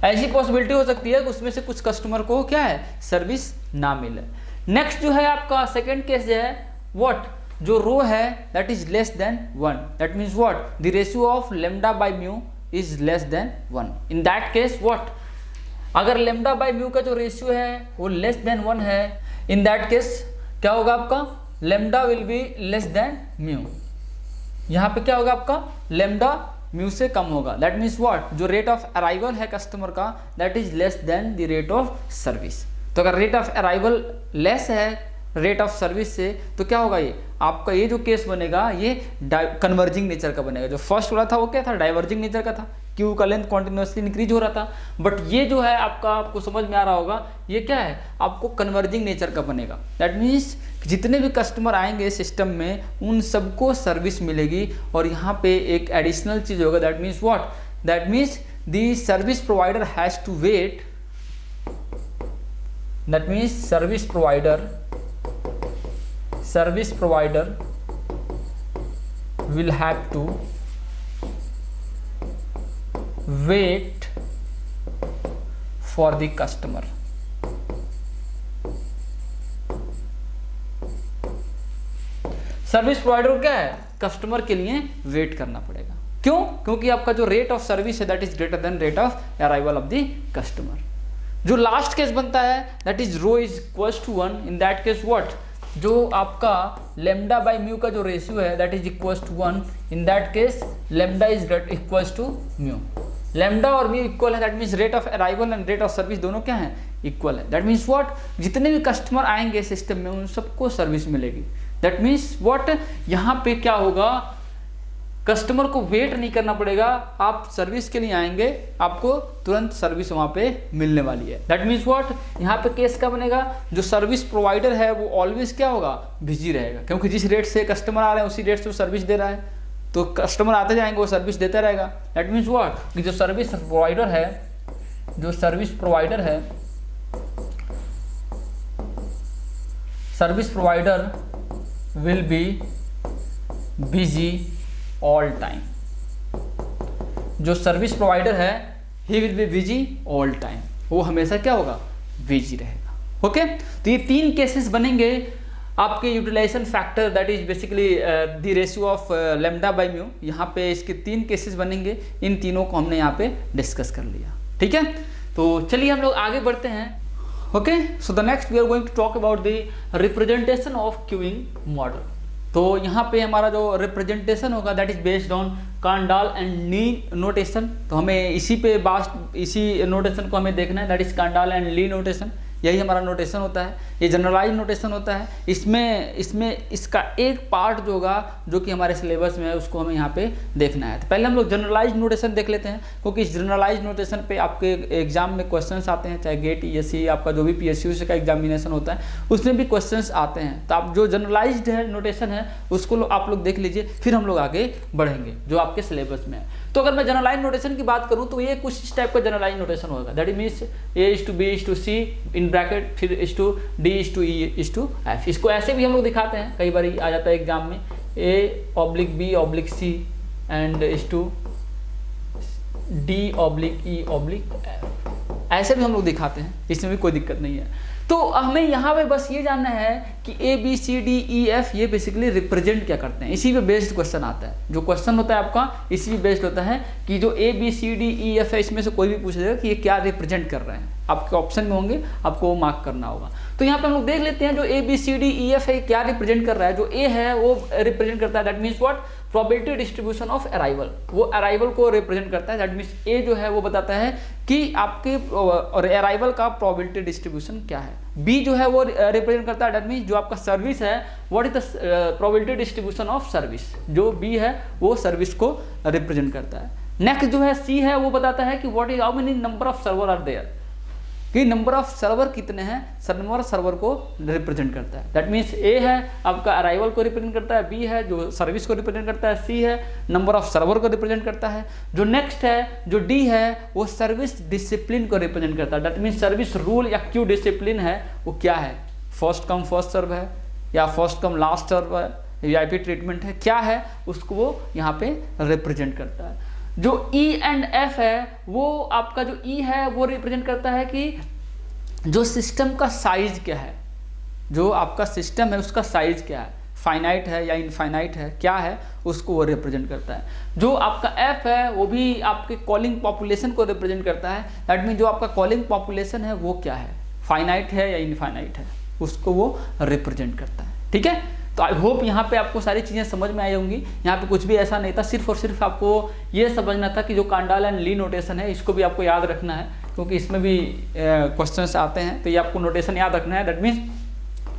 ऐसी पॉसिबिलिटी हो सकती है कि उसमें से कुछ कस्टमर को क्या है, सर्विस ना मिले। नेक्स्ट जो है आपका सेकेंड केस जो है व्हाट, जो रो है that is less than 1, that means what the ratio of lambda by mu is less than 1। In that case what, अगर लेमडा बाय म्यू का जो रेशियो है वो लेस देन 1 है, इन दैट केस क्या होगा आपका, lambda will be less than mu. यहाँ पे क्या होगा आपका, लेमडा म्यू से कम होगा। दैट मीन्स व्हाट, जो रेट ऑफ अराइवल है कस्टमर का that is less than the rate of service. तो अगर रेट ऑफ अराइवल लेस है रेट ऑफ सर्विस से, तो क्या होगा, ये आपका ये जो केस बनेगा ये कन्वर्जिंग नेचर का बनेगा। जो फर्स्ट वाला था वो क्या था, डाइवर्जिंग नेचर का था, क्यू का लेंथ कॉन्टिन्यूसली इंक्रीज हो रहा था। बट ये जो है आपका, आपको समझ में आ रहा होगा, ये क्या है, आपको कन्वर्जिंग नेचर का बनेगा। दैट मीन्स जितने भी कस्टमर आएंगे सिस्टम में उन सबको सर्विस मिलेगी। और यहाँ पे एक एडिशनल चीज होगा, that means what, that means the service provider has to wait, that means service provider will have to wait for the customer। Service provider क्या है, कस्टमर के लिए वेट करना पड़ेगा। क्यों, क्योंकि आपका जो रेट ऑफ सर्विस है that is greater than rate of arrival of the customer. जो लास्ट केस बनता है that is rho is equals to 1। In that case what, जो आपका लेमडा बाय म्यू का जो रेशियो है that is equals to 1। In that case lambda is equals to mu. Lambda और mu equal है, that means rate of arrival and rate of service दोनों क्या है, इक्वल है। दैट मीन्स व्हाट, जितने भी कस्टमर आएंगे सिस्टम में उन सबको सर्विस मिलेगी। दैट मीन्स व्हाट, यहाँ पे क्या होगा, कस्टमर को वेट नहीं करना पड़ेगा, आप सर्विस के लिए आएंगे, आपको तुरंत सर्विस वहाँ पे मिलने वाली है। दैट मीन्स व्हाट, यहाँ पे केस क्या बनेगा, जो सर्विस प्रोवाइडर है वो ऑलवेज क्या होगा, बिजी रहेगा, क्योंकि जिस रेट से कस्टमर आ रहे हैं उसी रेट से वो सर्विस दे रहा है, तो कस्टमर आते जाएंगे वो सर्विस देता रहेगा। दैट मीन्स व्हाट, कि जो सर्विस प्रोवाइडर है, service provider will be busy all time. जो सर्विस प्रोवाइडर है he will be busy all time, वो हमेशा क्या होगा, बिजी रहेगा। ओके, तो ये 3 केसेस बनेंगे आपके utilisation factor that is basically the ratio of lambda by mu. यहाँ पे इसके 3 केसेस बनेंगे, इन तीनों को हमने यहाँ पे डिस्कस कर लिया। ठीक है, तो चलिए हम लोग आगे बढ़ते हैं। Okay, so the next we are going to talk about the representation of queuing model. तो यहाँ पे हमारा जो रिप्रेजेंटेशन होगा that is based on Kendall and Lee notation. तो हमें इसी नोटेशन को हमें देखना है, that is Kendall and Lee notation. यही हमारा नोटेशन होता है, ये जनरलाइज नोटेशन होता है। इसमें इसका एक पार्ट जो होगा जो कि हमारे सिलेबस में है उसको हमें यहाँ पे देखना है। तो पहले हम लोग जनरलाइज नोटेशन देख लेते हैं, क्योंकि इस जनरलाइज नोटेशन पे आपके एग्जाम में क्वेश्चंस आते हैं, चाहे गेट ESE आपका जो भी PSU का एग्जामिनेशन होता है उसमें भी क्वेश्चंस आते हैं। तो आप जो जनरलाइज्ड है नोटेशन है उसको आप लोग देख लीजिए, फिर हम लोग आगे बढ़ेंगे जो आपके सिलेबस में है। तो अगर मैं जनरलाइज नोटेशन की बात करूँ तो ये कुछ इस टाइप का जनरलाइज नोटेशन होगा, that means A:B:C in bracket, फिर D:E:F। इसको ऐसे भी हम लोग दिखाते हैं, कई बार आ जाता है एग्जाम में A/B/C एंड D/E/F, ऐसे भी हम लोग दिखाते हैं, इसमें भी कोई दिक्कत नहीं है। तो हमें यहाँ पे बस ये जानना है कि ABCDEF ये बेसिकली रिप्रेजेंट क्या करते हैं, इसी पे बेस्ड क्वेश्चन आता है। जो क्वेश्चन होता है आपका इसी पे बेस्ड होता है कि जो ABCDEF है इसमें से कोई भी पूछ देगा कि ये क्या रिप्रेजेंट कर रहे हैं, आपके ऑप्शन में होंगे, आपको वो मार्क करना होगा। तो यहाँ पे हम लोग देख लेते हैं जो ABCDEF है क्या रिप्रेजेंट कर रहा है। जो A है वो रिप्रेजेंट करता है that means what, probability distribution of arrival, वो अराइवल को रिप्रेजेंट करता है। दैट मीन्स A जो है वो बताता है कि आपके अराइवल का प्रोबेबिलिटी डिस्ट्रीब्यूशन क्या है। B जो है वो रिप्रेजेंट करता है दैट मीन्स जो आपका सर्विस है what is the probability distribution of service, जो B है वो सर्विस को रिप्रेजेंट करता है। नेक्स्ट जो है सी है वो बताता है कि what is how many number of server are there, कि नंबर ऑफ सर्वर कितने हैं, नंबर ऑफ सर्वर को रिप्रेजेंट करता है। दैट मीन्स ए है आपका अराइवल को रिप्रेजेंट करता है, बी है जो सर्विस को रिप्रेजेंट करता है, सी है नंबर ऑफ सर्वर को रिप्रेजेंट करता है। जो नेक्स्ट है जो डी है वो सर्विस डिसिप्लिन को रिप्रेजेंट करता है। दैट मीन्स सर्विस रूल या क्यू डिसिप्लिन है वो क्या है, फर्स्ट कम फर्स्ट सर्व है या फर्स्ट कम लास्ट सर्व है, वीआईपी ट्रीटमेंट है, क्या है उसको वो यहाँ पे रिप्रेजेंट करता है। जो ई एंड एफ है वो आपका जो ई है वो रिप्रेजेंट करता है कि जो सिस्टम का साइज क्या है, जो आपका सिस्टम है उसका साइज क्या है, फाइनाइट है या इनफाइनाइट है, क्या है उसको वो रिप्रेजेंट करता है। जो आपका एफ है वो भी आपके कॉलिंग पॉपुलेशन को रिप्रेजेंट करता है। दैट मीन जो आपका कॉलिंग पॉपुलेशन है वो क्या है, फाइनाइट है या इनफाइनाइट है, उसको वो रिप्रेजेंट करता है। ठीक है, तो आई होप यहाँ पे आपको सारी चीज़ें समझ में आई होंगी। यहाँ पे कुछ भी ऐसा नहीं था, सिर्फ और सिर्फ आपको ये समझना था कि जो कांडाल एंड ली नोटेशन है इसको भी आपको याद रखना है, क्योंकि इसमें भी क्वेश्चंस आते हैं, तो ये आपको नोटेशन याद रखना है। दैट मीन्स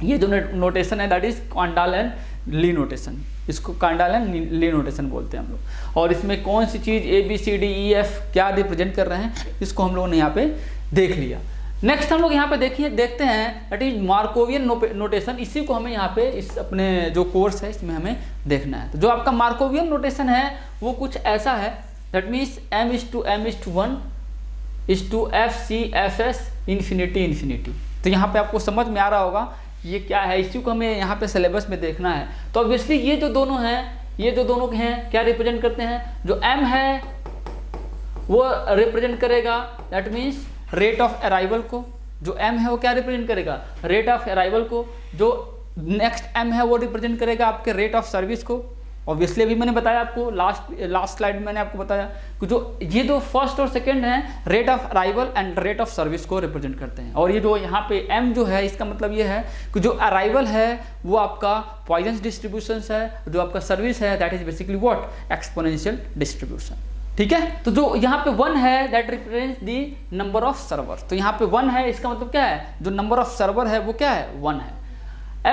ये जो नोटेशन है that is Kendall and Lee notation, इसको कांडाल एंड ली नोटेशन बोलते हैं हम लोग। और इसमें कौन सी चीज़ A B C D E F क्या रिप्रेजेंट कर रहे हैं इसको हम लोगों ने यहाँ पे देख लिया। नेक्स्ट हम लोग यहाँ पे देखते हैं दैट इज मार्कोवियन नोटेशन। इसी को हमें यहाँ पे इस अपने जो कोर्स है इसमें हमें देखना है। तो जो आपका मार्कोवियन नोटेशन है वो कुछ ऐसा है, that means m/m/1 f/c/f/s infinity. तो यहाँ पे आपको समझ में आ रहा होगा ये क्या है, इसी को हमें यहाँ पे सिलेबस में देखना है। तो ऑब्वियसली ये जो दोनों हैं क्या रिप्रेजेंट करते हैं, जो m है वो रिप्रेजेंट करेगा that means rate of arrival को, जो m है वो क्या रिप्रेजेंट करेगा, रेट ऑफ अराइवल को। जो नेक्स्ट m है वो रिप्रेजेंट करेगा आपके रेट ऑफ सर्विस को। ऑब्वियसली अभी मैंने बताया आपको लास्ट स्लाइड में मैंने आपको बताया कि जो ये जो फर्स्ट और सेकंड है rate of arrival and rate of service को रिप्रेजेंट करते हैं। और ये जो यहाँ पे m जो है इसका मतलब ये है कि जो अराइवल है वो आपका पॉइजन डिस्ट्रीब्यूशन है, जो आपका सर्विस है that is basically what exponential distribution. ठीक है, तो जो यहाँ पे 1 है that represents the number of server. तो यहाँ पे 1 है इसका मतलब क्या है, जो नंबर ऑफ सर्वर है वो क्या है 1 है।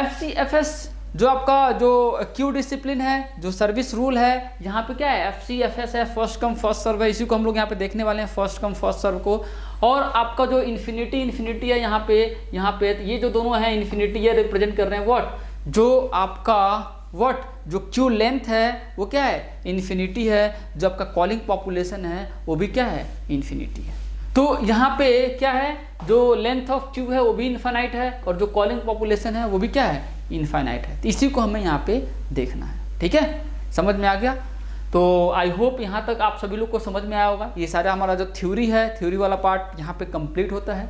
FCFS जो आपका जो क्यू डिसिप्लिन है, जो सर्विस रूल है, यहाँ पे क्या है FCFS है, फर्स्ट कम फर्स्ट सर्व है। इसी को हम लोग यहाँ पे देखने वाले हैं, फर्स्ट कम फर्स्ट सर्व को। और आपका जो इन्फिनिटी है यहाँ पे ये जो दोनों है इन्फिनिटी ये रिप्रेजेंट कर रहे हैं व्हाट, जो आपका जो क्यू लेंथ है वो क्या है इन्फिनिटी है, जो आपका कॉलिंग पॉपुलेशन है वो भी क्या है इन्फिनिटी है। तो यहाँ पे क्या है, जो लेंथ ऑफ क्यू है वो भी इनफाइनाइट है और जो कॉलिंग पॉपुलेशन है वो भी क्या है इनफाइनाइट है। तो इसी को हमें यहाँ पे देखना है। ठीक है, समझ में आ गया। तो आई होप यहाँ तक आप सभी लोग को समझ में आया होगा। ये सारा हमारा जो थ्योरी है, थ्योरी वाला पार्ट यहाँ पे कंप्लीट होता है।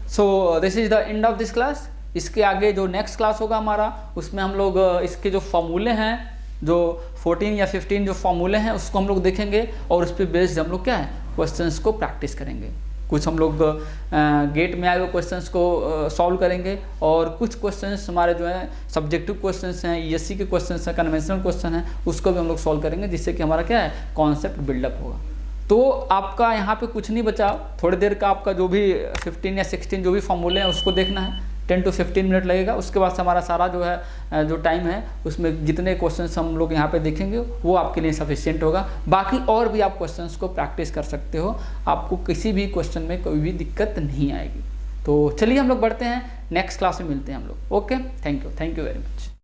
So this is the end of this class. इसके आगे जो नेक्स्ट क्लास होगा हमारा, उसमें हम लोग इसके जो फॉर्मूले हैं, जो 14 या 15 जो फॉर्मूले हैं उसको हम लोग देखेंगे और उस पर बेस्ड हम लोग क्या है क्वेश्चंस को प्रैक्टिस करेंगे। कुछ हम लोग गेट में आए हुए क्वेश्चंस को सॉल्व करेंगे और कुछ क्वेश्चंस हमारे जो है सब्जेक्टिव क्वेश्चंस हैं, ईएससी के क्वेश्चंस हैं, कन्वेंशनल क्वेश्चन हैं, उसको भी हम लोग सॉल्व करेंगे, जिससे कि हमारा क्या है कॉन्सेप्ट बिल्डअप होगा। तो आपका यहाँ पे कुछ नहीं बचा, थोड़ी देर का आपका जो भी 15 या 16 जो भी फॉर्मूले हैं उसको देखना है, 10 to 15 मिनट लगेगा। उसके बाद से हमारा सारा जो है जो टाइम है उसमें जितने क्वेश्चंस हम लोग यहाँ पे देखेंगे वो आपके लिए सफिशिएंट होगा। बाकी और भी आप क्वेश्चंस को प्रैक्टिस कर सकते हो, आपको किसी भी क्वेश्चन में कोई भी दिक्कत नहीं आएगी। तो चलिए हम लोग बढ़ते हैं, नेक्स्ट क्लास में मिलते हैं हम लोग। Okay, thank you very much.